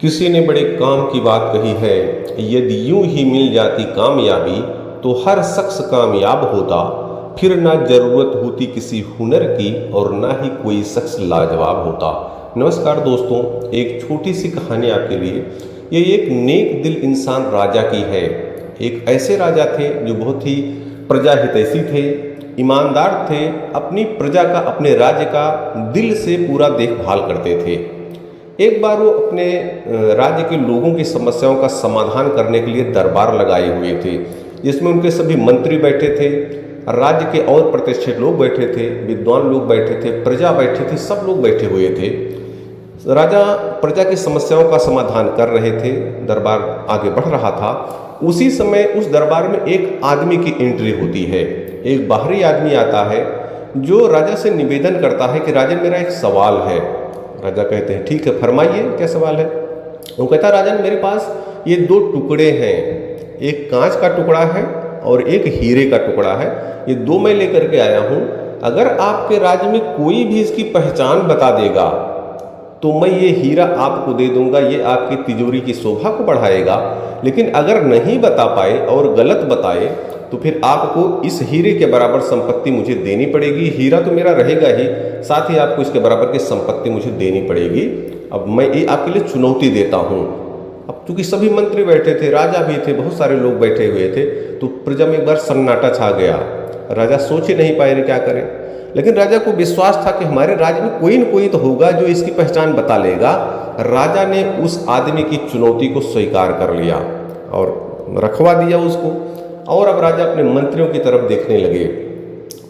किसी ने बड़े काम की बात कही है, यदि यूं ही मिल जाती कामयाबी तो हर शख्स कामयाब होता, फिर ना ज़रूरत होती किसी हुनर की और ना ही कोई शख्स लाजवाब होता। नमस्कार दोस्तों, एक छोटी सी कहानी आपके लिए। ये एक नेक दिल इंसान राजा की है। एक ऐसे राजा थे जो बहुत ही प्रजा हितैषी थे, ईमानदार थे, अपनी प्रजा का, अपने राज्य का दिल से पूरा देखभाल करते थे। एक बार वो अपने राज्य के लोगों की समस्याओं का समाधान करने के लिए दरबार लगाए हुए थे, जिसमें उनके सभी मंत्री बैठे थे, राज्य के और प्रतिष्ठित लोग बैठे थे, विद्वान लोग बैठे थे, प्रजा बैठी थी, सब लोग बैठे हुए थे। राजा प्रजा की समस्याओं का समाधान कर रहे थे, दरबार आगे बढ़ रहा था। उसी समय उस दरबार में एक आदमी की एंट्री होती है। एक बाहरी आदमी आता है जो राजा से निवेदन करता है कि राजन, मेरा एक सवाल है। राजा कहते हैं, ठीक है, फरमाइए, क्या सवाल है। वो कहता है, राजन, मेरे पास ये दो टुकड़े हैं, एक कांच का टुकड़ा है और एक हीरे का टुकड़ा है। ये दो मैं लेकर के आया हूँ। अगर आपके राज्य में कोई भी इसकी पहचान बता देगा तो मैं ये हीरा आपको दे दूंगा, ये आपकी तिजोरी की शोभा को बढ़ाएगा। लेकिन अगर नहीं बता पाए और गलत बताए तो फिर आपको इस हीरे के बराबर संपत्ति मुझे देनी पड़ेगी। हीरा तो मेरा रहेगा ही, साथ ही आपको इसके बराबर की संपत्ति मुझे देनी पड़ेगी। अब मैं ये आपके लिए चुनौती देता हूँ। अब चूंकि सभी मंत्री बैठे थे, राजा भी थे, बहुत सारे लोग बैठे हुए थे, तो प्रजा में एक बार सन्नाटा छा गया। राजा सोच ही नहीं पाए क्या करें। लेकिन राजा को विश्वास था कि हमारे राज्य में कोई न कोई तो होगा जो इसकी पहचान बता लेगा। राजा ने उस आदमी की चुनौती को स्वीकार कर लिया और रखवा दिया उसको। और अब राजा अपने मंत्रियों की तरफ देखने लगे।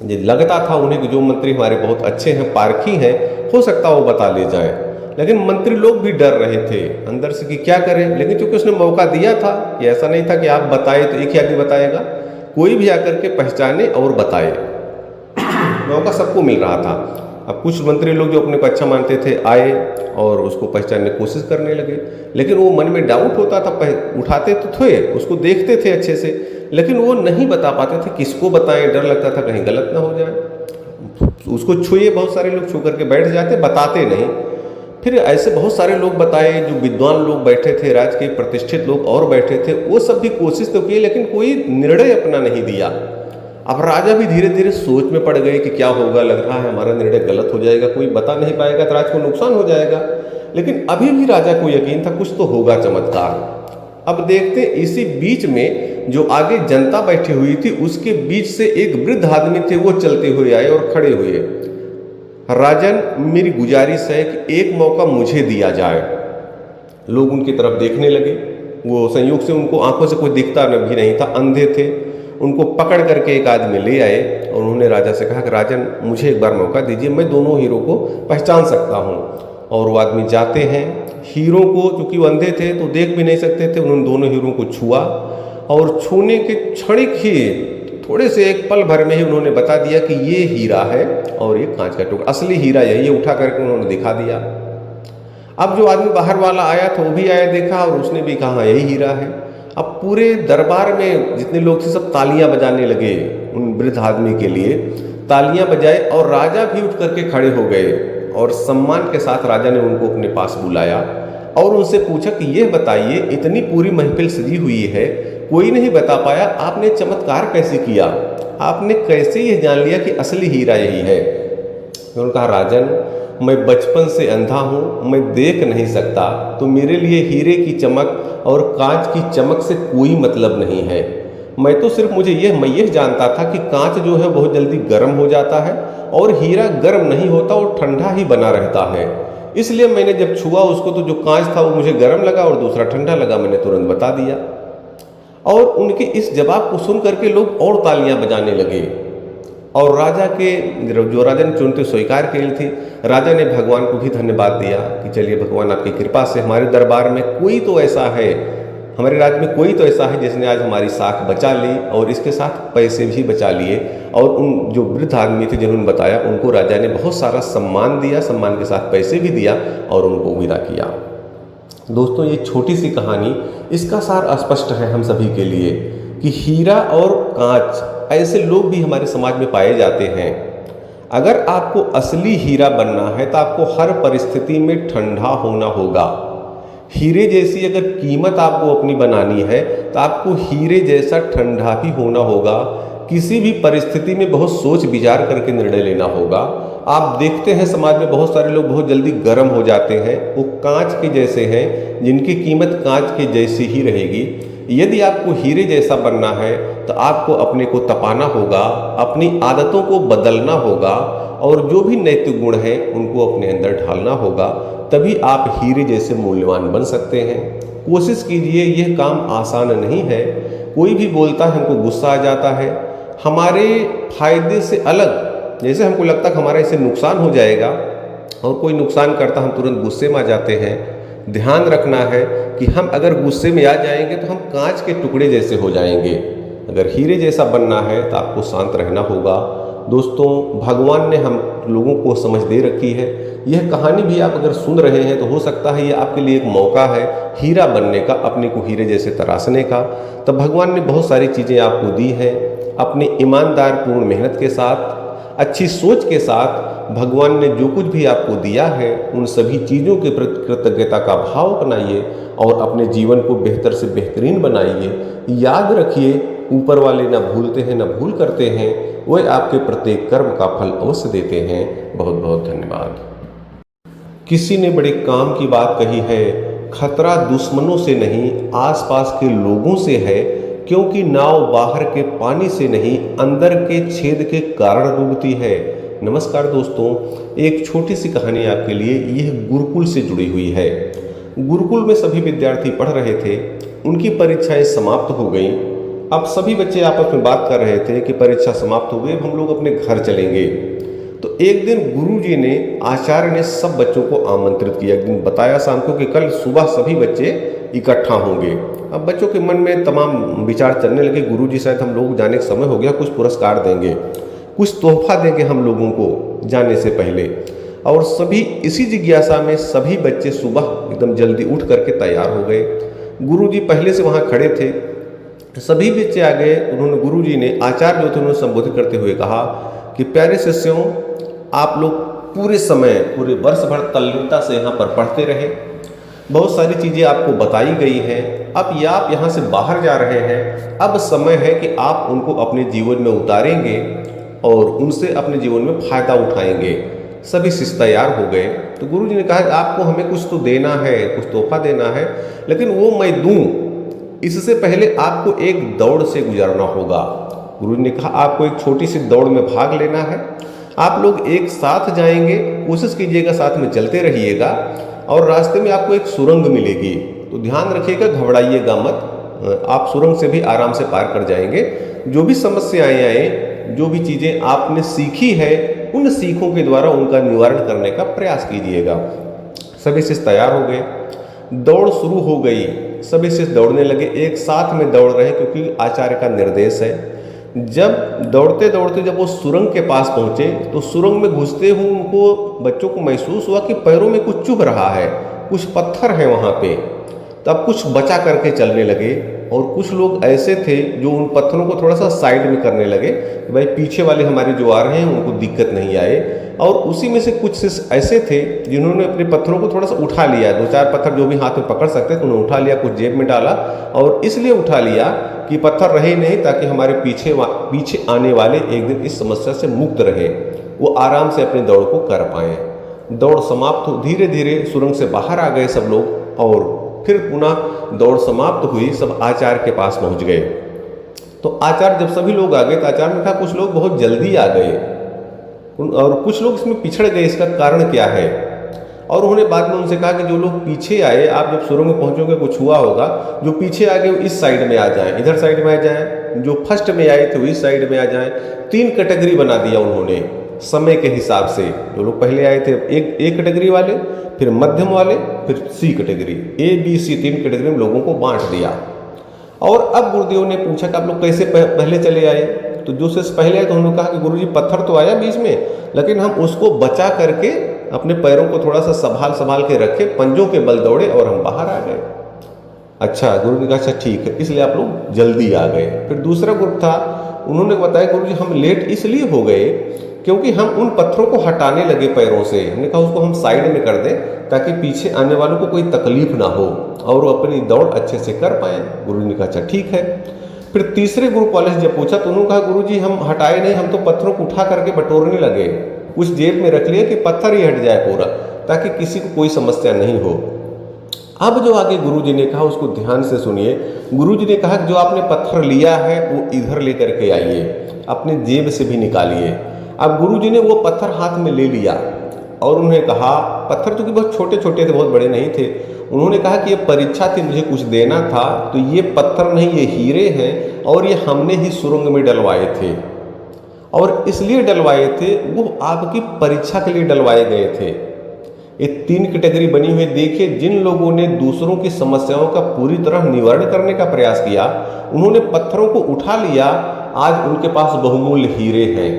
ये लगता था उन्हें कि जो मंत्री हमारे बहुत अच्छे हैं, पारखी हैं, हो सकता वो बता ले जाए। लेकिन मंत्री लोग भी डर रहे थे अंदर से कि क्या करें। लेकिन चूंकि उसने मौका दिया था कि ऐसा नहीं था कि आप बताए तो एक ही आदमी बताएगा, कोई भी आकर के पहचाने और बताए। मौका सबको मिल रहा था। अब कुछ मंत्री लोग जो अपने को अच्छा मानते थे आए और उसको पहचानने की कोशिश करने लगे। लेकिन वो मन में डाउट होता था, उठाते तो थे, उसको देखते थे अच्छे से, लेकिन वो नहीं बता पाते थे किसको बताएं। डर लगता था कहीं गलत ना हो जाए। उसको छुए, बहुत सारे लोग छू करके बैठ जाते, बताते नहीं। फिर ऐसे बहुत सारे लोग बताए, जो विद्वान लोग बैठे थे, राज्य के प्रतिष्ठित लोग और बैठे थे, वो सब भी कोशिश तो की, लेकिन कोई निर्णय अपना नहीं दिया। अब राजा भी धीरे धीरे सोच में पड़ गए कि क्या होगा, लग रहा है हमारा निर्णय गलत हो जाएगा, कोई बता नहीं पाएगा तो राज्य को नुकसान हो जाएगा। लेकिन अभी भी राजा को यकीन था कुछ तो होगा चमत्कार। अब देखते इसी बीच में जो आगे जनता बैठी हुई थी उसके बीच से एक वृद्ध आदमी थे, वो चलते हुए आए और खड़े हुए। राजन, मेरी गुजारिश है कि एक मौका मुझे दिया जाए। लोग उनकी तरफ देखने लगे। वो संयोग से उनको आंखों से कोई दिखता भी नहीं था, अंधे थे। उनको पकड़ करके एक आदमी ले आए और उन्होंने राजा से कहा कि राजन, मुझे एक बार मौका दीजिए, मैं दोनों हीरो को पहचान सकता हूँ। और वो आदमी जाते हैं, हीरो को, चूंकि वो अंधे थे तो देख भी नहीं सकते थे, उन्होंने दोनों हीरो को छुआ और छूने के क्षणिक ही, थोड़े से एक पल भर में ही उन्होंने बता दिया कि ये हीरा है और ये कांच का टुकड़ा, असली हीरा यही। ये उठा करके उन्होंने दिखा दिया। अब जो आदमी बाहर वाला आया था वो भी आया, देखा और उसने भी कहा यही हीरा है। अब पूरे दरबार में जितने लोग थे सब तालियां बजाने लगे उन वृद्ध आदमी के लिए। तालियां बजाए और राजा भी उठ करके खड़े हो गए और सम्मान के साथ राजा ने उनको अपने पास बुलाया और उनसे पूछा कि यह बताइए, इतनी पूरी महफिल सजी हुई है, कोई नहीं बता पाया, आपने चमत्कार कैसे किया, आपने कैसे यह जान लिया कि असली हीरा यही है। उन्होंने कहा, राजन, मैं बचपन से अंधा हूँ, मैं देख नहीं सकता, तो मेरे लिए हीरे की चमक और कांच की चमक से कोई मतलब नहीं है। मैं तो सिर्फ मैं यह जानता था कि कांच जो है बहुत जल्दी गर्म हो जाता है और हीरा गर्म नहीं होता और ठंडा ही बना रहता है। इसलिए मैंने जब छुआ उसको तो जो कांच था वो मुझे गर्म लगा और दूसरा ठंडा लगा, मैंने तुरंत बता दिया। और उनके इस जवाब को सुन करके लोग और तालियां बजाने लगे। और राजा के जो राजा ने चुनौती स्वीकार की थी, राजा ने भगवान को भी धन्यवाद दिया कि चलिए भगवान, आपकी कृपा से हमारे दरबार में कोई तो ऐसा है, हमारे राज्य में कोई तो ऐसा है जिसने आज हमारी साख बचा ली और इसके साथ पैसे भी बचा लिए। और उन जो वृद्ध आदमी थे जिन्होंने बताया, उनको राजा ने बहुत सारा सम्मान दिया, सम्मान के साथ पैसे भी दिया और उनको विदा किया। दोस्तों, ये छोटी सी कहानी, इसका सार स्पष्ट है हम सभी के लिए कि हीरा और कांच ऐसे लोग भी हमारे समाज में पाए जाते हैं। अगर आपको असली हीरा बनना है तो आपको हर परिस्थिति में ठंडा होना होगा। हीरे जैसी अगर कीमत आपको अपनी बनानी है तो आपको हीरे जैसा ठंडा भी होना होगा। किसी भी परिस्थिति में बहुत सोच विचार करके निर्णय लेना होगा। आप देखते हैं समाज में बहुत सारे लोग बहुत जल्दी गर्म हो जाते हैं, वो कांच के जैसे हैं जिनकी कीमत कांच के जैसी ही रहेगी। यदि आपको हीरे जैसा बनना है तो आपको अपने को तपाना होगा, अपनी आदतों को बदलना होगा और जो भी नैतिक गुण हैं उनको अपने अंदर ढालना होगा, तभी आप हीरे जैसे मूल्यवान बन सकते हैं। कोशिश कीजिए, यह काम आसान नहीं है। कोई भी बोलता है हमको गुस्सा आ जाता है, हमारे फायदे से अलग, जैसे हमको लगता है कि हमारा इससे नुकसान हो जाएगा और कोई नुकसान करता हम तुरंत गुस्से में आ जाते हैं। ध्यान रखना है कि हम अगर गुस्से में आ जाएंगे तो हम कांच के टुकड़े जैसे हो जाएंगे। अगर हीरे जैसा बनना है तो आपको शांत रहना होगा। दोस्तों, भगवान ने हम लोगों को समझ दे रखी है। यह कहानी भी आप अगर सुन रहे हैं तो हो सकता है ये आपके लिए एक मौका है हीरा बनने का, अपने को हीरे जैसे तराशने का। तब भगवान ने बहुत सारी चीज़ें आपको दी हैं। अपनी ईमानदार पूर्ण मेहनत के साथ, अच्छी सोच के साथ भगवान ने जो कुछ भी आपको दिया है उन सभी चीज़ों के प्रति कृतज्ञता का भाव अपनाइए और अपने जीवन को बेहतर से बेहतरीन बनाइए। याद रखिए, ऊपर वाले ना भूलते हैं ना भूल करते हैं, वह आपके प्रत्येक कर्म का फल अवश्य देते हैं। बहुत बहुत धन्यवाद। किसी ने बड़े काम की बात कही है, खतरा दुश्मनों से नहीं आसपास के लोगों से है, क्योंकि नाव बाहर के पानी से नहीं अंदर के छेद के कारण डूबती है। नमस्कार दोस्तों, एक छोटी सी कहानी आपके लिए। यह गुरुकुल से जुड़ी हुई है। गुरुकुल में सभी विद्यार्थी पढ़ रहे थे, उनकी परीक्षाएं समाप्त हो गईं। अब सभी बच्चे आपस में बात कर रहे थे कि परीक्षा समाप्त हो गई, अब हम लोग अपने घर चलेंगे। तो एक दिन गुरुजी ने, आचार्य ने सब बच्चों को आमंत्रित किया। एक दिन बताया शाम को कि कल सुबह सभी बच्चे इकट्ठा होंगे। अब बच्चों के मन में तमाम विचार चलने लगे, गुरुजी शायद हम लोग जाने का समय हो गया, कुछ पुरस्कार देंगे, कुछ तोहफा देंगे हम लोगों को जाने से पहले। और सभी इसी जिज्ञासा में सभी बच्चे सुबह एकदम जल्दी उठ करके तैयार हो गए। गुरुजी पहले से वहाँ खड़े थे, सभी बच्चे आ गए। उन्होंने, गुरुजी ने, आचार्य जो थे उन्होंने संबोधित करते हुए कहा कि प्यारे शिष्यों, आप लोग पूरे समय, पूरे वर्ष भर तल्लीनता से यहाँ पर पढ़ते रहे, बहुत सारी चीज़ें आपको बताई गई हैं। अब ये आप यहाँ से बाहर जा रहे हैं, अब समय है कि आप उनको अपने जीवन में उतारेंगे और उनसे अपने जीवन में फ़ायदा उठाएंगे। सभी शिष्य तैयार हो गए। तो गुरुजी ने कहा कि आपको हमें कुछ तो देना है, कुछ तोहफा देना है, लेकिन वो मैं दूँ, इससे पहले आपको एक दौड़ से गुजरना होगा। गुरुजी ने कहा आपको एक छोटी सी दौड़ में भाग लेना है। आप लोग एक साथ जाएंगे, कोशिश कीजिएगा साथ में चलते रहिएगा और रास्ते में आपको एक सुरंग मिलेगी, तो ध्यान रखिएगा, घबराइएगा मत, आप सुरंग से भी आराम से पार कर जाएंगे। जो भी समस्याएं आए, जो भी चीज़ें आपने सीखी है, उन सीखों के द्वारा उनका निवारण करने का प्रयास कीजिएगा। सभी शिष्य तैयार हो गए, दौड़ शुरू हो गई। सभी शिष्य दौड़ने लगे, एक साथ में दौड़ रहे क्योंकि आचार्य का निर्देश है। जब दौड़ते दौड़ते जब वो सुरंग के पास पहुँचे तो सुरंग में घुसते हुए उनको, बच्चों को महसूस हुआ कि पैरों में कुछ चुभ रहा है, कुछ पत्थर हैं वहाँ पे। तब कुछ बचा करके चलने लगे और कुछ लोग ऐसे थे जो उन पत्थरों को थोड़ा सा साइड में करने लगे कि भाई पीछे वाले हमारे जो आ रहे हैं उनको दिक्कत नहीं आए। और उसी में से कुछ शिष्य ऐसे थे जिन्होंने अपने पत्थरों को थोड़ा सा उठा लिया, दो चार पत्थर जो भी हाथ में पकड़ सकते थे उन्होंने उठा लिया, कुछ जेब में डाला, और इसलिए उठा लिया कि पत्थर रहे नहीं, ताकि हमारे पीछे आने वाले एक दिन इस समस्या से मुक्त रहे, वो आराम से अपनी दौड़ को कर पाएँ। दौड़ समाप्त हो, धीरे धीरे सुरंग से बाहर आ गए सब लोग और फिर पुनः दौड़ समाप्त हुई, सब आचार्य के पास पहुंच गए। तो आचार्य, जब सभी लोग आ गए तो आचार्य ने कहा कुछ लोग बहुत जल्दी आ गए और कुछ लोग इसमें पिछड़ गए, इसका कारण क्या है? और उन्होंने बाद में उनसे कहा कि जो लोग पीछे आए, आप जब सुरंग में पहुंचोगे कुछ हुआ होगा, जो पीछे आ गए वो इस साइड में आ जाएं, इधर साइड में आ जाएं, जो फर्स्ट में आए थे वो इस साइड में आ जाएं। 3 कैटेगरी बना दिया उन्होंने समय के हिसाब से। जो लोग पहले आए थे एक ए कैटेगरी वाले, फिर मध्यम वाले, फिर सी कैटेगरी, ABC 3 कैटेगरी में लोगों को बांट दिया। और अब गुरुदेव ने पूछा कि आप लोग कैसे पहले चले आए? तो जो शिष्य पहले आए तो उन्होंने कहा कि गुरुजी पत्थर तो आया बीच में, लेकिन हम उसको बचा करके अपने पैरों को थोड़ा सा संभाल के रखे, पंजों के बल दौड़े और हम बाहर आ गए। अच्छा, गुरु ने कहा अच्छा ठीक है, इसलिए आप लोग जल्दी आ गए। फिर दूसरा ग्रुप था, उन्होंने बताया गुरुजी हम लेट इसलिए हो गए क्योंकि हम उन पत्थरों को हटाने लगे पैरों से। हमने कहा उसको हम साइड में कर दें ताकि पीछे आने वालों को कोई तकलीफ ना हो और वो अपनी दौड़ अच्छे से कर पाए। गुरु ने कहा अच्छा ठीक है। फिर तीसरे ग्रुप वाले से जब पूछा तो उन्होंने कहा गुरु जी हम हटाए नहीं, हम तो पत्थरों को उठा करके बटोरने लगे, कुछ जेब में रख लिया कि पत्थर ही हट जाए पूरा, ताकि किसी को कोई समस्या नहीं हो। अब जो आगे गुरुजी ने कहा उसको ध्यान से सुनिए। गुरुजी ने कहा कि जो आपने पत्थर लिया है वो इधर लेकर के आइए, अपने जेब से भी निकालिए। अब गुरुजी ने वो पत्थर हाथ में ले लिया और उन्होंने कहा, पत्थर चूंकि बहुत छोटे छोटे थे, बहुत बड़े नहीं थे, उन्होंने कहा कि ये परीक्षा थी, मुझे कुछ देना था, तो ये पत्थर नहीं ये हीरे हैं और ये हमने ही सुरंग में डलवाए थे और इसलिए डलवाए थे, वो आपकी परीक्षा के लिए डलवाए गए थे। ये 3 कैटेगरी बनी हुई। देखिए जिन लोगों ने दूसरों की समस्याओं का पूरी तरह निवारण करने का प्रयास किया, उन्होंने पत्थरों को उठा लिया, आज उनके पास बहुमूल्य हीरे हैं।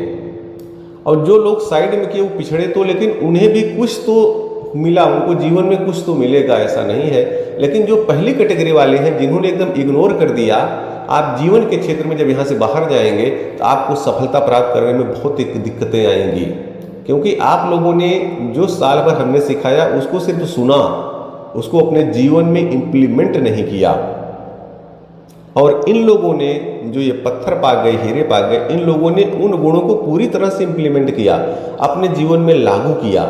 और जो लोग साइड में किए वो पिछड़े तो, लेकिन उन्हें भी कुछ तो मिला, उनको जीवन में कुछ तो मिलेगा, ऐसा नहीं है। लेकिन जो पहली कैटेगरी वाले हैं जिन्होंने एकदम इग्नोर कर दिया, आप जीवन के क्षेत्र में जब यहाँ से बाहर जाएंगे तो आपको सफलता प्राप्त करने में बहुत एक दिक्कतें आएंगी, क्योंकि आप लोगों ने जो साल भर हमने सिखाया उसको सिर्फ सुना, उसको अपने जीवन में इम्प्लीमेंट नहीं किया। और इन लोगों ने जो ये पत्थर पा गए, हीरे पा गए, इन लोगों ने उन गुणों को पूरी तरह से इम्प्लीमेंट किया, अपने जीवन में लागू किया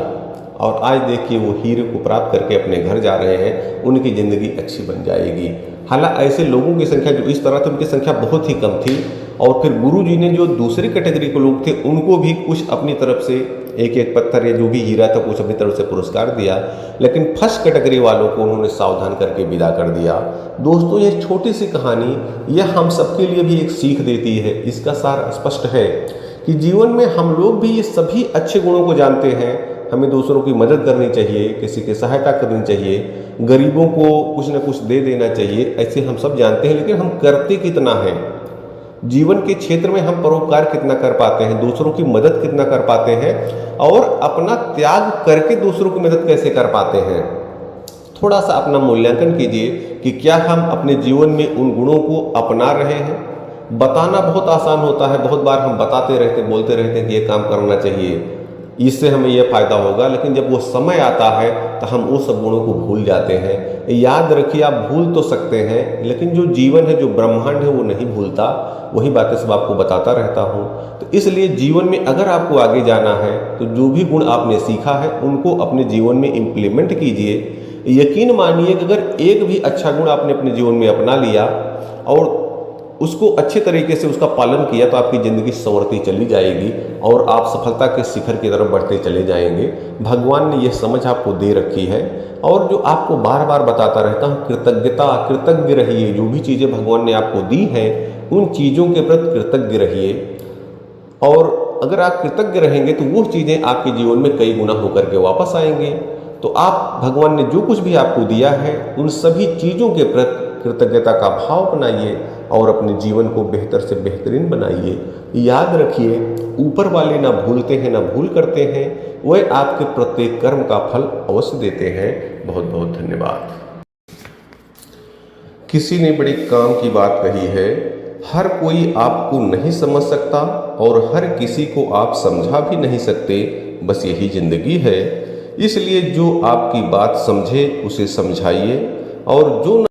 और आज देखिए वो हीरे को प्राप्त करके अपने घर जा रहे हैं, उनकी ज़िंदगी अच्छी बन जाएगी। हालांकि ऐसे लोगों की संख्या जो इस तरह थी उनकी संख्या बहुत ही कम थी। और फिर गुरु जी ने जो दूसरी कैटेगरी के लोग थे उनको भी कुछ अपनी तरफ से एक एक पत्थर या जो भी हीरा था कुछ अपनी तरफ से पुरस्कार दिया, लेकिन फर्स्ट कैटेगरी वालों को उन्होंने सावधान करके विदा कर दिया। दोस्तों ये छोटी सी कहानी यह हम सबके लिए भी एक सीख देती है। इसका सार स्पष्ट है कि जीवन में हम लोग भी ये सभी अच्छे गुणों को जानते हैं। हमें दूसरों की मदद करनी चाहिए, किसी की सहायता करनी चाहिए, गरीबों को कुछ न कुछ दे देना चाहिए, ऐसे हम सब जानते हैं। लेकिन हम करते कितना हैं? जीवन के क्षेत्र में हम परोपकार कितना कर पाते हैं, दूसरों की मदद कितना कर पाते हैं और अपना त्याग करके दूसरों की मदद कैसे कर पाते हैं? थोड़ा सा अपना मूल्यांकन कीजिए कि क्या हम अपने जीवन में उन गुणों को अपना रहे हैं। बताना बहुत आसान होता है, बहुत बार हम बताते रहते, बोलते रहते हैं कि ये काम करना चाहिए, इससे हमें यह फायदा होगा, लेकिन जब वो समय आता है तो हम वो सब गुणों को भूल जाते हैं। याद रखिए आप भूल तो सकते हैं लेकिन जो जीवन है, जो ब्रह्मांड है वो नहीं भूलता। वही बातें सब आपको बताता रहता हूँ। तो इसलिए जीवन में अगर आपको आगे जाना है तो जो भी गुण आपने सीखा है उनको अपने जीवन में इम्प्लीमेंट कीजिए। यकीन मानिए कि अगर एक भी अच्छा गुण आपने अपने जीवन में अपना लिया और उसको अच्छे तरीके से उसका पालन किया तो आपकी ज़िंदगी संवरती चली जाएगी और आप सफलता के शिखर की तरफ बढ़ते चले जाएंगे। भगवान ने यह समझ आपको दे रखी है और जो आपको बार बार बताता रहता हूँ, कृतज्ञ रहिए। जो भी चीज़ें भगवान ने आपको दी हैं उन चीज़ों के प्रति कृतज्ञ रहिए और अगर आप कृतज्ञ रहेंगे तो वो चीज़ें आपके जीवन में कई गुना होकर के वापस आएंगे। तो आप भगवान ने जो कुछ भी आपको दिया है उन सभी चीज़ों के प्रति कृतज्ञता का भाव बनाइए और अपने जीवन को बेहतर से बेहतरीन बनाइए। याद रखिए ऊपर वाले ना भूलते हैं ना भूल करते हैं, वह आपके प्रत्येक कर्म का फल अवश्य देते हैं। बहुत बहुत धन्यवाद। किसी ने बड़ी काम की बात कही है, हर कोई आपको नहीं समझ सकता और हर किसी को आप समझा भी नहीं सकते, बस यही जिंदगी है। इसलिए जो आपकी बात समझे उसे समझाइए और जो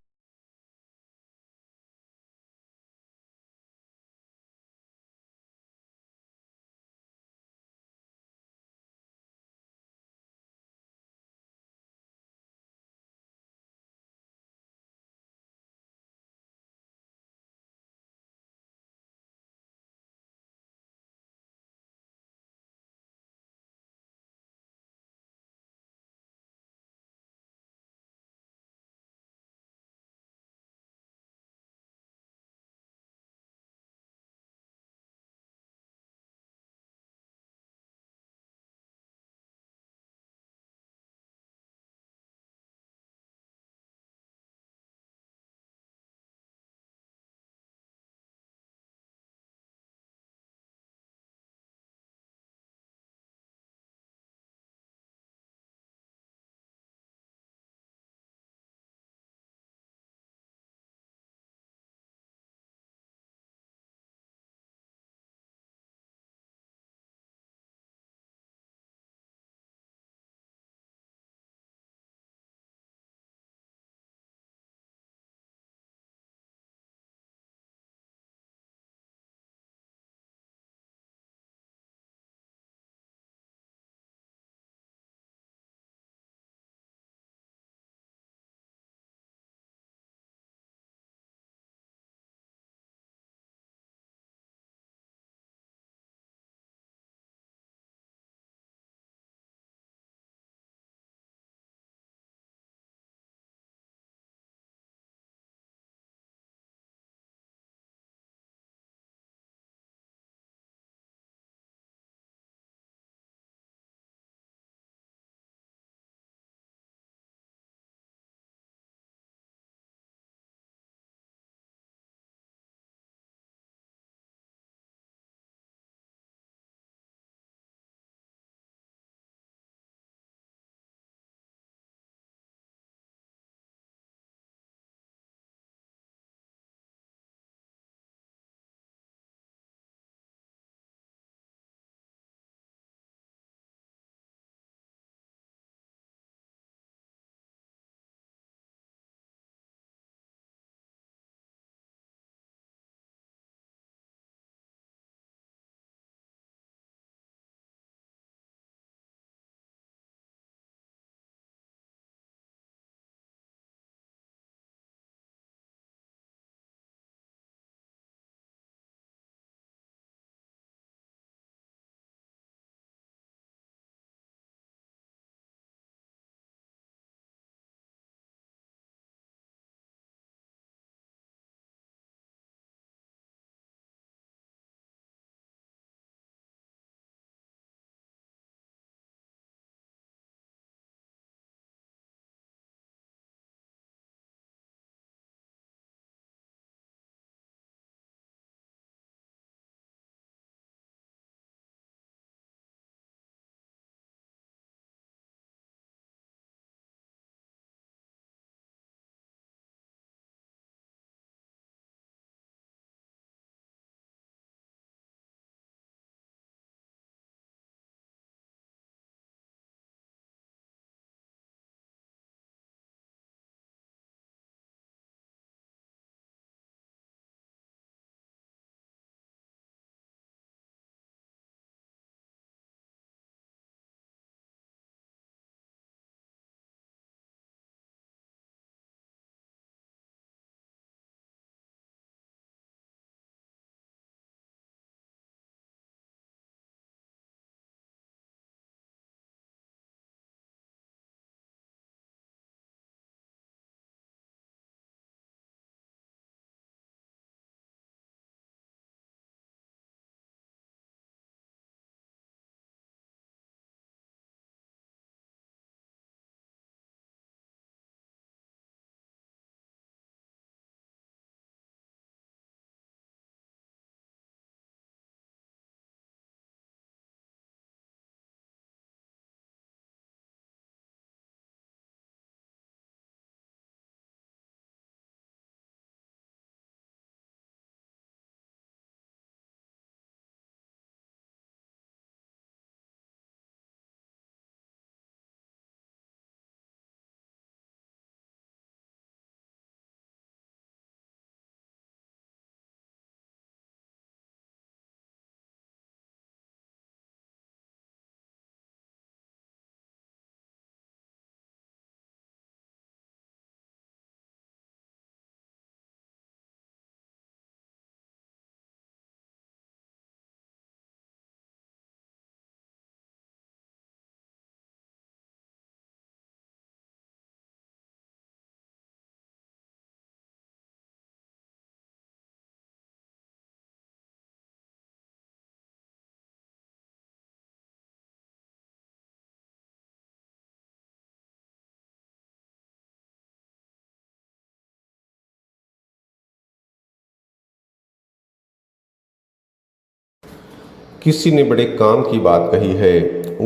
किसी ने बड़े काम की बात कही है,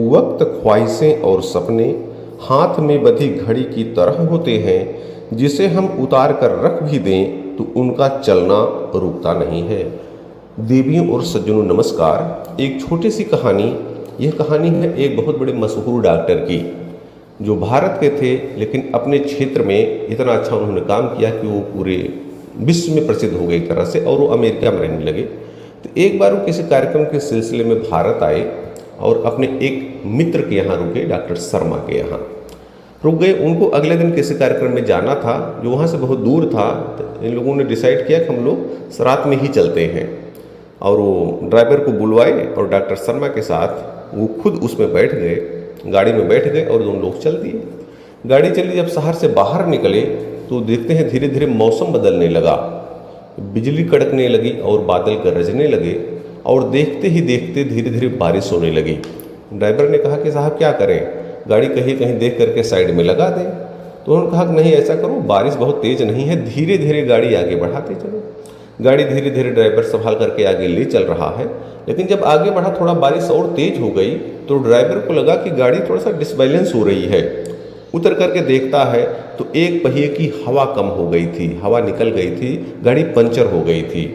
वक्त, ख्वाहिशें और सपने हाथ में बंधी घड़ी की तरह होते हैं, जिसे हम उतार कर रख भी दें तो उनका चलना रुकता नहीं है। देवियों और सज्जनों नमस्कार। एक छोटी सी कहानी, यह कहानी है एक बहुत बड़े मशहूर डॉक्टर की, जो भारत के थे लेकिन अपने क्षेत्र में इतना अच्छा उन्होंने काम किया कि वो पूरे विश्व में प्रसिद्ध हो गए एक तरह से, और वो अमेरिका में रहने लगे। तो एक बार वो किसी कार्यक्रम के सिलसिले में भारत आए और अपने एक मित्र के यहाँ रुके, डॉक्टर शर्मा के यहाँ रुक गए। उनको अगले दिन किसी कार्यक्रम में जाना था जो वहाँ से बहुत दूर था। तो इन लोगों ने डिसाइड किया कि हम लोग रात में ही चलते हैं, और वो ड्राइवर को बुलवाए और डॉक्टर शर्मा के साथ वो खुद उसमें बैठ गए, गाड़ी में बैठ गए और दोनों लोग चल दिए। गाड़ी चली, जब शहर से बाहर निकले तो देखते हैं धीरे धीरे मौसम बदलने लगा, बिजली कड़कने लगी और बादल गरजने लगे, और देखते ही देखते धीरे धीरे बारिश होने लगी। ड्राइवर ने कहा कि साहब क्या करें, गाड़ी कहीं कहीं देख करके साइड में लगा दें। तो उन्होंने कहा कि नहीं, ऐसा करो, बारिश बहुत तेज़ नहीं है, धीरे धीरे गाड़ी आगे बढ़ाते चलो। गाड़ी धीरे धीरे ड्राइवर संभाल करके आगे ले चल रहा है, लेकिन जब आगे बढ़ा थोड़ा बारिश और तेज हो गई तो ड्राइवर को लगा कि गाड़ी थोड़ा सा डिसबैलेंस हो रही है। उतर करके देखता है तो एक पहिए की हवा कम हो गई थी, हवा निकल गई थी, गाड़ी पंचर हो गई थी।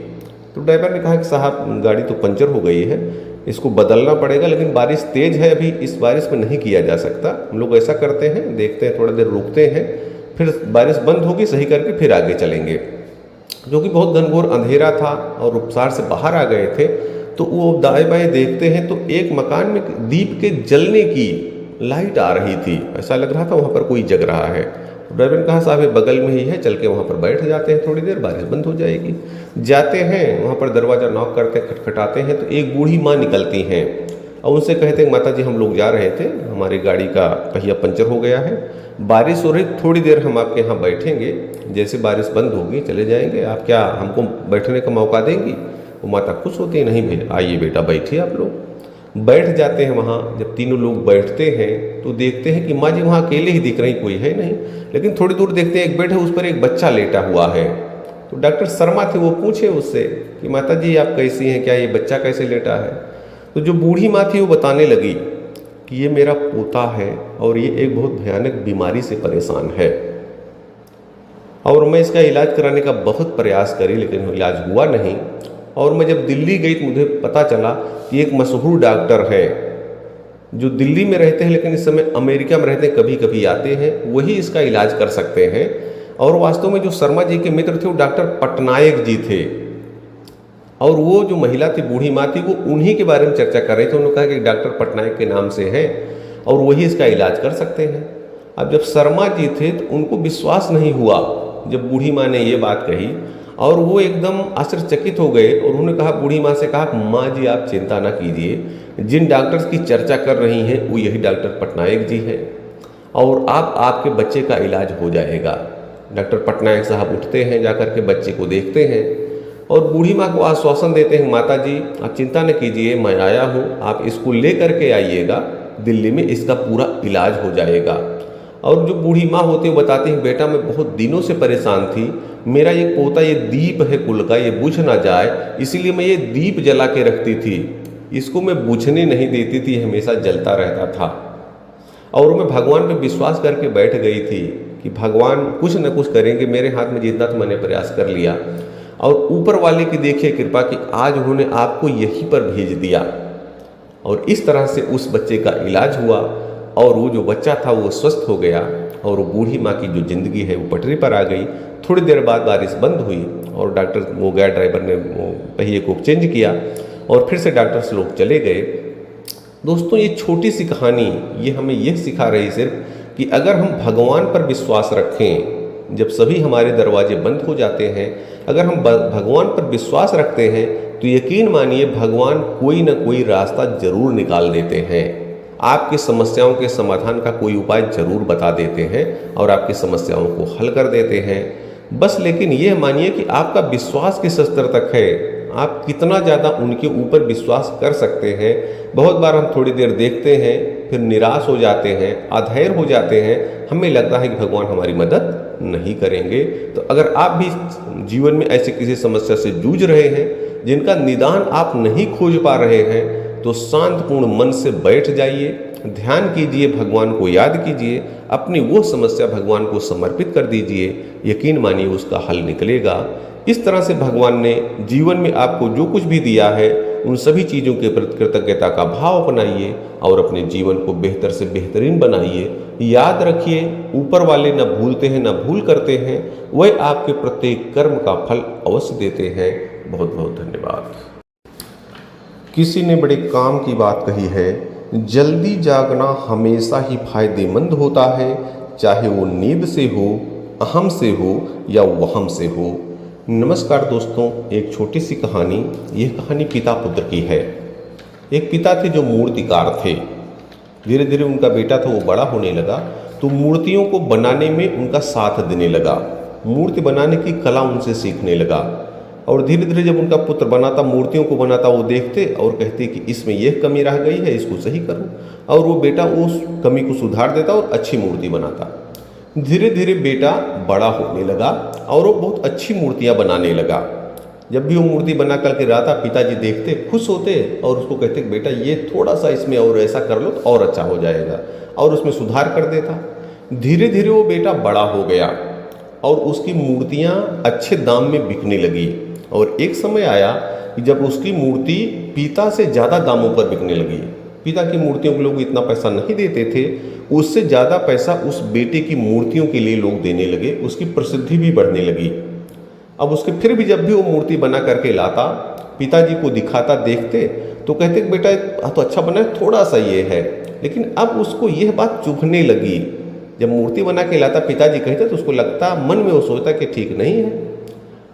तो ड्राइवर ने कहा कि साहब गाड़ी तो पंचर हो गई है, इसको बदलना पड़ेगा, लेकिन बारिश तेज है, अभी इस बारिश में नहीं किया जा सकता। हम लोग ऐसा करते हैं, देखते हैं, थोड़ा देर रुकते हैं, फिर बारिश बंद होगी सही करके फिर आगे चलेंगे। जो कि बहुत घनघोर अंधेरा था और उपसार से बाहर आ गए थे। तो वो दाएं बाएं देखते हैं तो एक मकान में दीप के जलने की लाइट आ रही थी, ऐसा लग रहा था वहाँ पर कोई जग रहा है। ड्राइवर ने कहा साहब ये बगल में ही है, चल के वहाँ पर बैठ जाते हैं, थोड़ी देर बारिश बंद हो जाएगी। जाते हैं वहाँ पर, दरवाज़ा नॉक करते खटखटाते हैं तो एक बूढ़ी माँ निकलती हैं और उनसे कहते हैं माता जी हम लोग जा रहे थे, हमारी गाड़ी का पहिया पंचर हो गया है, बारिश हो रही, थोड़ी देर हम आपके यहाँ बैठेंगे, जैसे बारिश बंद होगी चले जाएंगे, आप क्या हमको बैठने का मौका देंगी। वो माता खुश होती है, नहीं भैया आइए बेटा बैठिए। आप लोग बैठ जाते हैं वहाँ। जब तीनों लोग बैठते हैं तो देखते हैं कि माँ जी वहाँ अकेले ही दिख रही, कोई है नहीं। लेकिन थोड़ी दूर देखते हैं एक बेड है, उस पर एक बच्चा लेटा हुआ है। तो डॉक्टर शर्मा थे, वो पूछे उससे कि माता जी आप कैसी हैं, क्या ये बच्चा कैसे लेटा है। तो जो बूढ़ी माँ थी वो बताने लगी कि ये मेरा पोता है और ये एक बहुत भयानक बीमारी से परेशान है, और मैं इसका इलाज कराने का बहुत प्रयास करी लेकिन इलाज हुआ नहीं। और मैं जब दिल्ली गई तो मुझे पता चला कि एक मशहूर डॉक्टर है जो दिल्ली में रहते हैं लेकिन इस समय अमेरिका में रहते हैं, कभी कभी आते हैं, वही इसका इलाज कर सकते हैं। और वास्तव में जो शर्मा जी के मित्र थे वो डॉक्टर पटनायक जी थे, और वो जो महिला थी, बूढ़ी माँ थी, वो उन्हीं के बारे में चर्चा कर रहे थे। उन्होंने कहा कि डॉक्टर पटनायक के नाम से है और वही इसका इलाज कर सकते हैं। अब जब शर्मा जी थे तो उनको विश्वास नहीं हुआ जब बूढ़ी माँ ने ये बात कही, और वो एकदम आश्चर्यचकित हो गए। और उन्होंने कहा, बूढ़ी माँ से कहा, माँ जी आप चिंता ना कीजिए, जिन डॉक्टर्स की चर्चा कर रही हैं वो यही डॉक्टर पटनायक जी हैं, और आपके बच्चे का इलाज हो जाएगा। डॉक्टर पटनायक साहब उठते हैं, जाकर के बच्चे को देखते हैं और बूढ़ी माँ को आश्वासन देते हैं, माता जी आप चिंता न कीजिए, मैं आया हूँ, आप इसको ले करके आइएगा, दिल्ली में इसका पूरा इलाज हो जाएगा। और जो बूढ़ी माँ होती है बताती हैं, बेटा मैं बहुत दिनों से परेशान थी, मेरा ये पोता ये दीप है कुल का, ये बुझ ना जाए, इसीलिए मैं ये दीप जला के रखती थी, इसको मैं बुझने नहीं देती थी, हमेशा जलता रहता था। और मैं भगवान पे विश्वास करके बैठ गई थी कि भगवान कुछ न कुछ करेंगे, मेरे हाथ में जितना तो मैंने प्रयास कर लिया। और ऊपर वाले की देखिए कृपा कि आज उन्होंने आपको यहीं पर भेज दिया। और इस तरह से उस बच्चे का इलाज हुआ और वो जो बच्चा था वो स्वस्थ हो गया, और वो बूढ़ी माँ की जो ज़िंदगी है वो पटरी पर आ गई। थोड़ी देर बाद बारिश बंद हुई और डॉक्टर वो गया, ड्राइवर ने वो पहिए को चेंज किया और फिर से डॉक्टर्स लोग चले गए। दोस्तों ये छोटी सी कहानी ये हमें यह सिखा रही सिर्फ कि अगर हम भगवान पर विश्वास रखें, जब सभी हमारे दरवाजे बंद हो जाते हैं, अगर हम भगवान पर विश्वास रखते हैं तो यकीन मानिए भगवान कोई ना कोई रास्ता जरूर निकाल देते हैं, आपकी समस्याओं के समाधान का कोई उपाय जरूर बता देते हैं और आपकी समस्याओं को हल कर देते हैं। बस लेकिन ये मानिए कि आपका विश्वास किस स्तर तक है, आप कितना ज़्यादा उनके ऊपर विश्वास कर सकते हैं। बहुत बार हम थोड़ी देर देखते हैं फिर निराश हो जाते हैं, अधैर्य हो जाते हैं, हमें लगता है कि भगवान हमारी मदद नहीं करेंगे। तो अगर आप भी जीवन में ऐसे किसी समस्या से जूझ रहे हैं जिनका निदान आप नहीं खोज पा रहे हैं, तो शांतपूर्ण मन से बैठ जाइए, ध्यान कीजिए, भगवान को याद कीजिए, अपनी वो समस्या भगवान को समर्पित कर दीजिए। यकीन मानिए उसका हल निकलेगा। इस तरह से भगवान ने जीवन में आपको जो कुछ भी दिया है उन सभी चीज़ों के प्रति कृतज्ञता का भाव अपनाइए और अपने जीवन को बेहतर से बेहतरीन बनाइए। याद रखिए, ऊपर वाले न भूलते हैं न भूल करते हैं, वह आपके प्रत्येक कर्म का फल अवश्य देते हैं। बहुत बहुत धन्यवाद। किसी ने बड़े काम की बात कही है, जल्दी जागना हमेशा ही फायदेमंद होता है, चाहे वो नींद से हो, अहम से हो या वहम से हो। नमस्कार दोस्तों, एक छोटी सी कहानी। यह कहानी पिता पुत्र की है। एक पिता थे जो मूर्तिकार थे। धीरे धीरे उनका बेटा था वो बड़ा होने लगा, तो मूर्तियों को बनाने में उनका साथ देने लगा, मूर्ति बनाने की कला उनसे सीखने लगा। और धीरे धीरे जब उनका पुत्र बनाता, मूर्तियों को बनाता, वो देखते और कहते कि इसमें यह कमी रह गई है, इसको सही करो। और वो बेटा उस कमी को सुधार देता और अच्छी मूर्ति बनाता। धीरे धीरे बेटा बड़ा होने लगा और वो बहुत अच्छी मूर्तियाँ बनाने लगा। जब भी वो मूर्ति बना करके लाता, पिताजी देखते, खुश होते और उसको कहते बेटा ये थोड़ा सा इसमें और ऐसा कर लो तो और अच्छा हो जाएगा, और उसमें सुधार कर देता। धीरे धीरे वो बेटा बड़ा हो गया और उसकी मूर्तियाँ अच्छे दाम में बिकने लगी। और एक समय आया कि जब उसकी मूर्ति पिता से ज़्यादा दामों पर बिकने लगी। पिता की मूर्तियों को लोग इतना पैसा नहीं देते थे, उससे ज़्यादा पैसा उस बेटे की मूर्तियों के लिए लोग देने लगे। उसकी प्रसिद्धि भी बढ़ने लगी। अब उसके फिर भी जब भी वो मूर्ति बना करके लाता, पिताजी को दिखाता, देखते तो कहते बेटा तो अच्छा बना है, थोड़ा सा ये है। लेकिन अब उसको यह बात चुभने लगी। जब मूर्ति बना के लाता, पिताजी कहते तो उसको लगता, मन में वो सोचता कि ठीक नहीं है।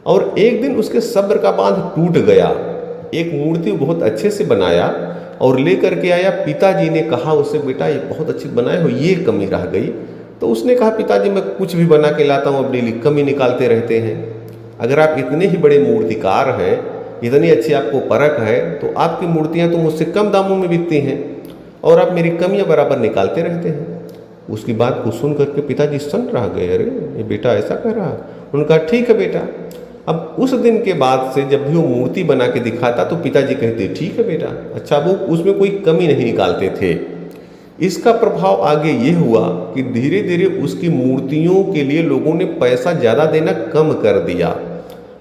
और एक दिन उसके सब्र का बांध टूट गया। एक मूर्ति बहुत अच्छे से बनाया और ले करके आया। पिताजी ने कहा उससे बेटा ये बहुत अच्छी बनाए हो, ये कमी रह गई। तो उसने कहा पिताजी मैं कुछ भी बना के लाता हूँ, अब डेली कमी निकालते रहते हैं। अगर आप इतने ही बड़े मूर्तिकार हैं, इतनी अच्छी आपको परख है, तो आपकी मूर्तियाँ तो मुझसे कम दामों में बिकती हैं और आप मेरी कमियाँ बराबर निकालते रहते हैं। उसकी बात को सुन करके पिताजी सन्न रह गए। अरे ये बेटा ऐसा कह रहा। उन्होंने कहा ठीक है बेटा। अब उस दिन के बाद से जब भी वो मूर्ति बना के दिखाता तो पिताजी कहते ठीक है बेटा। अच्छा, वो उसमें कोई कमी नहीं निकालते थे। इसका प्रभाव आगे ये हुआ कि धीरे धीरे उसकी मूर्तियों के लिए लोगों ने पैसा ज़्यादा देना कम कर दिया।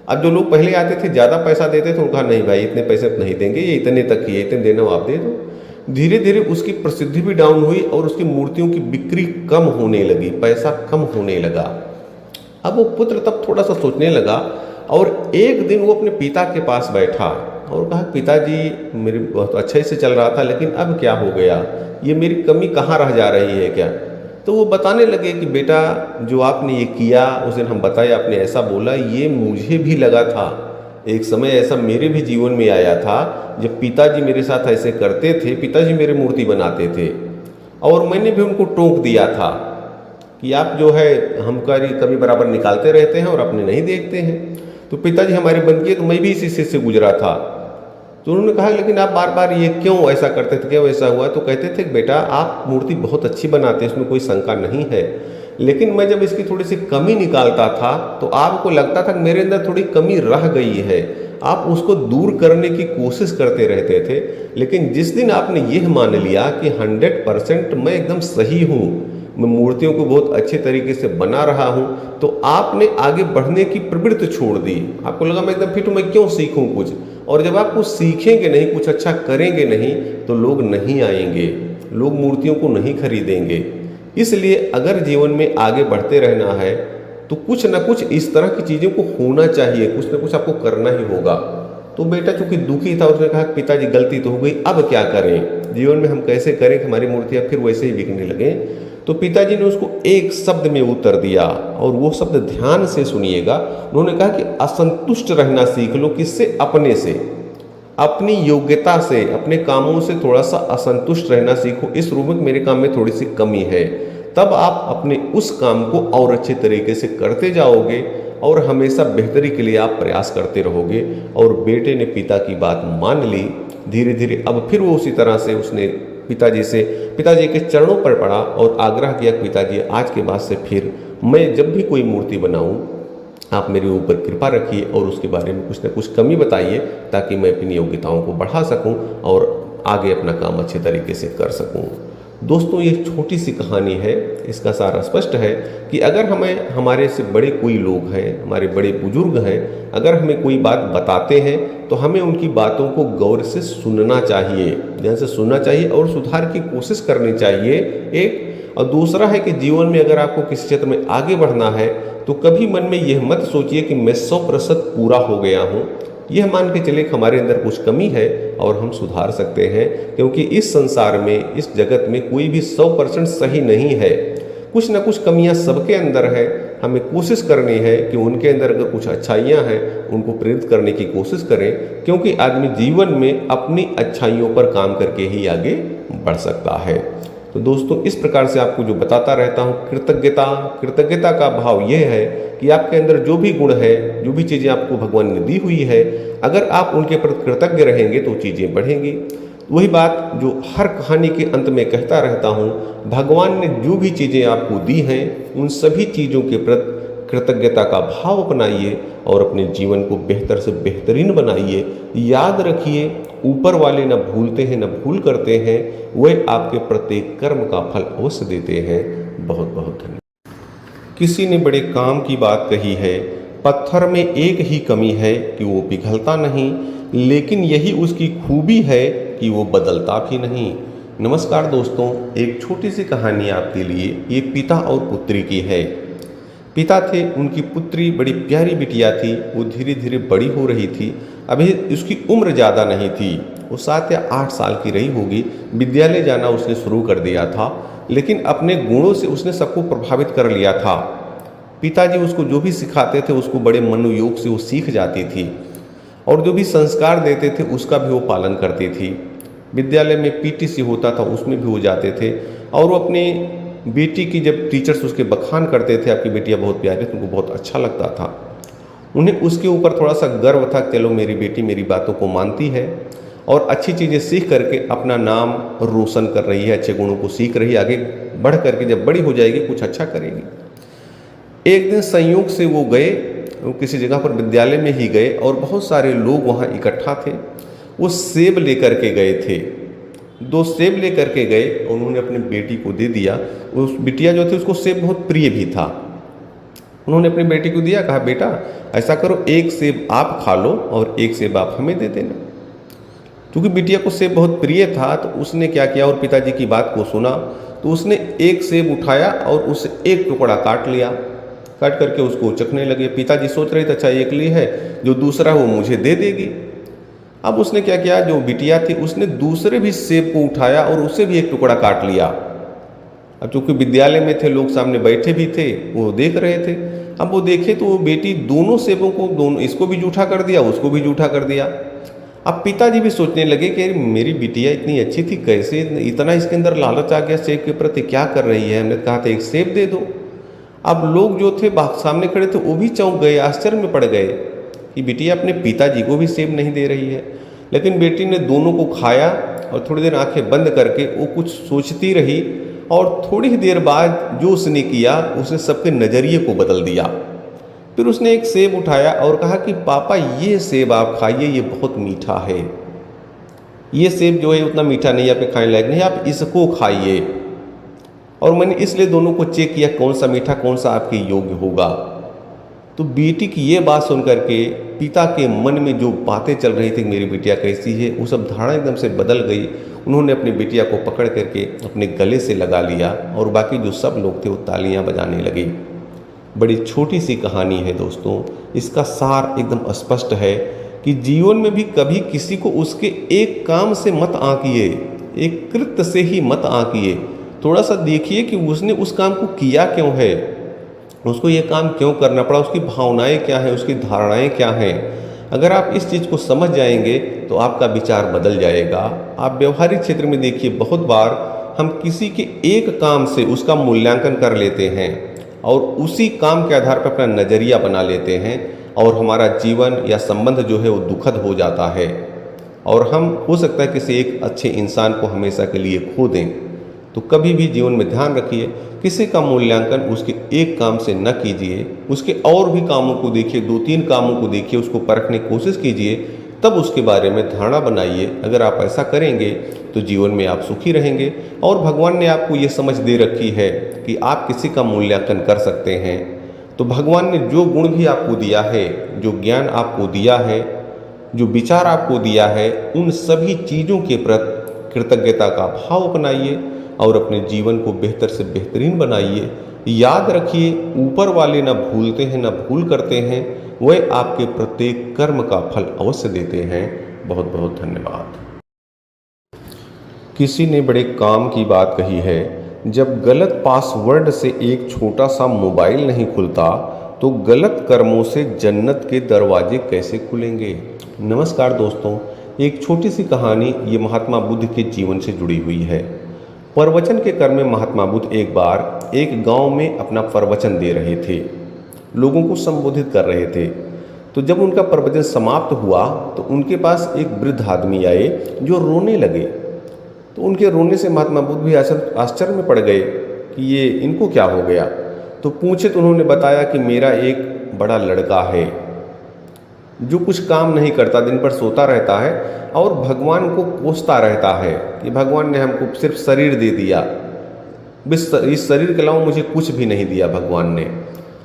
अब जो लोग पहले आते थे ज़्यादा पैसा देते थे, उनका नहीं भाई इतने पैसे नहीं देंगे, ये इतने तक ही है, इतने देना हो आप दे दो। धीरे धीरे उसकी प्रसिद्धि भी डाउन हुई और उसकी मूर्तियों की बिक्री कम होने लगी, पैसा कम होने लगा। अब वो पुत्र तब थोड़ा सा सोचने लगा और एक दिन वो अपने पिता के पास बैठा और कहा पिताजी मेरी बहुत अच्छे से चल रहा था, लेकिन अब क्या हो गया, ये मेरी कमी कहाँ रह जा रही है क्या। तो वो बताने लगे कि बेटा जो आपने ये किया, उस दिन हम बताए आपने ऐसा बोला, ये मुझे भी लगा था। एक समय ऐसा मेरे भी जीवन में आया था जब पिताजी मेरे साथ ऐसे करते थे, पिताजी मेरे मूर्ति बनाते थे और मैंने भी उनको टोक दिया था कि आप जो है हमारी कमी बराबर निकालते रहते हैं और अपने नहीं देखते हैं। तो पिताजी हमारी बनती है, तो मैं भी इसी चीज़ से गुजरा था। तो उन्होंने कहा लेकिन आप बार बार ये क्यों ऐसा करते थे, क्यों ऐसा हुआ। तो कहते थे बेटा आप मूर्ति बहुत अच्छी बनाते हैं, उसमें कोई शंका नहीं है, लेकिन मैं जब इसकी थोड़ी सी कमी निकालता था तो आपको लगता था कि मेरे अंदर थोड़ी कमी रह गई है, आप उसको दूर करने की कोशिश करते रहते थे। लेकिन जिस दिन आपने यह मान लिया कि 100% मैं एकदम सही हूँ, मैं मूर्तियों को बहुत अच्छे तरीके से बना रहा हूँ, तो आपने आगे बढ़ने की प्रवृत्ति छोड़ दी। आपको लगा मैं एकदम फिट हूँ, मैं क्यों सीखूँ कुछ। और जब आप कुछ सीखेंगे नहीं, कुछ अच्छा करेंगे नहीं, तो लोग नहीं आएंगे, लोग मूर्तियों को नहीं खरीदेंगे। इसलिए अगर जीवन में आगे बढ़ते रहना है तो कुछ ना कुछ इस तरह की चीज़ों को होना चाहिए, कुछ ना कुछ आपको करना ही होगा। तो बेटा चूंकि दुखी था, उसने कहा पिताजी गलती तो हो गई, अब क्या करें, जीवन में हम कैसे करें कि हमारी मूर्तियाँ फिर वैसे ही बिकने लगे। तो पिताजी ने उसको एक शब्द में उत्तर दिया और वो शब्द ध्यान से सुनिएगा। उन्होंने कहा कि असंतुष्ट रहना सीख लो। किससे? अपने से, अपनी योग्यता से, अपने कामों से थोड़ा सा असंतुष्ट रहना सीखो। इस रूप में मेरे काम में थोड़ी सी कमी है, तब आप अपने उस काम को और अच्छे तरीके से करते जाओगे और हमेशा बेहतरी के लिए आप प्रयास करते रहोगे। और बेटे ने पिता की बात मान ली। धीरे धीरे अब फिर वो उसी तरह से उसने पिताजी के चरणों पर पड़ा और आग्रह किया पिताजी आज के बाद से फिर मैं जब भी कोई मूर्ति बनाऊं आप मेरे ऊपर कृपा रखिए और उसके बारे में कुछ ना कुछ कमी बताइए ताकि मैं अपनी योग्यताओं को बढ़ा सकूं और आगे अपना काम अच्छे तरीके से कर सकूं। दोस्तों, ये छोटी सी कहानी है, इसका सार स्पष्ट है कि अगर हमें हमारे से बड़े कोई लोग हैं, हमारे बड़े बुजुर्ग हैं, अगर हमें कोई बात बताते हैं तो हमें उनकी बातों को गौर से सुनना चाहिए, ध्यान से सुनना चाहिए और सुधार की कोशिश करनी चाहिए एक। और दूसरा है कि जीवन में अगर आपको किसी क्षेत्र में आगे बढ़ना है तो कभी मन में यह मत सोचिए कि मैं 100% पूरा हो गया हूँ। यह मान के चले कि हमारे अंदर कुछ कमी है और हम सुधार सकते हैं, क्योंकि इस संसार में, इस जगत में कोई भी 100% सही नहीं है। कुछ ना कुछ कमियां सबके अंदर है। हमें कोशिश करनी है कि उनके अंदर अगर कुछ अच्छाइयां हैं उनको प्रेरित करने की कोशिश करें, क्योंकि आदमी जीवन में अपनी अच्छाइयों पर काम करके ही आगे बढ़ सकता है। तो दोस्तों, इस प्रकार से आपको जो बताता रहता हूँ, कृतज्ञता का भाव यह है कि आपके अंदर जो भी गुण है, जो भी चीज़ें आपको भगवान ने दी हुई है, अगर आप उनके प्रति कृतज्ञ रहेंगे तो चीज़ें बढ़ेंगी। वही बात जो हर कहानी के अंत में कहता रहता हूँ, भगवान ने जो भी चीज़ें आपको दी हैं उन सभी चीज़ों के प्रति कृतज्ञता का भाव अपनाइए और अपने जीवन को बेहतर से बेहतरीन बनाइए। याद रखिए, ऊपर वाले न भूलते हैं न भूल करते हैं, वह आपके प्रत्येक कर्म का फल अवश्य देते हैं। बहुत बहुत धन्यवाद। किसी ने बड़े काम की बात कही है, पत्थर में एक ही कमी है कि वो पिघलता नहीं, लेकिन यही उसकी खूबी है कि वो बदलता भी नहीं। नमस्कार दोस्तों, एक छोटी सी कहानी आपके लिए, ये पिता और पुत्री की है। पिता थे, उनकी पुत्री बड़ी प्यारी बिटिया थी, वो धीरे धीरे बड़ी हो रही थी। अभी उसकी उम्र ज़्यादा नहीं थी, वो 7 या 8 साल की रही होगी। विद्यालय जाना उसने शुरू कर दिया था, लेकिन अपने गुणों से उसने सबको प्रभावित कर लिया था। पिताजी उसको जो भी सिखाते थे उसको बड़े मनोयोग से वो सीख जाती थी, और जो भी संस्कार देते थे उसका भी वो पालन करती थी। विद्यालय में पीटीसी होता था, उसमें भी वो जाते थे, और वो अपनी बेटी की जब टीचर्स उसके बखान करते थे, आपकी बेटिया बहुत प्यारी, तो उनको बहुत अच्छा लगता था। उन्हें उसके ऊपर थोड़ा सा गर्व था, चलो मेरी बेटी मेरी बातों को मानती है और अच्छी चीज़ें सीख करके अपना नाम रोशन कर रही है, अच्छे गुणों को सीख रही है, आगे बढ़ करके जब बड़ी हो जाएगी कुछ अच्छा करेगी। एक दिन संयोग से वो गए, किसी जगह पर विद्यालय में ही गए, और बहुत सारे लोग वहाँ इकट्ठा थे। वो सेब लेकर के गए थे, 2 सेब लेकर के गए, उन्होंने अपनी बेटी को दे दिया। उस बिटिया जो थी उसको सेब बहुत प्रिय भी था। उन्होंने अपनी बेटी को दिया, कहा बेटा ऐसा करो, 1 सेब आप खा लो और 1 सेब आप हमें दे देना। क्योंकि बिटिया को सेब बहुत प्रिय था, तो उसने क्या किया, और पिताजी की बात को सुना, तो उसने 1 सेब उठाया और उससे 1 टुकड़ा काट लिया। काट करके उसको चखने लगे। पिताजी सोच रहे थे अच्छा एक ली है, जो दूसरा वो मुझे दे देगी। अब उसने क्या किया, जो बिटिया थी उसने दूसरे भी सेब को उठाया और उसे भी 1 टुकड़ा काट लिया। अब चूंकि विद्यालय में थे, लोग सामने बैठे भी थे, वो देख रहे थे। अब वो देखे तो वो बेटी दोनों सेबों को, दोनों, इसको भी जूठा कर दिया, उसको भी जूठा कर दिया। अब पिताजी भी सोचने लगे कि मेरी बिटिया इतनी अच्छी थी, कैसे इतना इसके अंदर लालच आ गया सेब के प्रति, क्या कर रही है, हमने कहा था 1 सेब दे दो। अब लोग जो थे सामने खड़े थे वो भी चौंक गए, आश्चर्य में पड़ गए कि बिटिया अपने पिताजी को भी सेब नहीं दे रही है। लेकिन बेटी ने दोनों को खाया और थोड़ी देर आंखें बंद करके वो कुछ सोचती रही, और थोड़ी ही देर बाद जो उसने किया, उसने सबके नज़रिए को बदल दिया। फिर उसने 1 सेब उठाया और कहा कि पापा ये सेब आप खाइए, ये बहुत मीठा है, ये सेब जो है उतना मीठा नहीं, आपके खाने लायक नहीं, आप इसको खाइए। और मैंने इसलिए दोनों को चेक किया कौन सा मीठा, कौन सा आपके योग्य होगा। तो बेटी की ये बात सुन करके पिता के मन में जो बातें चल रही थी मेरी बिटिया कैसी है, वो सब धारणा एकदम से बदल गई। उन्होंने अपनी बिटिया को पकड़ करके अपने गले से लगा लिया, और बाकी जो सब लोग थे वो तालियां बजाने लगे। बड़ी छोटी सी कहानी है दोस्तों, इसका सार एकदम स्पष्ट है कि जीवन में भी कभी किसी को उसके एक काम से मत आंकिए, एक कृत्य से ही मत आंकिए। थोड़ा सा देखिए कि उसने उस काम को किया क्यों है, उसको ये काम क्यों करना पड़ा, उसकी भावनाएं क्या हैं, उसकी धारणाएं क्या हैं। अगर आप इस चीज़ को समझ जाएंगे तो आपका विचार बदल जाएगा। आप व्यवहारिक क्षेत्र में देखिए, बहुत बार हम किसी के एक काम से उसका मूल्यांकन कर लेते हैं और उसी काम के आधार पर अपना नज़रिया बना लेते हैं, और हमारा जीवन या संबंध जो है वो दुखद हो जाता है, और हम हो सकता है किसी एक अच्छे इंसान को हमेशा के लिए खो दें। तो कभी भी जीवन में ध्यान रखिए, किसी का मूल्यांकन उसके एक काम से न कीजिए, उसके और भी कामों को देखिए, 2-3 कामों को देखिए, उसको परखने की कोशिश कीजिए, तब उसके बारे में धारणा बनाइए। अगर आप ऐसा करेंगे तो जीवन में आप सुखी रहेंगे। और भगवान ने आपको ये समझ दे रखी है कि आप किसी का मूल्यांकन कर सकते हैं। तो भगवान ने जो गुण भी आपको दिया है, जो ज्ञान आपको दिया है, जो विचार आपको दिया है, उन सभी चीज़ों के प्रति कृतज्ञता का भाव अपनाइए और अपने जीवन को बेहतर से बेहतरीन बनाइए। याद रखिए, ऊपर वाले न भूलते हैं न भूल करते हैं, वह आपके प्रत्येक कर्म का फल अवश्य देते हैं। बहुत बहुत धन्यवाद। किसी ने बड़े काम की बात कही है, जब गलत पासवर्ड से एक छोटा सा मोबाइल नहीं खुलता तो गलत कर्मों से जन्नत के दरवाजे कैसे खुलेंगे। नमस्कार दोस्तों, एक छोटी सी कहानी ये महात्मा बुद्ध के जीवन से जुड़ी हुई है। प्रवचन के क्रम में महात्मा बुद्ध एक बार एक गांव में अपना प्रवचन दे रहे थे, लोगों को संबोधित कर रहे थे। तो जब उनका प्रवचन समाप्त हुआ तो उनके पास एक वृद्ध आदमी आए जो रोने लगे। तो उनके रोने से महात्मा बुद्ध भी आश्चर्य में पड़ गए कि ये इनको क्या हो गया। तो पूछे तो उन्होंने बताया कि मेरा एक बड़ा लड़का है जो कुछ काम नहीं करता, दिन भर सोता रहता है और भगवान को कोसता रहता है कि भगवान ने हमको सिर्फ शरीर दे दिया, इस शरीर के अलावा मुझे कुछ भी नहीं दिया भगवान ने,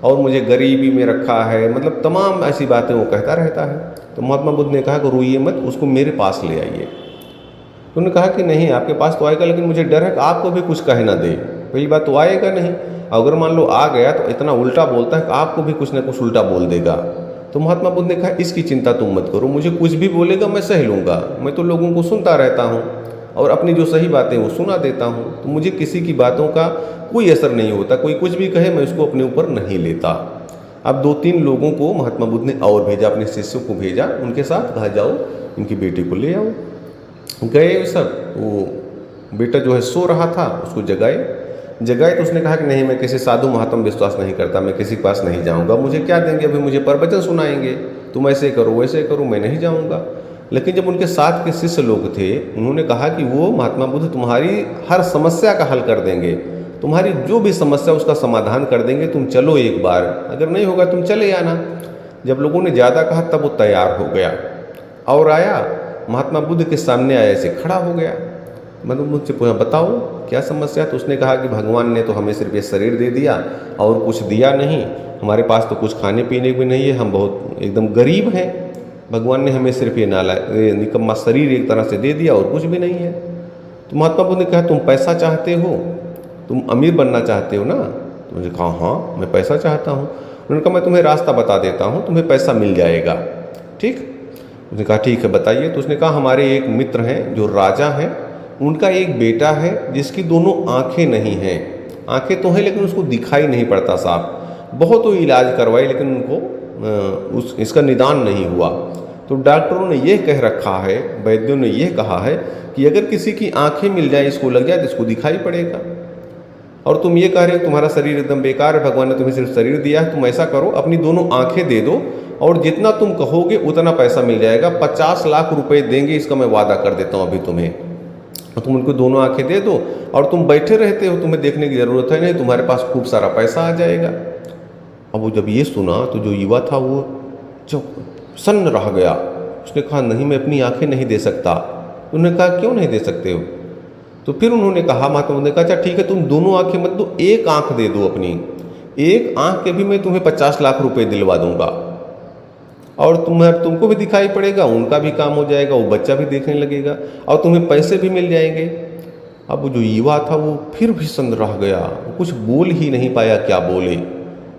और मुझे गरीबी में रखा है, मतलब तमाम ऐसी बातें वो कहता रहता है। तो महात्मा बुद्ध ने कहा कि रोइए मत, उसको मेरे पास ले आइए। तो उन्होंने कहा कि नहीं, आपके पास तो आएगा, लेकिन मुझे डर है कि आपको भी कुछ कह ना दे। पहली बात तो आएगा नहीं, अगर मान लो आ गया तो इतना उल्टा बोलता है कि आपको भी कुछ ना कुछ उल्टा बोल देगा। तो महात्मा बुद्ध ने कहा इसकी चिंता तुम मत करो, मुझे कुछ भी बोलेगा मैं सह लूँगा, मैं तो लोगों को सुनता रहता हूँ और अपनी जो सही बातें वो सुना देता हूँ, तो मुझे किसी की बातों का कोई असर नहीं होता, कोई कुछ भी कहे मैं उसको अपने ऊपर नहीं लेता। अब 2-3 लोगों को महात्मा बुद्ध ने और भेजा, अपने शिष्यों को भेजा, उनके साथ कहा जाओ इनकी बेटी को ले आओ। गए सब, वो बेटा जो है सो रहा था, उसको जगाए तो उसने कहा कि नहीं, मैं किसी साधु महात्मा विश्वास नहीं करता, मैं किसी के पास नहीं जाऊंगा, मुझे क्या देंगे, अभी मुझे प्रवचन सुनाएंगे, तुम ऐसे करो वैसे करो, मैं नहीं जाऊंगा। लेकिन जब उनके साथ के शिष्य लोग थे, उन्होंने कहा कि वो महात्मा बुद्ध तुम्हारी हर समस्या का हल कर देंगे, तुम्हारी जो भी समस्या उसका समाधान कर देंगे, तुम चलो एक बार, अगर नहीं होगा तुम चले आना। जब लोगों ने ज़्यादा कहा तब वो तैयार हो गया और आया, महात्मा बुद्ध के सामने आया, ऐसे खड़ा हो गया। मतलब मुझसे पूछा बताओ क्या समस्या। तो उसने कहा कि भगवान ने तो हमें सिर्फ ये शरीर दे दिया और कुछ दिया नहीं, हमारे पास तो कुछ खाने पीने भी नहीं है, हम बहुत एकदम गरीब हैं, भगवान ने हमें सिर्फ ये निकम्मा शरीर एक तरह से दे दिया और कुछ भी नहीं है। तो महात्मा बुद्ध ने कहा तुम पैसा चाहते हो, तुम अमीर बनना चाहते हो ना। तो मुझे कहा हाँ मैं पैसा चाहता हूँ। उन्होंने कहा मैं तुम्हें रास्ता बता देता हूँ, तुम्हें पैसा मिल जाएगा, ठीक। उसने कहा ठीक है बताइए। तो उसने कहा हमारे एक मित्र हैं जो राजा हैं, उनका एक बेटा है जिसकी दोनों आंखें नहीं हैं, आंखें तो हैं लेकिन उसको दिखाई नहीं पड़ता साफ, बहुत वो इलाज करवाए लेकिन उनको इसका निदान नहीं हुआ। तो डॉक्टरों ने यह कह रखा है, वैद्यों ने यह कहा है कि अगर किसी की आंखें मिल जाए, इसको लग जाए तो इसको दिखाई पड़ेगा। और तुम ये कह रहे हो तुम्हारा शरीर एकदम बेकार है, भगवान ने तुम्हें सिर्फ शरीर दिया है, तुम ऐसा करो अपनी दोनों आंखें दे दो और जितना तुम कहोगे उतना पैसा मिल जाएगा, 50 लाख रुपए देंगे, इसका मैं वादा कर देता हूँ अभी तुम्हें। और तुम उनको दोनों आंखें दे दो और तुम बैठे रहते हो, तुम्हें देखने की ज़रूरत है नहीं, तुम्हारे पास खूब सारा पैसा आ जाएगा। अब वो जब ये सुना तो जो युवा था वो चुप सन्न रह गया। उसने कहा नहीं मैं अपनी आंखें नहीं दे सकता। उन्होंने कहा क्यों नहीं दे सकते हो। तो फिर उन्होंने कहा, महात्मा ने कहा अच्छा ठीक है तुम दोनों आंखें मत दो, एक आंख दे दो अपनी, एक आंख के भी मैं तुम्हें 50 लाख रुपए दिलवा दूंगा और तुमको भी दिखाई पड़ेगा, उनका भी काम हो जाएगा, वो बच्चा भी देखने लगेगा और तुम्हें पैसे भी मिल जाएंगे। अब वो जो युवा था वो फिर भी सन्न रह गया, वो कुछ बोल ही नहीं पाया क्या बोले।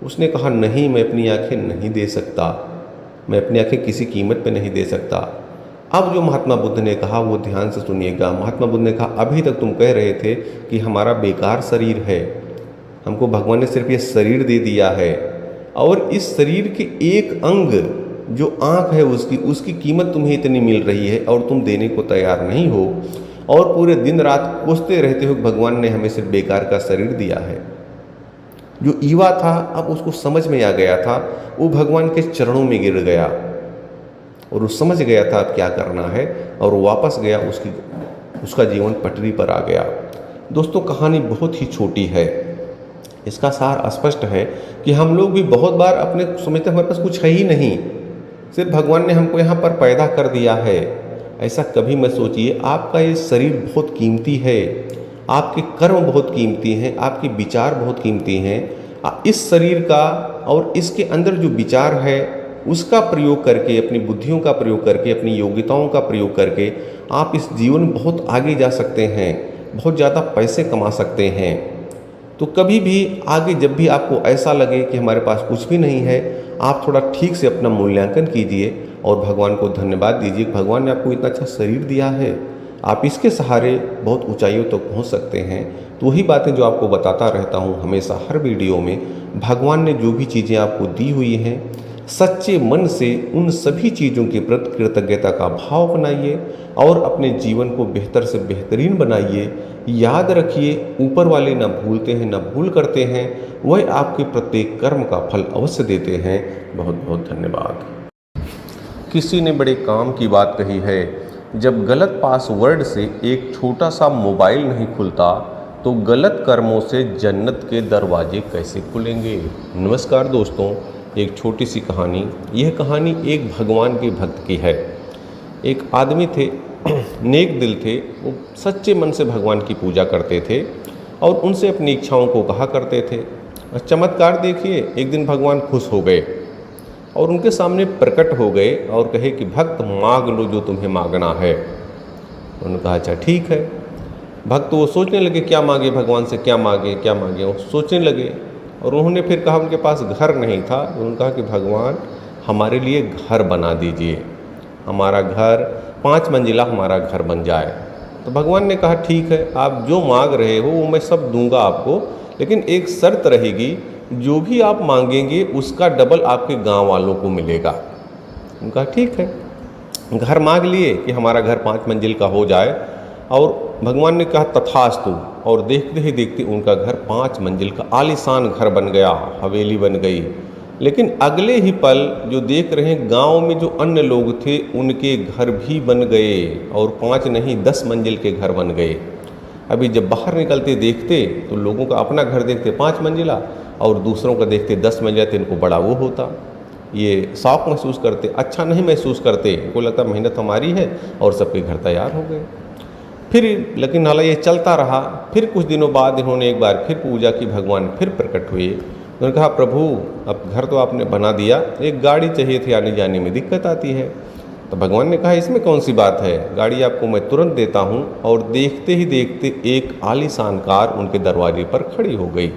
उसने कहा नहीं मैं अपनी आंखें नहीं दे सकता, मैं अपनी आंखें किसी कीमत पे नहीं दे सकता। अब जो महात्मा बुद्ध ने कहा वो ध्यान से सुनिएगा। महात्मा बुद्ध ने कहा अभी तक तुम कह रहे थे कि हमारा बेकार शरीर है, हमको भगवान ने सिर्फ ये शरीर दे दिया है और इस शरीर के एक अंग जो आँख है उसकी कीमत तुम्हें इतनी मिल रही है और तुम देने को तैयार नहीं हो और पूरे दिन रात कोसते रहते हो भगवान ने हमें सिर्फ बेकार का शरीर दिया है। जो युवा था अब उसको समझ में आ गया था, वो भगवान के चरणों में गिर गया और वो समझ गया था अब क्या करना है और वो वापस गया, उसका जीवन पटरी पर आ गया। दोस्तों कहानी बहुत ही छोटी है, इसका सार स्पष्ट है कि हम लोग भी बहुत बार अपने समझते हमारे पास कुछ है ही नहीं, सिर्फ भगवान ने हमको यहाँ पर पैदा कर दिया है, ऐसा कभी मत सोचिए। आपका ये शरीर बहुत कीमती है, आपके कर्म बहुत कीमती हैं, आपके विचार बहुत कीमती हैं। इस शरीर का और इसके अंदर जो विचार है उसका प्रयोग करके, अपनी बुद्धियों का प्रयोग करके, अपनी योग्यताओं का प्रयोग करके आप इस जीवन में बहुत आगे जा सकते हैं, बहुत ज़्यादा पैसे कमा सकते हैं। तो कभी भी आगे जब भी आपको ऐसा लगे कि हमारे पास कुछ भी नहीं है, आप थोड़ा ठीक से अपना मूल्यांकन कीजिए और भगवान को धन्यवाद दीजिए। भगवान ने आपको इतना अच्छा शरीर दिया है, आप इसके सहारे बहुत ऊंचाइयों तक तो पहुंच सकते हैं। तो वही बातें जो आपको बताता रहता हूं हमेशा हर वीडियो में, भगवान ने जो भी चीज़ें आपको दी हुई हैं, सच्चे मन से उन सभी चीज़ों के प्रति कृतज्ञता का भाव बनाइए और अपने जीवन को बेहतर से बेहतरीन बनाइए। याद रखिए, ऊपर वाले न भूलते हैं न भूल करते हैं, वह आपके प्रत्येक कर्म का फल अवश्य देते हैं। बहुत बहुत धन्यवाद। किसी ने बड़े काम की बात कही है, जब गलत पासवर्ड से एक छोटा सा मोबाइल नहीं खुलता तो गलत कर्मों से जन्नत के दरवाजे कैसे खुलेंगे। नमस्कार दोस्तों, एक छोटी सी कहानी। यह कहानी एक भगवान के भक्त की है। एक आदमी थे, नेक दिल थे, वो सच्चे मन से भगवान की पूजा करते थे और उनसे अपनी इच्छाओं को कहा करते थे। चमत्कार देखिए, एक दिन भगवान खुश हो गए और उनके सामने प्रकट हो गए और कहे कि भक्त मांग लो जो तुम्हें मांगना है। उन्होंने कहा अच्छा ठीक है। भक्त वो सोचने लगे क्या मांगे भगवान से, क्या मांगे क्या मांगे, वो सोचने लगे और उन्होंने फिर कहा, उनके पास घर नहीं था, उन्होंने कहा कि भगवान हमारे लिए घर बना दीजिए, हमारा घर 5 मंजिला हमारा घर बन जाए। तो भगवान ने कहा ठीक है, आप जो मांग रहे हो वो मैं सब दूंगा आपको, लेकिन एक शर्त रहेगी, जो भी आप मांगेंगे उसका डबल आपके गांव वालों को मिलेगा। उनका ठीक है। घर मांग लिए कि हमारा घर 5 मंजिल का हो जाए और भगवान ने कहा तथास्तु, और देखते ही देखते उनका घर 5 मंजिल का आलीशान घर बन गया, हवेली बन गई। लेकिन अगले ही पल जो देख रहे हैं, गांव में जो अन्य लोग थे उनके घर भी बन गए और 5 नहीं 10 मंजिल के घर बन गए। अभी जब बाहर निकलते देखते तो लोगों का अपना घर देखते 5 मंजिला और दूसरों का देखते 10 मंजिला, तो इनको बड़ा वो होता, ये शौक महसूस करते, अच्छा नहीं महसूस करते, इनको लगता मेहनत हमारी है और सबके घर तैयार हो गए। फिर लेकिन हालांकि ये चलता रहा। फिर कुछ दिनों बाद इन्होंने एक बार फिर पूजा की, भगवान फिर प्रकट हुए। उन्होंने कहा प्रभु अब घर तो आपने बना दिया, एक गाड़ी चाहिए थी, आने जाने में दिक्कत आती है। तो भगवान ने कहा इसमें कौन सी बात है, गाड़ी आपको मैं तुरंत देता हूँ। और देखते ही देखते एक आलीशान कार उनके दरवाजे पर खड़ी हो गई।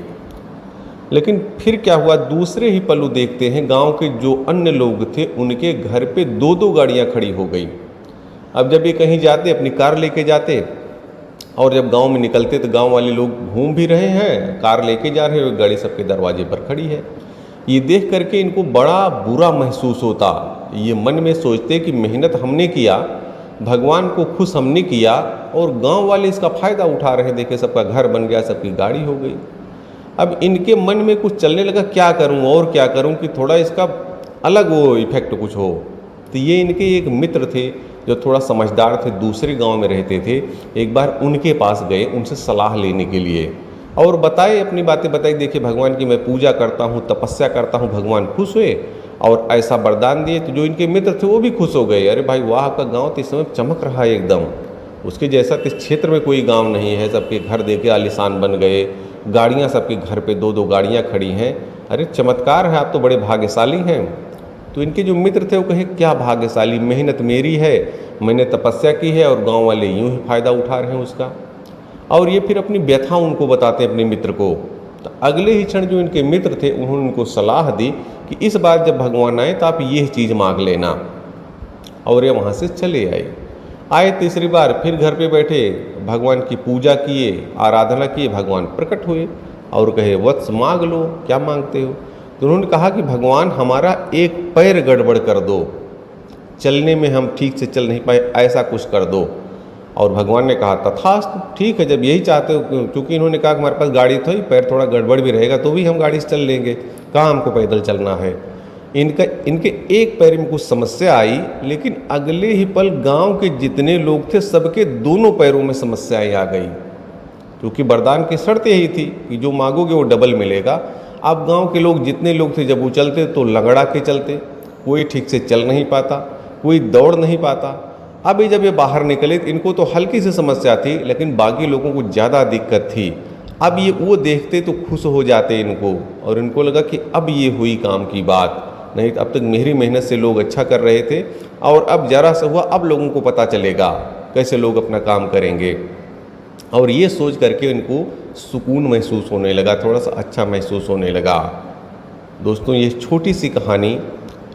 लेकिन फिर क्या हुआ, दूसरे ही पल देखते हैं गांव के जो अन्य लोग थे उनके घर पे 2-2 गाड़ियां खड़ी हो गई। अब जब ये कहीं जाते अपनी कार लेके जाते और जब गांव में निकलते तो गांव वाले लोग घूम भी रहे हैं, कार लेके जा रहे हैं, गाड़ी सबके दरवाजे पर खड़ी है। ये देख करके इनको बड़ा बुरा महसूस होता। ये मन में सोचते कि मेहनत हमने किया, भगवान को खुश हमने किया और गांव वाले इसका फ़ायदा उठा रहे, देखे सबका घर बन गया, सबकी गाड़ी हो गई। अब इनके मन में कुछ चलने लगा, क्या करूं और क्या करूं कि थोड़ा इसका अलग वो इफेक्ट कुछ हो। तो ये इनके एक मित्र थे जो थोड़ा समझदार थे, दूसरे गांव में रहते थे। एक बार उनके पास गए उनसे सलाह लेने के लिए और बताए, अपनी बातें बताई, देखिए भगवान की मैं पूजा करता हूँ, तपस्या करता हूँ, भगवान खुश हुए और ऐसा वरदान दिए। तो जो इनके मित्र थे वो भी खुश हो गए, अरे भाई वाह, आपका गाँव तो इस समय चमक रहा है एकदम, उसके जैसा इस क्षेत्र में कोई गाँव नहीं है, सबके घर देखे आलीशान बन गए, गाड़ियाँ सबके घर पे 2-2 गाड़ियाँ खड़ी हैं, अरे चमत्कार है, आप तो बड़े भाग्यशाली हैं। तो इनके जो मित्र थे वो कहे क्या भाग्यशाली, मेहनत मेरी है, मैंने तपस्या की है और गांव वाले यूं ही फ़ायदा उठा रहे हैं उसका। और ये फिर अपनी व्यथा उनको बताते हैं अपने मित्र को। तो अगले ही क्षण जो इनके मित्र थे उन्होंने उनको सलाह दी कि इस बार जब भगवान आए तो आप ये चीज़ मांग लेना। और ये वहाँ से चले आए। तीसरी बार फिर घर पे बैठे, भगवान की पूजा किए, आराधना किए, भगवान प्रकट हुए और कहे वत्स मांग लो, क्या मांगते हो। तो उन्होंने कहा कि भगवान हमारा एक पैर गड़बड़ कर दो, चलने में हम ठीक से चल नहीं पाए, ऐसा कुछ कर दो। और भगवान ने कहा तथास्तु, ठीक है, जब यही चाहते हो, क्योंकि इन्होंने कहा कि हमारे पास गाड़ी तो ही, पैर थोड़ा गड़बड़ भी रहेगा तो भी हम गाड़ी से चल लेंगे, कहाँ हमको पैदल चलना है। इनके एक पैर में कुछ समस्या आई, लेकिन अगले ही पल गांव के जितने लोग थे सबके दोनों पैरों में समस्याएं आ गई, क्योंकि वरदान की शर्त यही थी कि जो मांगोगे वो डबल मिलेगा। अब गांव के लोग जितने लोग थे जब वो चलते तो लगड़ा के चलते, कोई ठीक से चल नहीं पाता, कोई दौड़ नहीं पाता। अब जब ये बाहर निकले तो इनको तो हल्की सी समस्या थी, लेकिन बाकी लोगों को ज़्यादा दिक्कत थी। अब ये वो देखते तो खुश हो जाते इनको, और इनको लगा कि अब ये हुई काम की बात, नहीं तो अब तक मेरी मेहनत से लोग अच्छा कर रहे थे, और अब ज़रा सा हुआ, अब लोगों को पता चलेगा कैसे लोग अपना काम करेंगे। और ये सोच करके इनको सुकून महसूस होने लगा, थोड़ा सा अच्छा महसूस होने लगा। दोस्तों, ये छोटी सी कहानी,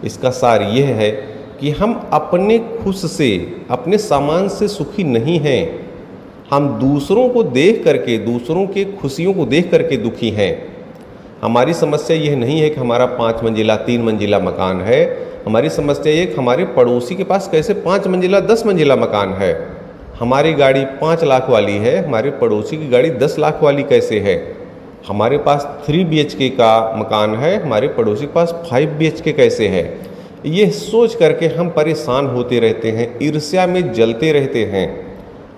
इसका सार यह है कि हम अपने खुश से, अपने सामान से सुखी नहीं हैं। हम दूसरों को देख करके, दूसरों के खुशियों को देख करके दुखी हैं। हमारी समस्या यह नहीं है कि हमारा 5 मंजिला 3 मंजिला मकान है। हमारी समस्या ये कि हमारे पड़ोसी के पास कैसे 5 मंजिला 10 मंजिला मकान है। हमारी गाड़ी 5 लाख वाली है, हमारे पड़ोसी की गाड़ी 10 लाख वाली कैसे है। हमारे पास 3 BHK का मकान है, हमारे पड़ोसी के पास 5 BHK कैसे है। ये सोच करके हम परेशान होते रहते हैं, ईर्ष्या में जलते रहते हैं,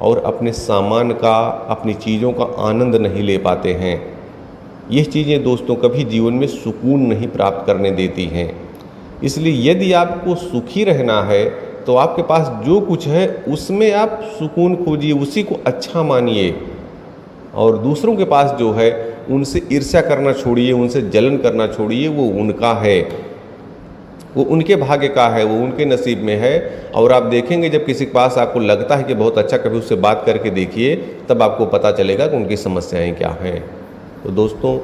और अपने सामान का, अपनी चीज़ों का आनंद नहीं ले पाते हैं। ये चीज़ें दोस्तों कभी जीवन में सुकून नहीं प्राप्त करने देती हैं। इसलिए यदि आपको सुखी रहना है तो आपके पास जो कुछ है उसमें आप सुकून खोजिए, उसी को अच्छा मानिए, और दूसरों के पास जो है उनसे ईर्ष्या करना छोड़िए, उनसे जलन करना छोड़िए। वो उनका है, वो उनके भाग्य का है, वो उनके नसीब में है। और आप देखेंगे जब किसी के पास आपको लगता है कि बहुत अच्छा, कभी उससे बात करके देखिए, तब आपको पता चलेगा कि उनकी समस्याएं क्या हैं। तो दोस्तों,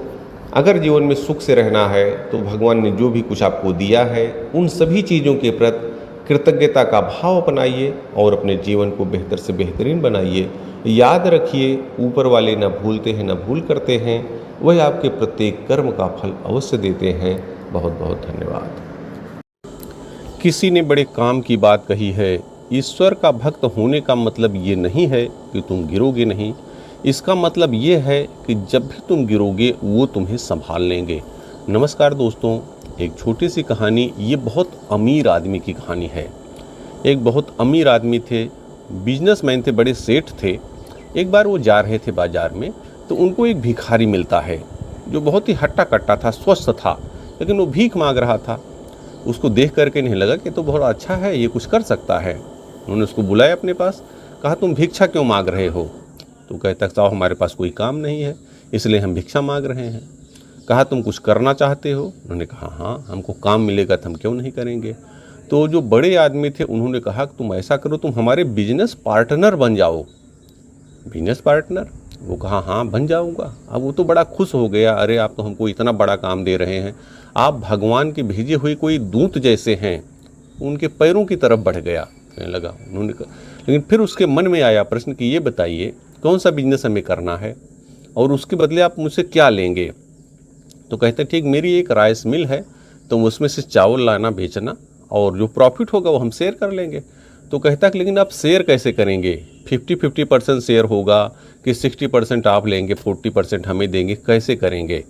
अगर जीवन में सुख से रहना है तो भगवान ने जो भी कुछ आपको दिया है उन सभी चीज़ों के प्रति कृतज्ञता का भाव अपनाइए और अपने जीवन को बेहतर से बेहतरीन बनाइए। याद रखिए, ऊपर वाले न भूलते हैं न भूल करते हैं, वह आपके प्रत्येक कर्म का फल अवश्य देते हैं। बहुत बहुत धन्यवाद। किसी ने बड़े काम की बात कही है, ईश्वर का भक्त होने का मतलब ये नहीं है कि तुम गिरोगे नहीं। इसका मतलब ये है कि जब भी तुम गिरोगे वो तुम्हें संभाल लेंगे। नमस्कार दोस्तों, एक छोटी सी कहानी, ये बहुत अमीर आदमी की कहानी है। एक बहुत अमीर आदमी थे, बिजनेसमैन थे, बड़े सेठ थे। एक बार वो जा रहे थे बाज़ार में, तो उनको एक भिखारी मिलता है जो बहुत ही हट्टा कट्टा था, स्वस्थ था, लेकिन वो भीख मांग रहा था। उसको देख करके नहीं लगा कि तो बहुत अच्छा है, ये कुछ कर सकता है। उन्होंने उसको बुलाया अपने पास, कहा तुम भिक्षा क्यों मांग रहे हो। तो कहता साहब हमारे पास कोई काम नहीं है, इसलिए हम भिक्षा मांग रहे हैं। कहा तुम कुछ करना चाहते हो। उन्होंने कहा हाँ, हमको काम मिलेगा तो हम क्यों नहीं करेंगे। तो जो बड़े आदमी थे उन्होंने कहा कि तुम ऐसा करो, तुम हमारे बिजनेस पार्टनर बन जाओ। Business partner? वो कहा हाँ बन जाऊँगा। अब वो तो बड़ा खुश हो गया, अरे आप तो हमको इतना बड़ा काम दे रहे हैं, आप भगवान के भेजे हुए कोई दूत जैसे हैं। उनके पैरों की तरफ बढ़ गया, कहने लगा। उन्होंने कहा, लेकिन फिर उसके मन में आया प्रश्न कि ये बताइए कौन सा बिजनेस हमें करना है और उसके बदले आप मुझसे क्या लेंगे। तो कहते ठीक, मेरी एक राइस मिल है, तो उसमें से चावल लाना बेचना, और जो प्रॉफिट होगा वो हम शेयर कर लेंगे। तो कहता कि लेकिन आप शेयर कैसे करेंगे, 50-50% शेयर होगा कि 60% आप लेंगे 40% हमें देंगे, कैसे करेंगे।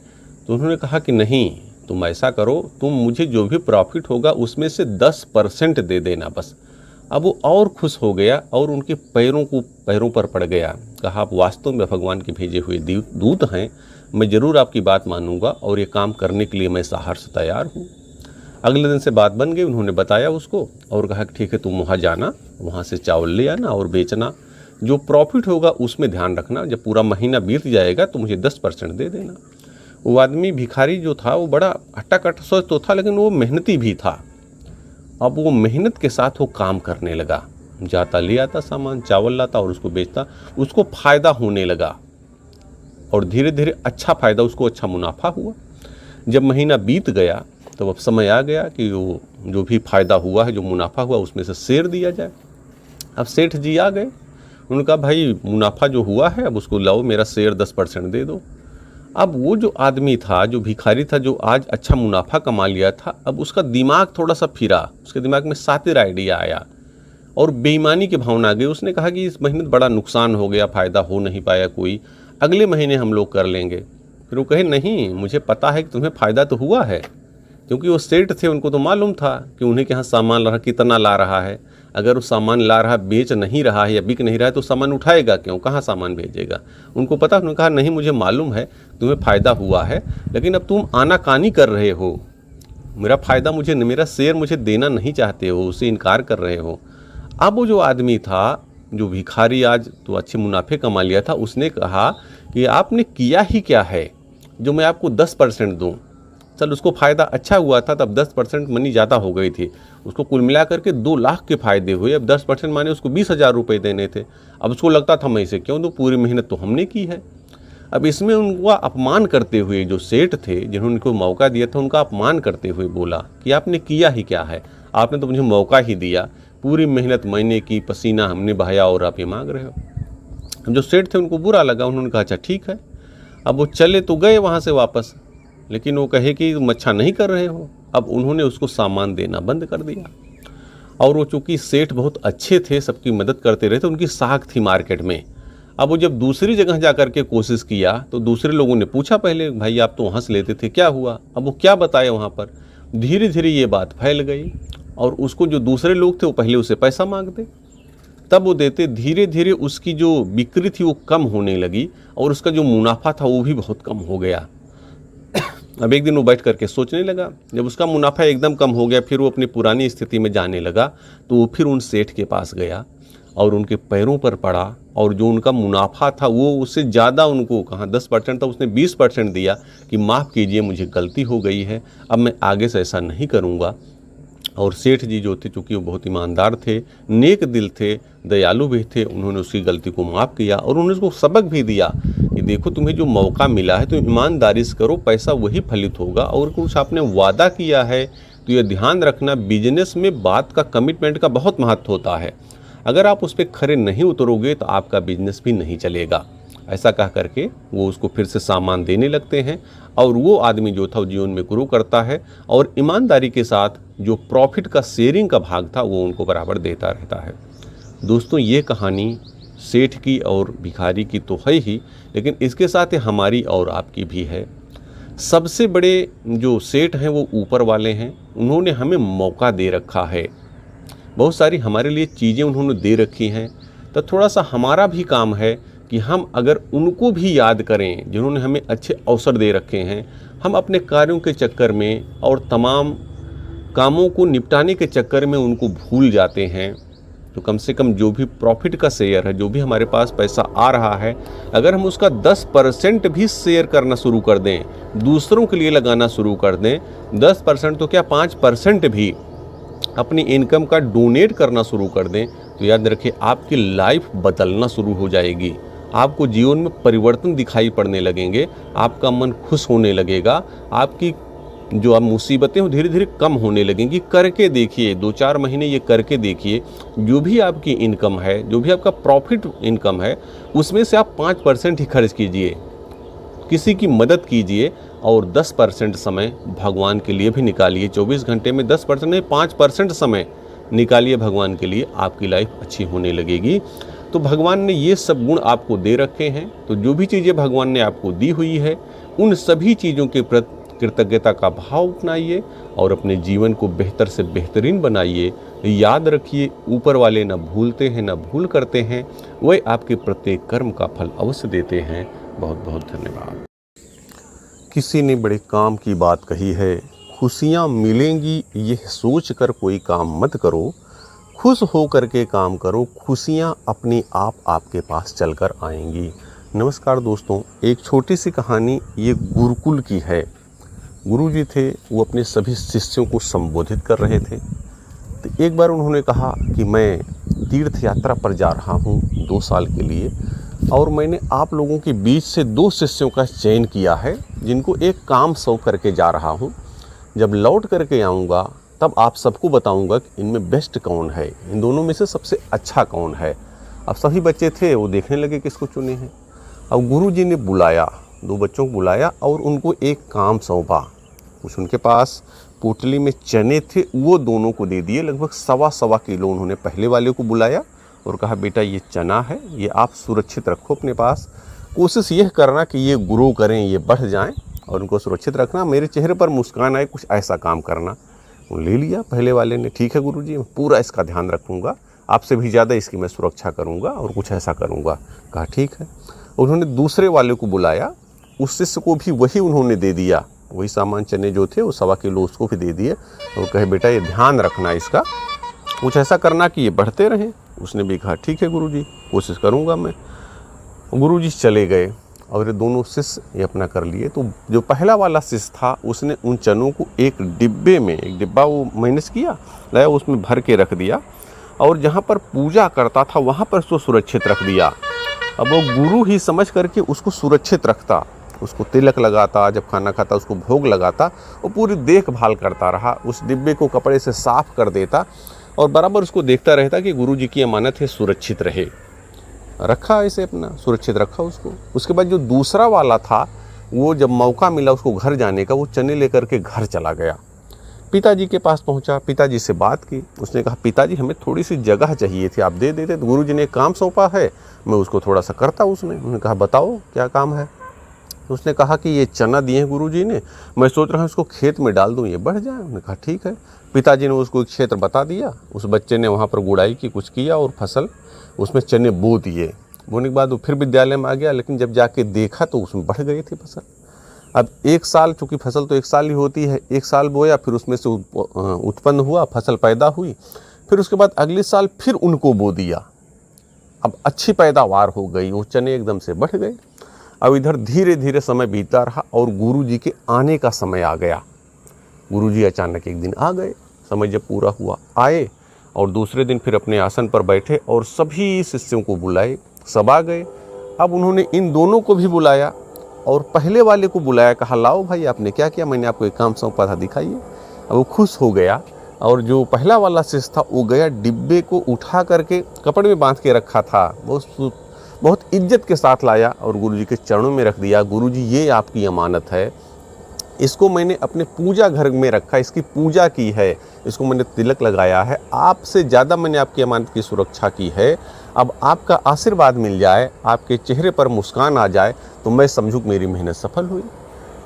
तो उन्होंने कहा कि नहीं, तुम ऐसा करो, तुम मुझे जो भी प्रॉफिट होगा उसमें से 10% दे देना बस। अब वो और खुश हो गया और उनके पैरों पर पड़ गया। कहा आप वास्तव में भगवान के भेजे हुए दूत हैं, मैं ज़रूर आपकी बात मानूंगा और ये काम करने के लिए मैं सहर्ष तैयार हूँ। अगले दिन से बात बन गई, उन्होंने बताया उसको और कहा कि ठीक है तुम वहाँ जाना, वहाँ से चावल ले आना और बेचना, जो प्रॉफिट होगा उसमें ध्यान रखना, जब पूरा महीना बीत जाएगा तो मुझे 10% दे देना। वो आदमी भिखारी जो था वो बड़ा हट्टा कट्टा सोच तो था, लेकिन वो मेहनती भी था। अब वो मेहनत के साथ वो काम करने लगा, जाता ले आता सामान, चावल लाता और उसको बेचता। उसको फ़ायदा होने लगा और धीरे धीरे अच्छा फ़ायदा, उसको अच्छा मुनाफा हुआ। जब महीना बीत गया तो अब समय आ गया कि वो जो भी फ़ायदा हुआ है, जो मुनाफा हुआ, उसमें से शेयर दिया जाए। अब सेठ जी आ गए, उन्होंने कहा भाई मुनाफा जो हुआ है अब उसको लाओ, मेरा शेयर 10% दे दो। अब वो जो आदमी था, जो भिखारी था, जो आज अच्छा मुनाफा कमा लिया था, अब उसका दिमाग थोड़ा सा फिरा, उसके दिमाग में सातिर आइडिया आया और बेईमानी की भावना आ गई। उसने कहा कि इस महीने बड़ा नुकसान हो गया, फ़ायदा हो नहीं पाया कोई, अगले महीने हम लोग कर लेंगे। फिर वो कहे नहीं, मुझे पता है कि तुम्हें फ़ायदा तो हुआ है, क्योंकि वो सेठ थे, उनको तो मालूम था कि उन्हीं के यहाँ सामान कितना ला रहा है। अगर वो सामान ला रहा, बेच नहीं रहा है या बिक नहीं रहा है तो सामान उठाएगा क्यों, कहाँ सामान भेजेगा, उनको पता। उन्होंने कहा नहीं, मुझे मालूम है तुम्हें फ़ायदा हुआ है, लेकिन अब तुम आनाकानी कर रहे हो, मेरा फ़ायदा मुझे, मेरा शेयर मुझे देना नहीं चाहते हो, उससे इनकार कर रहे हो। अब वो जो आदमी था, जो भिखारी आज तो अच्छे मुनाफे कमा लिया था, उसने कहा कि आपने किया ही क्या है जो मैं आपको 10% दूँ। चल उसको फ़ायदा अच्छा हुआ था, तब 10% मनी ज़्यादा हो गई थी, उसको कुल मिला करके 2 लाख के फ़ायदे हुए। अब 10% माने उसको 20,000 रुपये देने थे। अब उसको लगता था मैं इसे क्यों दूँ, पूरी मेहनत तो हमने की है। अब इसमें उनका अपमान करते हुए जो सेठ थे जिन्होंने उनको मौका दिया था, उनका अपमान करते हुए बोला कि आपने किया ही क्या है, आपने तो मुझे मौका ही दिया, पूरी मेहनत मैंने की, पसीना हमने बहाया और आप ये मांग रहे हो। जो सेठ थे उनको बुरा लगा, उन्होंने कहा अच्छा ठीक है। अब वो चले तो गए वहाँ से वापस, लेकिन वो कहे कि तुम अच्छा नहीं कर रहे हो। अब उन्होंने उसको सामान देना बंद कर दिया। और वो चूँकि सेठ बहुत अच्छे थे, सबकी मदद करते रहे थे, उनकी साख थी मार्केट में। अब वो जब दूसरी जगह जा कर के कोशिश किया तो दूसरे लोगों ने पूछा, पहले भाई आप तो वहाँ से लेते थे, क्या हुआ? अब वो क्या बताए वहाँ पर। धीरे धीरे ये बात फैल गई और उसको जो दूसरे लोग थे वो पहले उसे पैसा मांगते, तब वो देते। धीरे धीरे उसकी जो बिक्री थी वो कम होने लगी और उसका जो मुनाफा था वो भी बहुत कम हो गया। अब एक दिन वो बैठ करके सोचने लगा, जब उसका मुनाफा एकदम कम हो गया, फिर वो अपनी पुरानी स्थिति में जाने लगा, तो वो फिर उन सेठ के पास गया और उनके पैरों पर पड़ा और जो उनका मुनाफा था वो उससे ज़्यादा, उनको कहाँ 10% था, उसने 20% दिया कि माफ़ कीजिए मुझे गलती हो गई है, अब मैं आगे से ऐसा नहीं करूँगा। और सेठ जी जो थे, चूँकि वो बहुत ईमानदार थे, नेक दिल थे, दयालु भी थे, उन्होंने उसकी गलती को माफ़ किया और उन्होंने उसको सबक भी दिया कि देखो तुम्हें जो मौका मिला है तो ईमानदारी से करो, पैसा वही फलित होगा। और कुछ आपने वादा किया है तो ये ध्यान रखना, बिजनेस में बात का, कमिटमेंट का बहुत महत्व होता है। अगर आप उस पर खरे नहीं उतरोगे तो आपका बिजनेस भी नहीं चलेगा। ऐसा कह करके वो उसको फिर से सामान देने लगते हैं और वो आदमी जो था वो जीवन में ग्रो करता है और ईमानदारी के साथ जो प्रॉफिट का शेयरिंग का भाग था वो उनको बराबर देता रहता है। दोस्तों ये कहानी सेठ की और भिखारी की तो है ही, लेकिन इसके साथ ही हमारी और आपकी भी है। सबसे बड़े जो सेठ हैं वो ऊपर वाले हैं, उन्होंने हमें मौका दे रखा है, बहुत सारी हमारे लिए चीज़ें उन्होंने दे रखी हैं। तो थोड़ा सा हमारा भी काम है कि हम अगर उनको भी याद करें जिन्होंने हमें अच्छे अवसर दे रखे हैं। हम अपने कार्यों के चक्कर में और तमाम कामों को निपटाने के चक्कर में उनको भूल जाते हैं। तो कम से कम जो भी प्रॉफिट का शेयर है, जो भी हमारे पास पैसा आ रहा है, अगर हम उसका 10% भी शेयर करना शुरू कर दें, दूसरों के लिए लगाना शुरू कर दें, 10% तो क्या 5% भी अपनी इनकम का डोनेट करना शुरू कर दें, तो याद रखिए आपकी लाइफ बदलना शुरू हो जाएगी। आपको जीवन में परिवर्तन दिखाई पड़ने लगेंगे, आपका मन खुश होने लगेगा, आपकी जो आप मुसीबतें वो धीरे धीरे कम होने लगेंगी। करके देखिए, 2-4 महीने ये करके देखिए, जो भी आपकी इनकम है, जो भी आपका प्रॉफिट इनकम है, उसमें से आप 5% ही खर्च कीजिए, किसी की मदद कीजिए और 10% समय भगवान के लिए भी निकालिए। 24 घंटे में 10% नहीं, 5% समय निकालिए भगवान के लिए, आपकी लाइफ अच्छी होने लगेगी। तो भगवान ने ये सब गुण आपको दे रखे हैं, तो जो भी चीज़ें भगवान ने आपको दी हुई है उन सभी चीज़ों के प्रति कृतज्ञता का भाव अपनाइए और अपने जीवन को बेहतर से बेहतरीन बनाइए। याद रखिए, ऊपर वाले न भूलते हैं न भूल करते हैं, वह आपके प्रत्येक कर्म का फल अवश्य देते हैं। बहुत बहुत धन्यवाद। किसी ने बड़े काम की बात कही है, खुशियाँ मिलेंगी यह सोच कर कोई काम मत करो, खुश हो कर के काम करो, खुशियाँ अपने आप आपके पास चल कर आएंगी। नमस्कार दोस्तों, एक छोटी सी कहानी ये गुरुकुल की है। गुरुजी थे, वो अपने सभी शिष्यों को संबोधित कर रहे थे। तो एक बार उन्होंने कहा कि मैं तीर्थ यात्रा पर जा रहा हूँ 2 साल के लिए, और मैंने आप लोगों के बीच से 2 शिष्यों का चयन किया है जिनको एक काम सौंप करके जा रहा हूँ। जब लौट करके आऊँगा तब आप सबको बताऊँगा कि इनमें बेस्ट कौन है, इन दोनों में से सबसे अच्छा कौन है। अब सभी बच्चे थे, वो देखने लगे किसको चुने हैं। अब गुरुजी ने बुलाया, 2 बच्चों को बुलाया और उनको एक काम सौंपा। कुछ उनके पास पोटली में चने थे, वो दोनों को दे दिए, लगभग 1.25 किलो। उन्होंने पहले वाले को बुलाया और कहा बेटा ये चना है, ये आप सुरक्षित रखो अपने पास, कोशिश यह करना कि ये ग्रो करें, ये बढ़ जाएं और उनको सुरक्षित रखना, मेरे चेहरे पर मुस्कान आए, कुछ ऐसा काम करना। वो ले लिया पहले वाले ने, ठीक है गुरुजी, मैं पूरा इसका ध्यान रखूँगा, आपसे भी ज़्यादा इसकी मैं सुरक्षा करूँगा और कुछ ऐसा करूँगा। कहा ठीक है। उन्होंने दूसरे वाले को बुलाया, उस शिष्य को भी वही उन्होंने दे दिया वही सामान चने जो थे वो 1.25 किलो उसको भी दे दिए और कहे बेटा ये ध्यान रखना, इसका कुछ ऐसा करना कि ये बढ़ते रहें। उसने भी कहा ठीक है गुरुजी, कोशिश करूँगा मैं। गुरुजी चले गए और ये दोनों शिष्य ये अपना कर लिए। तो जो पहला वाला शिष्य था उसने उन चनों को एक डिब्बे में, एक डिब्बा वो मैनेज किया, लाया, उसमें भर के रख दिया और जहाँ पर पूजा करता था वहाँ पर उसको सुरक्षित रख दिया। अब वो गुरु ही समझ करके उसको सुरक्षित रखता, उसको तिलक लगाता, जब खाना खाता उसको भोग लगाता, वो पूरी देखभाल करता रहा। उस डिब्बे को कपड़े से साफ कर देता और बराबर उसको देखता रहता कि गुरु जी की अमानत है, सुरक्षित रहे। रखा ऐसे अपना, सुरक्षित रखा उसको। उसके बाद जो दूसरा वाला था वो जब मौका मिला उसको घर जाने का, वो चने लेकर के घर चला गया। पिताजी के पास पहुंचा, पिताजी से बात की। उसने कहा पिताजी हमें थोड़ी सी जगह चाहिए थी, आप दे देते। तो गुरुजी ने काम सौंपा है, मैं उसको थोड़ा सा करता उसमें। उन्होंने कहा बताओ क्या काम है। तो उसने कहा कि ये चना दिए हैं गुरुजी ने, मैं सोच रहा हूँ इसको खेत में डाल दूँ, ये बढ़ जाए। उन्होंने कहा ठीक है। पिताजी ने उसको एक क्षेत्र बता दिया, उस बच्चे ने वहाँ पर गुड़ाई की, कुछ किया और फसल उसमें चने बो दिए। बोने के बाद वो फिर विद्यालय में आ गया, लेकिन जब जाके देखा तो उसमें बढ़ गई थी फसल। अब 1 साल, चूँकि फसल तो 1 साल ही होती है, 1 साल बोया, फिर उसमें से उत्पन्न हुआ, फसल पैदा हुई। फिर उसके बाद अगले साल फिर उनको बो दिया। अब अच्छी पैदावार हो गई, वो चने एकदम से बढ़ गए। अब इधर धीरे धीरे समय बीता रहा और गुरुजी के आने का समय आ गया। गुरुजी अचानक एक दिन आ गए, समय जब पूरा हुआ आए और दूसरे दिन फिर अपने आसन पर बैठे और सभी शिष्यों को बुलाए, सब आ गए। अब उन्होंने इन दोनों को भी बुलाया और पहले वाले को बुलाया, कहा लाओ भाई आपने क्या किया, मैंने आपको एक काम सौंपा था, दिखाइए। अब वो खुश हो गया और जो पहला वाला शिष्य था वो गया, डिब्बे को उठा करके कपड़े में बांध के रखा था, बहुत इज्जत के साथ लाया और गुरुजी के चरणों में रख दिया। गुरुजी ये आपकी अमानत है, इसको मैंने अपने पूजा घर में रखा, इसकी पूजा की है, इसको मैंने तिलक लगाया है, आपसे ज़्यादा मैंने आपकी अमानत की सुरक्षा की है। अब आपका आशीर्वाद मिल जाए, आपके चेहरे पर मुस्कान आ जाए तो मैं समझूँ मेरी मेहनत सफल हुई।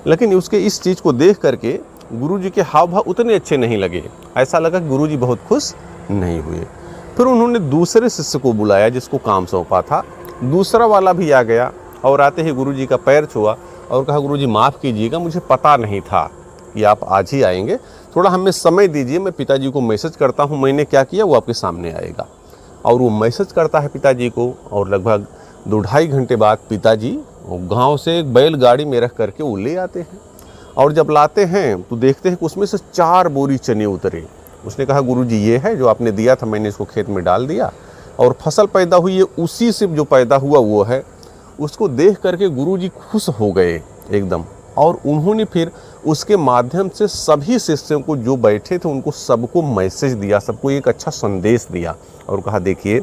लेकिन उसके इस चीज़ को देख करके गुरुजी के हाव भाव उतने अच्छे नहीं लगे, ऐसा लगा कि गुरुजी बहुत खुश नहीं हुए। फिर उन्होंने दूसरे शिष्य को बुलाया जिसको काम सौंपा था। दूसरा वाला भी आ गया और आते ही गुरुजी का पैर छुआ और कहा गुरुजी माफ़ कीजिएगा, मुझे पता नहीं था कि आप आज ही आएंगे, थोड़ा हमें समय दीजिए, मैं पिताजी को मैसेज करता हूँ मैंने क्या किया, वो आपके सामने आएगा। और वो मैसेज करता है पिताजी को और लगभग 2-2.5 घंटे बाद पिताजी गांव से एक बैलगाड़ी में रख करके वो ले आते हैं। और जब लाते हैं तो देखते हैं कि उसमें से 4 बोरी चने उतरे। उसने कहा गुरुजी ये है जो आपने दिया था, मैंने इसको खेत में डाल दिया और फसल पैदा हुई है, उसी से जो पैदा हुआ वो है। उसको देख करके गुरुजी खुश हो गए एकदम और उन्होंने फिर उसके माध्यम से सभी शिष्यों को जो बैठे थे उनको सबको मैसेज दिया, सबको एक अच्छा संदेश दिया और कहा देखिए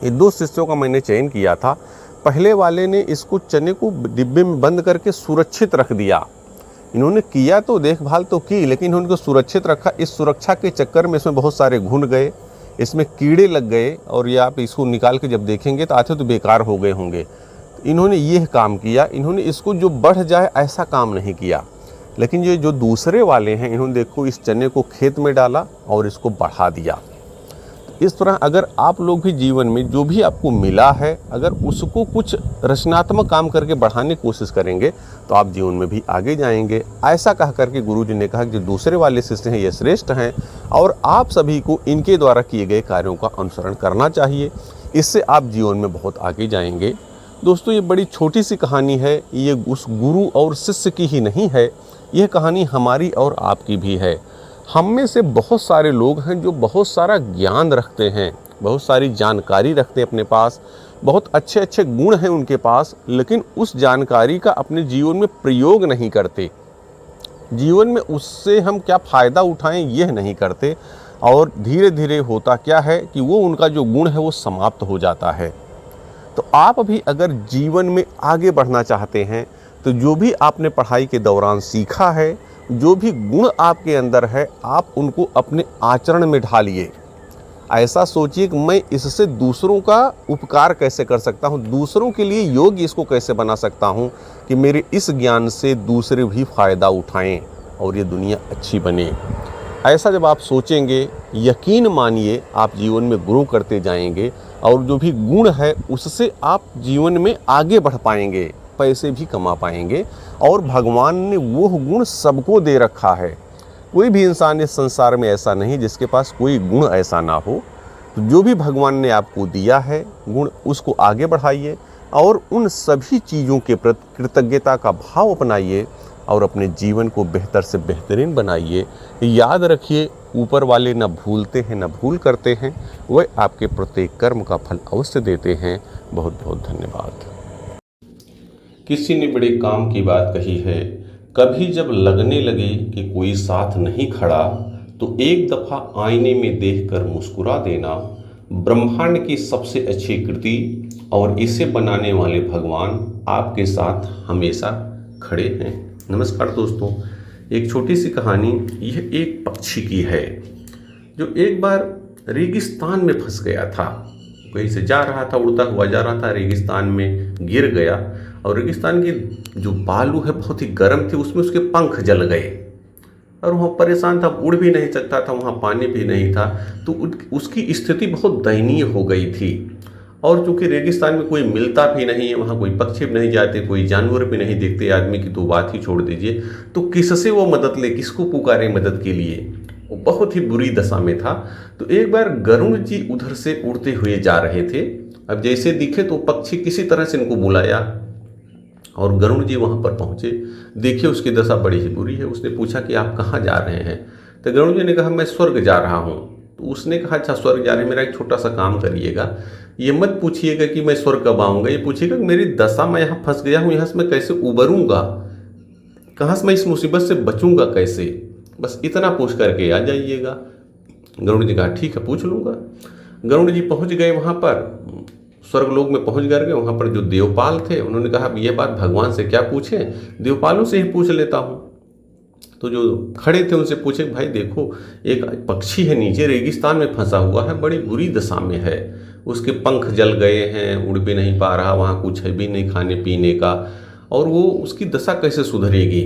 ये 2 शिष्यों का मैंने चयन किया था। पहले वाले ने इसको चने को डिब्बे में बंद करके सुरक्षित रख दिया, इन्होंने किया तो देखभाल तो की लेकिन उनको सुरक्षित रखा। इस सुरक्षा के चक्कर में इसमें बहुत सारे घुन गए, इसमें कीड़े लग गए और ये आप इसको निकाल के जब देखेंगे तो आते तो बेकार हो गए होंगे। इन्होंने यह काम किया, इन्होंने इसको जो बढ़ जाए ऐसा काम नहीं किया। लेकिन ये जो दूसरे वाले हैं इन्होंने देखो इस चने को खेत में डाला और इसको बढ़ा दिया। इस तरह अगर आप लोग भी जीवन में जो भी आपको मिला है अगर उसको कुछ रचनात्मक काम करके बढ़ाने की कोशिश करेंगे तो आप जीवन में भी आगे जाएंगे। ऐसा कह करके गुरुजी ने कहा कि जो दूसरे वाले शिष्य हैं ये श्रेष्ठ हैं और आप सभी को इनके द्वारा किए गए कार्यों का अनुसरण करना चाहिए, इससे आप जीवन में बहुत आगे जाएंगे। दोस्तों ये बड़ी छोटी सी कहानी है, ये उस गुरु और शिष्य की ही नहीं है, यह कहानी हमारी और आपकी भी है। हम में से बहुत सारे लोग हैं जो बहुत सारा ज्ञान रखते हैं, बहुत सारी जानकारी रखते हैं अपने पास, बहुत अच्छे अच्छे गुण हैं उनके पास, लेकिन उस जानकारी का अपने जीवन में प्रयोग नहीं करते। जीवन में उससे हम क्या फ़ायदा उठाएं यह नहीं करते और धीरे धीरे होता क्या है कि वो उनका जो गुण है वो समाप्त हो जाता है। तो आप भी अगर जीवन में आगे बढ़ना चाहते हैं तो जो भी आपने पढ़ाई के दौरान सीखा है, जो भी गुण आपके अंदर है, आप उनको अपने आचरण में ढालिए। ऐसा सोचिए कि मैं इससे दूसरों का उपकार कैसे कर सकता हूँ, दूसरों के लिए योग्य इसको कैसे बना सकता हूँ कि मेरे इस ज्ञान से दूसरे भी फ़ायदा उठाएं और ये दुनिया अच्छी बने। ऐसा जब आप सोचेंगे, यकीन मानिए आप जीवन में ग्रो करते जाएंगे और जो भी गुण है उससे आप जीवन में आगे बढ़ पाएंगे। पैसे भी कमा पाएंगे। और भगवान ने वो गुण सबको दे रखा है। कोई भी इंसान इस संसार में ऐसा नहीं जिसके पास कोई गुण ऐसा ना हो। तो जो भी भगवान ने आपको दिया है गुण, उसको आगे बढ़ाइए और उन सभी चीज़ों के प्रति कृतज्ञता का भाव अपनाइए और अपने जीवन को बेहतर से बेहतरीन बनाइए। याद रखिए, ऊपर वाले न भूलते हैं न भूल करते हैं, वह आपके प्रत्येक कर्म का फल अवश्य देते हैं। बहुत बहुत धन्यवाद। किसी ने बड़े काम की बात कही है, कभी जब लगने लगे कि कोई साथ नहीं खड़ा तो एक दफ़ा आईने में देखकर मुस्कुरा देना ब्रह्मांड की सबसे अच्छी कृति, और इसे बनाने वाले भगवान आपके साथ हमेशा खड़े हैं। नमस्कार दोस्तों, एक छोटी सी कहानी यह एक पक्षी की है जो एक बार रेगिस्तान में फंस गया था। कहीं से जा रहा था, उड़ता हुआ जा रहा था, रेगिस्तान में गिर गया और रेगिस्तान की जो बालू है बहुत ही गर्म थी, उसमें उसके पंख जल गए और वहाँ परेशान था, उड़ भी नहीं सकता था, वहाँ पानी भी नहीं था। तो उसकी स्थिति बहुत दयनीय हो गई थी। और चूंकि रेगिस्तान में कोई मिलता भी नहीं है, वहाँ कोई पक्षी भी नहीं जाते, कोई जानवर भी नहीं देखते, आदमी की तो बात ही छोड़ दीजिए, तो किससे वो मदद ले, किसको पुकारे मदद के लिए। वो बहुत ही बुरी दशा में था। तो एक बार गरुड़ जी उधर से उड़ते हुए जा रहे थे। अब जैसे दिखे तो पक्षी किसी तरह से इनको बुलाया और गरुड़ जी वहाँ पर पहुँचे। देखिए उसकी दशा बड़ी ही बुरी है। उसने पूछा कि आप कहाँ जा रहे हैं। तो गरुड़ जी ने कहा मैं स्वर्ग जा रहा हूँ। तो उसने कहा अच्छा स्वर्ग जा रहे हैं, मेरा एक छोटा सा काम करिएगा। ये मत पूछिएगा कि मैं स्वर्ग कब आऊँगा, ये पूछिएगा कि मेरी दशा, मैं यहाँ फंस गया हूँ, यहाँ से मैं कैसे उबरूँगा, कहाँ से मैं इस मुसीबत से बचूंगा कैसे, बस इतना पूछ करके आ जाइएगा। गरुड़ जी कहा ठीक है पूछ लूँगा। गरुड़ जी पहुँच गए वहाँ पर, स्वर्गलोक में पहुँच गए। वहाँ पर जो देवपाल थे उन्होंने कहा अब ये बात भगवान से क्या पूछें, देवपालों से ही पूछ लेता हूँ। तो जो खड़े थे उनसे पूछे भाई देखो एक पक्षी है नीचे रेगिस्तान में फंसा हुआ है, बड़ी बुरी दशा में है, उसके पंख जल गए हैं, उड़ भी नहीं पा रहा, वहाँ कुछ है भी नहीं खाने पीने का, और वो उसकी दशा कैसे सुधरेगी।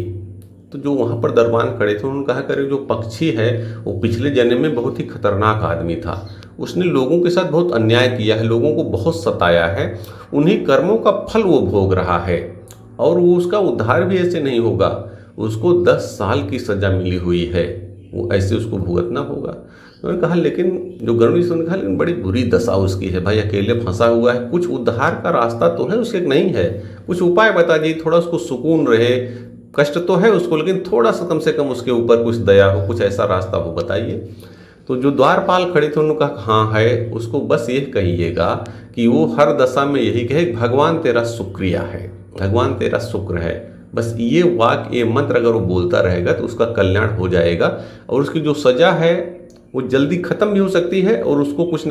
तो जो वहाँ पर दरबान खड़े थे उन्होंने कहा करे जो पक्षी है वो पिछले जन्म में बहुत ही खतरनाक आदमी था, उसने लोगों के साथ बहुत अन्याय किया है, लोगों को बहुत सताया है, उन्हीं कर्मों का फल वो भोग रहा है और वो उसका उद्धार भी ऐसे नहीं होगा, उसको 10 साल की सजा मिली हुई है, वो ऐसे उसको भुगतना होगा। उन्होंने कहा लेकिन जो गरुड़ जी ने कहा लेकिन बड़ी बुरी दशा उसकी है भाई, अकेले फंसा हुआ है, कुछ उद्धार का रास्ता तो है उसके नहीं है, कुछ उपाय बता दीजिए, थोड़ा उसको सुकून रहे, कष्ट तो है उसको लेकिन थोड़ा सा कम से कम उसके ऊपर कुछ दया हो, कुछ ऐसा रास्ता हो बताइए। तो जो द्वारपाल खड़े थे उन्होंने कहा हाँ है, उसको बस ये कहिएगा कि वो हर दशा में यही कहे भगवान तेरा शुक्रिया है, भगवान तेरा शुक्र है, बस ये वाक्य ये मंत्र अगर वो बोलता रहेगा तो उसका कल्याण हो जाएगा और उसकी जो सजा है वो जल्दी खत्म भी हो सकती है और उसको कुछ न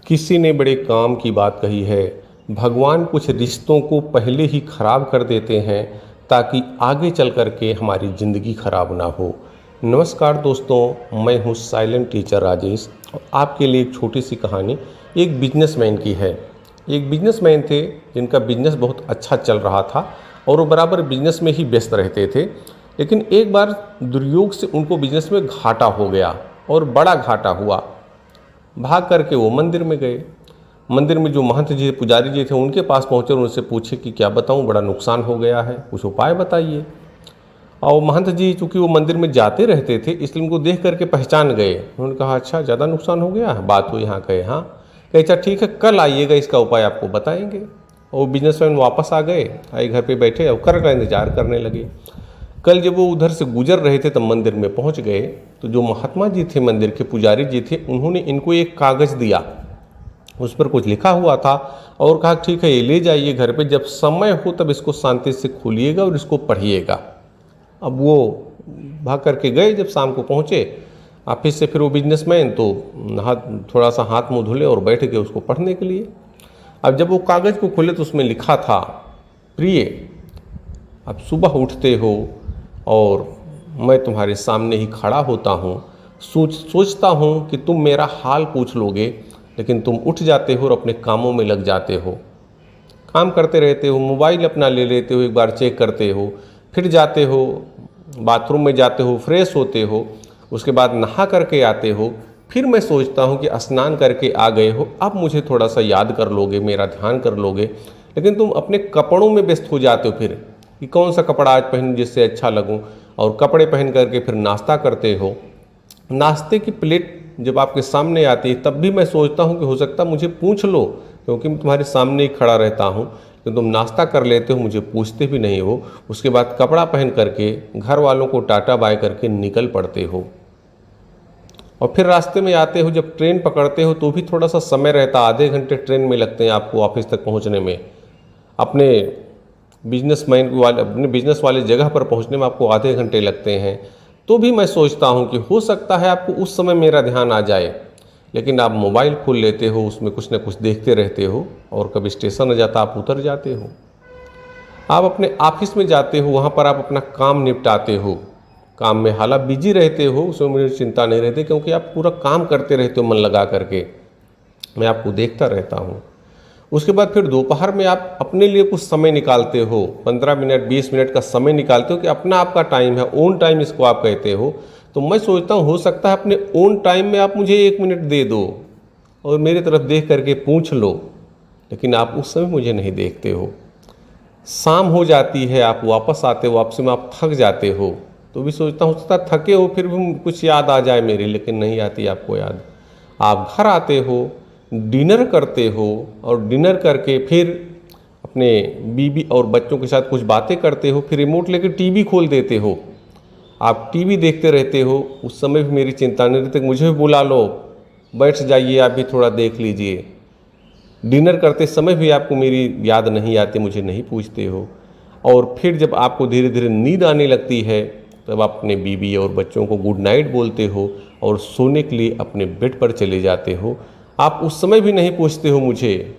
किसी ने बड़े काम की बात कही है, भगवान कुछ रिश्तों को पहले ही खराब कर देते हैं ताकि आगे चल कर के हमारी ज़िंदगी खराब ना हो। नमस्कार दोस्तों, मैं हूँ साइलेंट टीचर राजेश और आपके लिए एक छोटी सी कहानी एक बिजनेसमैन की है। एक बिजनेसमैन थे जिनका बिजनेस बहुत अच्छा चल रहा था और वो बराबर बिजनेस में ही व्यस्त रहते थे। लेकिन एक बार दुर्योग से उनको बिजनेस में घाटा हो गया और बड़ा घाटा हुआ। भाग करके वो मंदिर में गए। मंदिर में जो महंत जी पुजारी जी थे उनके पास पहुँचे और उनसे पूछे कि क्या बताऊँ, बड़ा नुकसान हो गया है, कुछ उपाय बताइए। और महंत जी चूँकि वो मंदिर में जाते रहते थे इसलिए उनको देख करके पहचान गए। उन्होंने कहा अच्छा ज़्यादा नुकसान हो गया है, बात हुई यहाँ कहे हाँ। कहे अच्छा ठीक है, कल आइएगा, इसका उपाय आपको बताएंगे। और वो बिजनेसमैन वापस आ गए, आए घर पे बैठे और कर का इंतजार करने लगे। कल जब वो उधर से गुजर रहे थे तब मंदिर में पहुंच गए तो जो महात्मा जी थे, मंदिर के पुजारी जी थे, उन्होंने इनको एक कागज़ दिया, उस पर कुछ लिखा हुआ था और कहा ठीक है ये ले जाइए घर पे, जब समय हो तब इसको शांति से खोलिएगा और इसको पढ़िएगा। अब वो भाग करके गए। जब शाम को पहुँचे ऑफिस से, फिर वो बिजनेसमैन तो थोड़ा सा हाथ मुँह धुले और बैठ गए उसको पढ़ने के लिए। अब जब वो कागज़ को खोले तो उसमें लिखा था, प्रिय अब सुबह उठते हो और मैं तुम्हारे सामने ही खड़ा होता हूँ, सोचता हूँ कि तुम मेरा हाल पूछ लोगे, लेकिन तुम उठ जाते हो और अपने कामों में लग जाते हो, काम करते रहते हो, मोबाइल अपना ले लेते हो, एक बार चेक करते हो, फिर जाते हो बाथरूम में जाते हो, फ्रेश होते हो, उसके बाद नहा करके आते हो, फिर मैं सोचता हूँ कि स्नान करके आ गए हो, अब मुझे थोड़ा सा याद कर लोगे, मेरा ध्यान कर लोगे, लेकिन तुम अपने कपड़ों में व्यस्त हो जाते हो फिर कि कौन सा कपड़ा आज पहनूं जिससे अच्छा लगूं, और कपड़े पहन करके फिर नाश्ता करते हो। नाश्ते की प्लेट जब आपके सामने आती है तब भी मैं सोचता हूं कि हो सकता मुझे पूछ लो, क्योंकि मैं तुम्हारे सामने ही खड़ा रहता हूं, तो तुम नाश्ता कर लेते हो, मुझे पूछते भी नहीं हो। उसके बाद कपड़ा पहन करके घर वालों को टाटा बाय करके निकल पड़ते हो। और फिर रास्ते में आते हो, जब ट्रेन पकड़ते हो तो भी थोड़ा सा समय रहता, आधे घंटे ट्रेन में लगते हैं आपको ऑफिस तक पहुँचने में। अपने अपने बिजनेस वाले जगह पर पहुंचने में आपको आधे घंटे लगते हैं। तो भी मैं सोचता हूं कि हो सकता है आपको उस समय मेरा ध्यान आ जाए, लेकिन आप मोबाइल खोल लेते हो, उसमें कुछ न कुछ देखते रहते हो और कभी स्टेशन आ जाता आप उतर जाते हो। आप अपने ऑफिस में जाते हो, वहाँ पर आप अपना काम निपटाते हो, काम में हालांकि बिजी रहते हो, उसमें मुझे चिंता नहीं रहती क्योंकि आप पूरा काम करते रहते हो मन लगा करके, मैं आपको देखता रहता हूँ। उसके बाद फिर दोपहर में आप अपने लिए कुछ समय निकालते हो, 15 मिनट 20 मिनट का समय निकालते हो कि अपना आपका टाइम है, ओन टाइम इसको आप कहते हो। तो मैं सोचता हूँ हो सकता है अपने ओन टाइम में आप मुझे 1 मिनट दे दो और मेरे तरफ देख करके पूछ लो, लेकिन आप उस समय मुझे नहीं देखते हो। शाम हो जाती है, आप वापस आते हो, वापसी में आप थक जाते हो, तो भी सोचता हूँ सकता थके हो फिर भी कुछ याद आ जाए मेरी, लेकिन नहीं आती आपको याद। आप घर आते हो, डिनर करते हो और डिनर करके फिर अपने बीवी और बच्चों के साथ कुछ बातें करते हो, फिर रिमोट लेकर टीवी खोल देते हो, आप टीवी देखते रहते हो। उस समय भी मेरी चिंता नहीं रहती, मुझे भी बुला लो, बैठ जाइए आप भी थोड़ा देख लीजिए। डिनर करते समय भी आपको मेरी याद नहीं आती, मुझे नहीं पूछते हो। और फिर जब आपको धीरे धीरे नींद आने लगती है तब आप अपने बीवी और बच्चों को गुड नाइट बोलते हो और सोने के लिए अपने बेड पर चले जाते हो। आप उस समय भी नहीं पूछते हो मुझे,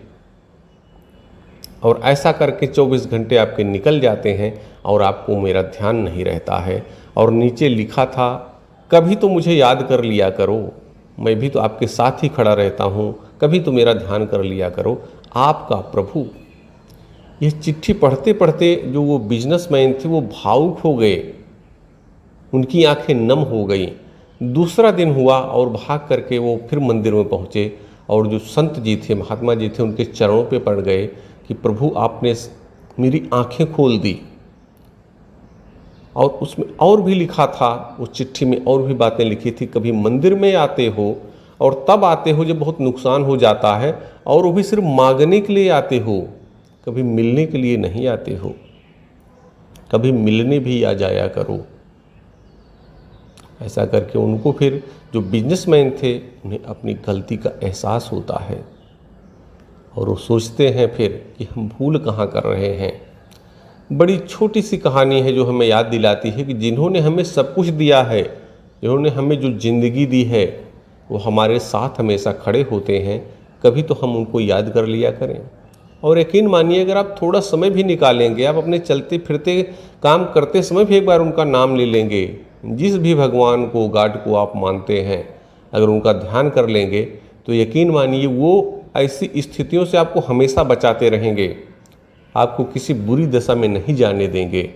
और ऐसा करके 24 घंटे आपके निकल जाते हैं और आपको मेरा ध्यान नहीं रहता है। और नीचे लिखा था, कभी तो मुझे याद कर लिया करो, मैं भी तो आपके साथ ही खड़ा रहता हूँ, कभी तो मेरा ध्यान कर लिया करो, आपका प्रभु। ये चिट्ठी पढ़ते पढ़ते जो वो बिजनेसमैन थे वो भावुक हो गए, उनकी आंखें नम हो गई। दूसरा दिन हुआ और भाग करके वो फिर मंदिर में पहुँचे और जो संत जी थे, महात्मा जी थे, उनके चरणों पे पड़ गए कि प्रभु आपने मेरी आंखें खोल दी। और उसमें और भी लिखा था, उस चिट्ठी में और भी बातें लिखी थी, कभी मंदिर में आते हो और तब आते हो जब बहुत नुकसान हो जाता है, और वो भी सिर्फ मांगने के लिए आते हो, कभी मिलने के लिए नहीं आते हो, कभी मिलने भी आ जाया करो। ऐसा करके उनको फिर जो बिजनेसमैन थे उन्हें अपनी गलती का एहसास होता है और वो सोचते हैं फिर कि हम भूल कहाँ कर रहे हैं। बड़ी छोटी सी कहानी है जो हमें याद दिलाती है कि जिन्होंने हमें सब कुछ दिया है, जिन्होंने हमें जो ज़िंदगी दी है, वो हमारे साथ हमेशा खड़े होते हैं, कभी तो हम उनको याद कर लिया करें। और यकीन मानिए, अगर आप थोड़ा समय भी निकालेंगे, आप अपने चलते फिरते काम करते समय भी एक बार उनका नाम ले लेंगे, जिस भी भगवान को, गॉड को आप मानते हैं, अगर उनका ध्यान कर लेंगे तो यकीन मानिए वो ऐसी स्थितियों से आपको हमेशा बचाते रहेंगे, आपको किसी बुरी दशा में नहीं जाने देंगे।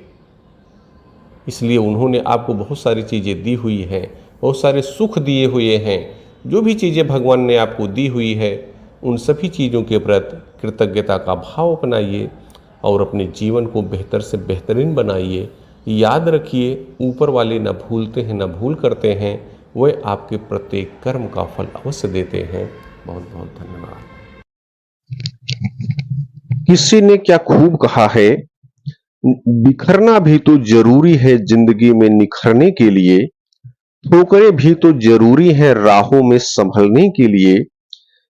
इसलिए उन्होंने आपको बहुत सारी चीज़ें दी हुई हैं, बहुत सारे सुख दिए हुए हैं। जो भी चीज़ें भगवान ने आपको दी हुई है, उन सभी चीज़ों के प्रति कृतज्ञता का भाव अपनाइए और अपने जीवन को बेहतर से बेहतरीन बनाइए। याद रखिए, ऊपर वाले न भूलते हैं न भूल करते हैं, वह आपके प्रत्येक कर्म का फल अवश्य देते हैं। बहुत बहुत धन्यवाद। किसी ने क्या खूब कहा है, बिखरना भी तो जरूरी है जिंदगी में निखरने के लिए, ठोकरें भी तो जरूरी है राहों में संभलने के लिए।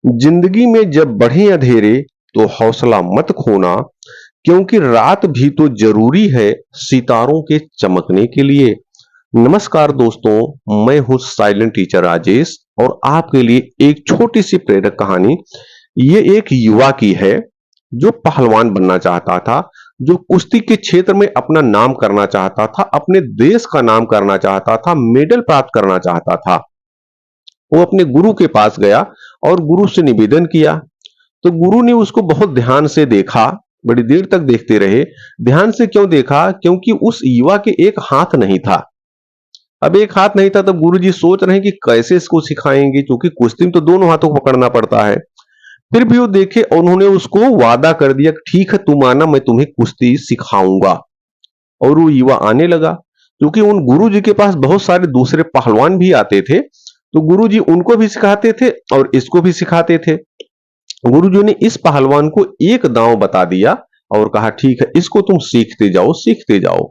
जिंदगी में जब बढ़े अंधेरे तो हौसला मत खोना, क्योंकि रात भी तो जरूरी है सितारों के चमकने के लिए। नमस्कार दोस्तों, मैं हूं साइलेंट टीचर राजेश और आपके लिए एक छोटी सी प्रेरक कहानी। ये एक युवा की है जो पहलवान बनना चाहता था, जो कुश्ती के क्षेत्र में अपना नाम करना चाहता था, अपने देश का नाम करना चाहता था, मेडल प्राप्त करना चाहता था। वो अपने गुरु के पास गया और गुरु से निवेदन किया। तो गुरु ने उसको बहुत ध्यान से देखा, बड़ी देर तक देखते रहे। ध्यान से क्यों देखा? क्योंकि उस युवा के एक हाथ नहीं था। अब एक हाथ नहीं था, तब गुरुजी सोच रहे हैं कि कैसे इसको सिखाएंगे, क्योंकि कुश्ती में तो दोनों हाथों को पकड़ना पड़ता है। फिर भी वो देखे, उन्होंने उसको वादा कर दिया, ठीक है तुम आना, मैं तुम्हें कुश्ती सिखाऊंगा। और वो युवा आने लगा, क्योंकि उन गुरुजी के पास बहुत सारे दूसरे पहलवान भी आते थे, तो गुरुजी उनको भी सिखाते थे और इसको भी सिखाते थे। गुरुजी ने इस पहलवान को एक दांव बता दिया और कहा, ठीक है इसको तुम सीखते जाओ, सीखते जाओ।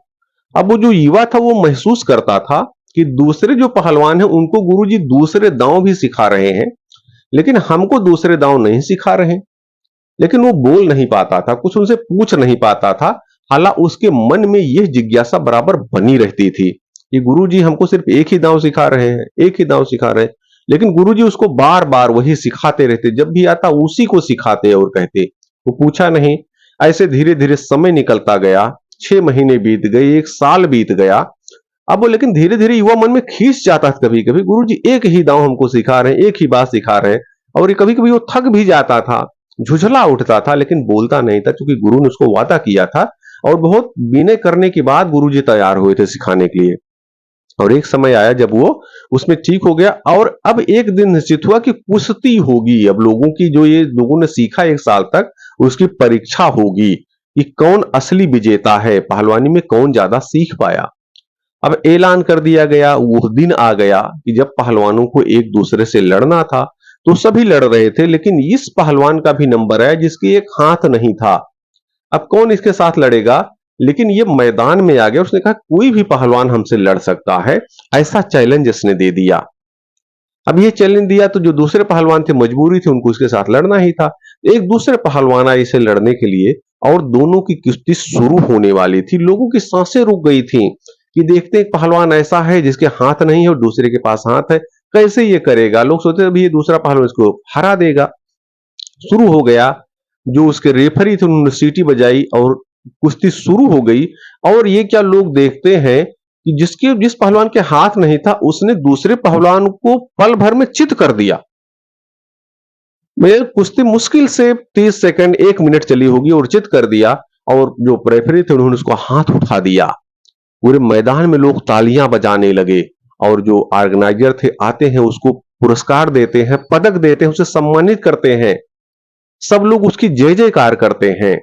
अब वो जो युवा था वो महसूस करता था कि दूसरे जो पहलवान हैं उनको गुरुजी दूसरे दांव भी सिखा रहे हैं, लेकिन हमको दूसरे दांव नहीं सिखा रहे। लेकिन वो बोल नहीं पाता था, कुछ उनसे पूछ नहीं पाता था। हालांकि उसके मन में यह जिज्ञासा बराबर बनी रहती थी कि गुरुजी हमको सिर्फ एक ही दांव सिखा रहे हैं, एक ही दांव सिखा रहे हैं। लेकिन गुरुजी उसको बार बार वही सिखाते रहते, जब भी आता उसी को सिखाते और कहते। वो पूछा नहीं। ऐसे धीरे धीरे समय निकलता गया, 6 महीने बीत गए, 1 साल बीत गया। अब वो लेकिन धीरे धीरे युवा मन में खींच जाता था, कभी कभी गुरुजी एक ही दांव हमको सिखा रहे हैं, एक ही बात सिखा रहे हैं। और ये कभी कभी वो थक भी जाता था, झुझला उठता था, लेकिन बोलता नहीं था, क्योंकि गुरु ने उसको वादा किया था। और बहुत विनय करने के बाद गुरुजी तैयार हुए थे सिखाने के लिए। और एक समय आया जब वो उसमें ठीक हो गया, और अब एक दिन निश्चित हुआ कि कुश्ती होगी। अब लोगों की, जो ये लोगों ने सीखा 1 साल तक, उसकी परीक्षा होगी कि कौन असली विजेता है, पहलवानी में कौन ज्यादा सीख पाया। अब ऐलान कर दिया गया, वो दिन आ गया कि जब पहलवानों को एक दूसरे से लड़ना था। तो सभी लड़ रहे थे, लेकिन इस पहलवान का भी नंबर है जिसकी एक हाथ नहीं था। अब कौन इसके साथ लड़ेगा? लेकिन ये मैदान में आ गया। उसने कहा कोई भी पहलवान हमसे लड़ सकता है, ऐसा चैलेंज इसने दे दिया। अब ये चैलेंज दिया तो जो दूसरे पहलवान थे मजबूरी थी, उनको इसके साथ लड़ना ही था। एक दूसरे पहलवान आए इसे लड़ने के लिए, और दोनों की कुश्ती शुरू होने वाली थी। लोगों की सांसें रुक गई थी कि देखते एक पहलवान ऐसा है जिसके हाथ नहीं है और दूसरे के पास हाथ है, कैसे ये करेगा। लोग सोचते अभी ये दूसरा पहलवान इसको हरा देगा। शुरू हो गया। जो उसके रेफरी थे उन्होंने सीटी बजाई और कुश्ती शुरू हो गई। और ये क्या लोग देखते हैं कि जिस पहलवान के हाथ नहीं था उसने दूसरे पहलवान को पल भर में चित कर दिया। कुश्ती मुश्किल से 30 सेकंड 1 मिनट चली होगी और चित कर दिया। और जो रेफरी थे उन्होंने उसको हाथ उठा दिया। पूरे मैदान में लोग तालियां बजाने लगे, और जो ऑर्गेनाइजर थे आते हैं, उसको पुरस्कार देते हैं, पदक देते हैं, उसे सम्मानित करते हैं। सब लोग उसकी जय जयकार करते हैं।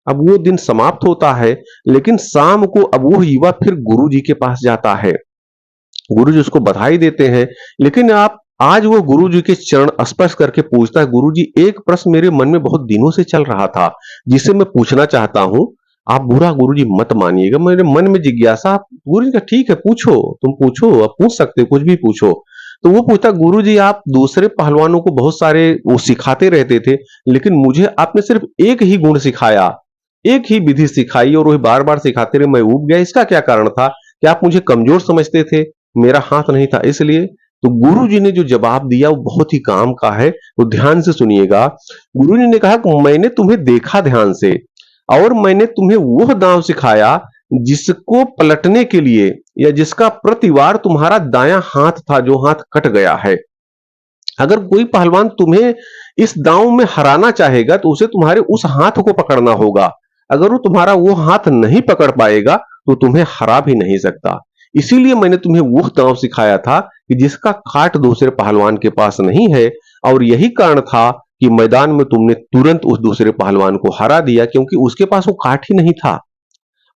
अब वो दिन समाप्त होता है, लेकिन शाम को अब वो युवा फिर गुरुजी के पास जाता है। गुरुजी उसको बधाई देते हैं, लेकिन आप आज वो गुरुजी के चरण स्पर्श करके पूछता है, गुरुजी एक प्रश्न मेरे मन में बहुत दिनों से चल रहा था, जिसे मैं पूछना चाहता हूं। आप बुरा गुरुजी मत मानिएगा, मेरे मन में जिज्ञासा। गुरुजी का ठीक है पूछो, तुम पूछो, आप पूछ सकते हो, कुछ भी पूछो। तो वो पूछता, गुरुजी आप दूसरे पहलवानों को बहुत सारे वो सिखाते रहते थे, लेकिन मुझे आपने सिर्फ एक ही गुण सिखाया, एक ही विधि सिखाई, और वही बार बार सिखाते रहे, मैं ऊब गया। इसका क्या कारण था? क्या आप मुझे कमजोर समझते थे? मेरा हाथ नहीं था इसलिए? तो गुरुजी ने जो जवाब दिया वो बहुत ही काम का है, वो ध्यान से सुनिएगा। गुरुजी ने कहा कि मैंने तुम्हें देखा ध्यान से और मैंने तुम्हें वो दांव सिखाया जिसको पलटने के लिए या जिसका प्रतिवार तुम्हारा दायां हाथ था जो हाथ कट गया है। अगर कोई पहलवान तुम्हें इस दांव में हराना चाहेगा तो उसे तुम्हारे उस हाथ को पकड़ना होगा। अगर वो तुम्हारा वो हाथ नहीं पकड़ पाएगा तो तुम्हें हरा भी नहीं सकता। इसीलिए मैंने तुम्हें वो दांव सिखाया था कि जिसका काट दूसरे पहलवान के पास नहीं है, और यही कारण था कि मैदान में तुमने तुरंत उस दूसरे पहलवान को हरा दिया, क्योंकि उसके पास वो काट ही नहीं था।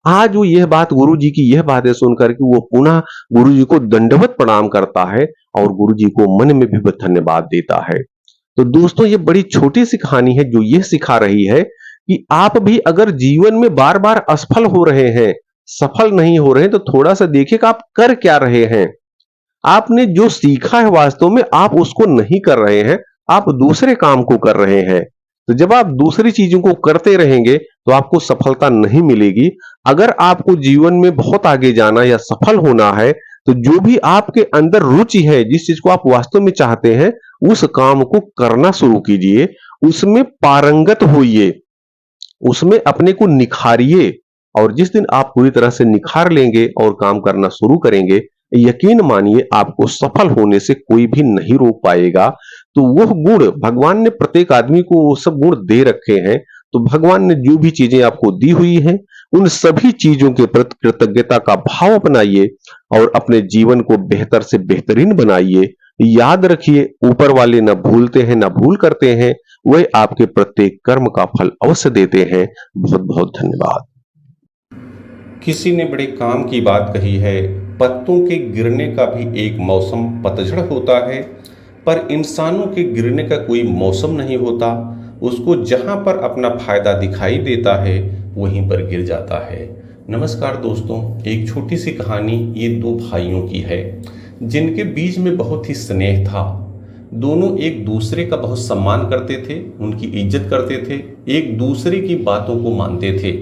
आज वो यह बात गुरुजी की यह बातें सुनकर के वो पुनः गुरुजी को दंडवत प्रणाम करता है और गुरुजी को मन में भी धन्यवाद देता है। तो दोस्तों, ये बड़ी छोटी सी कहानी है जो ये सिखा रही है कि आप भी अगर जीवन में बार बार असफल हो रहे हैं, सफल नहीं हो रहे हैं, तो थोड़ा सा देखिए कि आप कर क्या रहे हैं। आपने जो सीखा है वास्तव में आप उसको नहीं कर रहे हैं, आप दूसरे काम को कर रहे हैं। तो जब आप दूसरी चीजों को करते रहेंगे तो आपको सफलता नहीं मिलेगी। अगर आपको जीवन में बहुत आगे जाना या सफल होना है तो जो भी आपके अंदर रुचि है, जिस चीज को आप वास्तव में चाहते हैं, उस काम को करना शुरू कीजिए, उसमें पारंगत होइए, उसमें अपने को निखारिए। और जिस दिन आप पूरी तरह से निखार लेंगे और काम करना शुरू करेंगे, यकीन मानिए आपको सफल होने से कोई भी नहीं रोक पाएगा। तो वो गुण भगवान ने प्रत्येक आदमी को वो सब गुण दे रखे हैं। तो भगवान ने जो भी चीजें आपको दी हुई हैं, उन सभी चीजों के प्रति कृतज्ञता का भाव अपनाइए और अपने जीवन को बेहतर से बेहतरीन बनाइए। याद रखिए, ऊपर वाले न भूलते हैं न भूल करते हैं, वह आपके प्रत्येक कर्म का फल अवश्य देते हैं। बहुत बहुत धन्यवाद। किसी ने बड़े काम की बात कही है, पत्तों के गिरने का भी एक मौसम पतझड़ होता है, पर इंसानों के गिरने का कोई मौसम नहीं होता। उसको जहाँ पर अपना फायदा दिखाई देता है वहीं पर गिर जाता है। नमस्कार दोस्तों, एक छोटी सी कहानी ये दो भाइयों की है जिनके बीच में बहुत ही स्नेह था। दोनों एक दूसरे का बहुत सम्मान करते थे, उनकी इज्जत करते थे, एक दूसरे की बातों को मानते थे।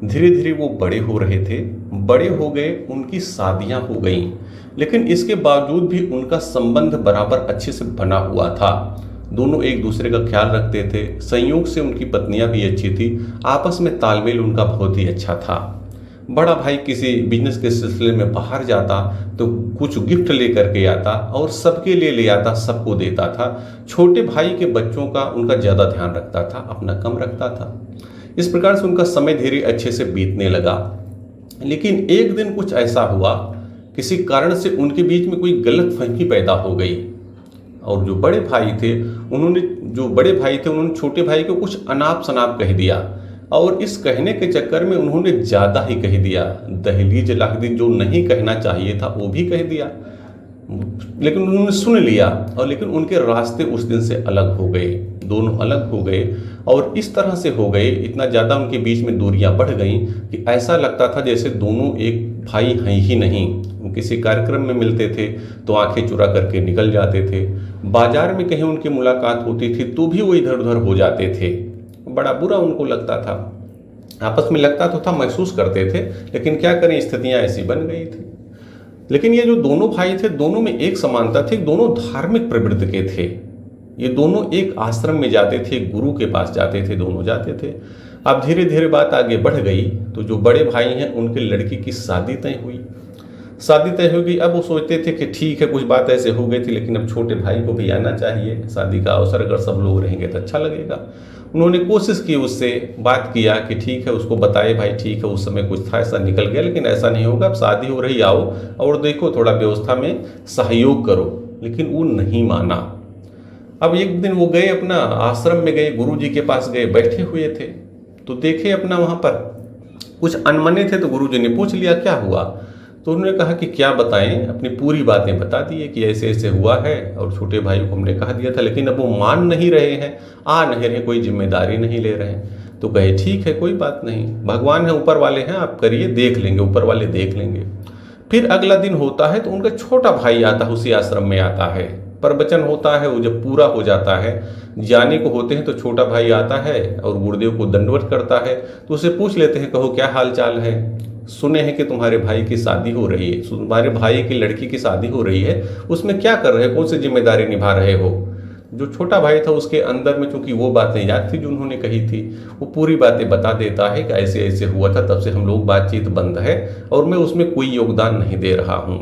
धीरे धीरे वो बड़े हो रहे थे, बड़े हो गए, उनकी शादियां हो गईं, लेकिन इसके बावजूद भी उनका संबंध बराबर अच्छे से बना हुआ था। दोनों एक दूसरे का ख्याल रखते थे। संयोग से उनकी पत्नियां भी अच्छी थी, आपस में तालमेल उनका बहुत ही अच्छा था। बड़ा भाई किसी बिजनेस के सिलसिले में बाहर जाता तो कुछ गिफ्ट लेकर के आता और सबके लिए ले आता, सबको देता था। छोटे भाई के बच्चों का उनका ज़्यादा ध्यान रखता था, अपना कम रखता था। इस प्रकार से उनका समय धीरे अच्छे से बीतने लगा। लेकिन एक दिन कुछ ऐसा हुआ, किसी कारण से उनके बीच में कोई गलत फहमी पैदा हो गई और जो बड़े भाई थे उन्होंने छोटे भाई को कुछ अनाप शनाप कह दिया, और इस कहने के चक्कर में उन्होंने ज़्यादा ही कह दिया। दहलीज लाख दिन जो नहीं कहना चाहिए था वो भी कह दिया, लेकिन उन्होंने सुन लिया। और लेकिन उनके रास्ते उस दिन से अलग हो गए, दोनों अलग हो गए। और इस तरह से हो गए, इतना ज़्यादा उनके बीच में दूरियां बढ़ गईं कि ऐसा लगता था जैसे दोनों एक भाई हैं ही नहीं। वो किसी कार्यक्रम में मिलते थे तो आंखें चुरा करके निकल जाते थे, बाजार में कहीं उनकी मुलाकात होती थी तो भी वो इधर उधर हो जाते थे। बड़ा बुरा उनको लगता था, आपस में लगता तो था, महसूस करते थे, लेकिन क्या करें, स्थितियाँ ऐसी बन गई थी। लेकिन ये जो दोनों भाई थे, दोनों में एक समानता थी, दोनों धार्मिक प्रवृत्ति के थे। ये दोनों एक आश्रम में जाते थे, गुरु के पास जाते थे, दोनों जाते थे। अब धीरे धीरे बात आगे बढ़ गई तो जो बड़े भाई हैं उनके लड़की की शादी तय हुई। शादी तय हो गई। अब वो सोचते थे कि ठीक है, कुछ बात ऐसे हो गई थी, लेकिन अब छोटे भाई को भी आना चाहिए, शादी का अवसर अगर सब लोग रहेंगे तो अच्छा लगेगा। उन्होंने कोशिश की, उससे बात किया कि ठीक है, उसको बताए भाई ठीक है, उस समय कुछ था ऐसा निकल गया, लेकिन ऐसा नहीं होगा, अब शादी हो रही, आओ और देखो, थोड़ा व्यवस्था में सहयोग करो। लेकिन वो नहीं माना। अब एक दिन वो गए, अपना आश्रम में गए, गुरु जी के पास गए, बैठे हुए थे तो देखे अपना वहाँ पर कुछ अनमने थे। तो गुरु जी ने पूछ लिया क्या हुआ, तो उन्होंने कहा कि क्या बताएं, अपनी पूरी बातें बता दिए कि ऐसे ऐसे हुआ है और छोटे भाई को हमने कहा दिया था, लेकिन अब वो मान नहीं रहे हैं, आ नहीं रहे, कोई जिम्मेदारी नहीं ले रहे हैं। तो कहे ठीक है, कोई बात नहीं, भगवान है, ऊपर वाले हैं, आप करिए, देख लेंगे, ऊपर वाले देख लेंगे। फिर अगला दिन होता है तो उनका छोटा भाई आता है, उसी आश्रम में आता है, प्रवचन होता है, वो जब पूरा हो जाता है, जाने को होते हैं तो छोटा भाई आता है और गुरुदेव को दंडवत करता है। तो उसे पूछ लेते हैं, कहो क्या हाल चाल है। सुने हैं कि तुम्हारे भाई की शादी हो रही है, तुम्हारे भाई की लड़की की शादी हो रही है, उसमें क्या कर रहे हो, कौन सी जिम्मेदारी निभा रहे हो। जो छोटा भाई था उसके अंदर में चूंकि वो बातें याद थी जो उन्होंने कही थी, वो पूरी बातें बता देता है कि ऐसे ऐसे हुआ था, तब से हम लोग बातचीत बंद है और मैं उसमें कोई योगदान नहीं दे रहा हूँ।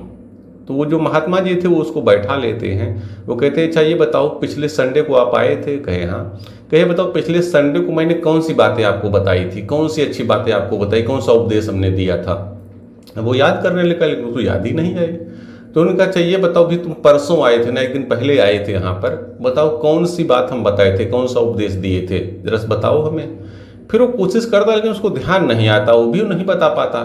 तो वो जो महात्मा जी थे वो उसको बैठा लेते हैं। वो कहते हैं अच्छा ये बताओ पिछले संडे को आप आए थे। कहे हाँ। कहे बताओ पिछले संडे को मैंने कौन सी बातें आपको बताई थी, कौन सी अच्छी बातें आपको बताई, कौन सा उपदेश हमने दिया था। वो याद करने लगा लेकिन उसको याद ही नहीं आई। तो उन्होंने कहा अच्छा ये बताओ भी तुम परसों आए थे ना, एक दिन पहले आए थे यहाँ पर, बताओ कौन सी बात हम बताए थे, कौन सा उपदेश दिए थे, जरा बताओ हमें। फिर वो कोशिश करता लेकिन उसको ध्यान नहीं आता, वो भी नहीं बता पाता।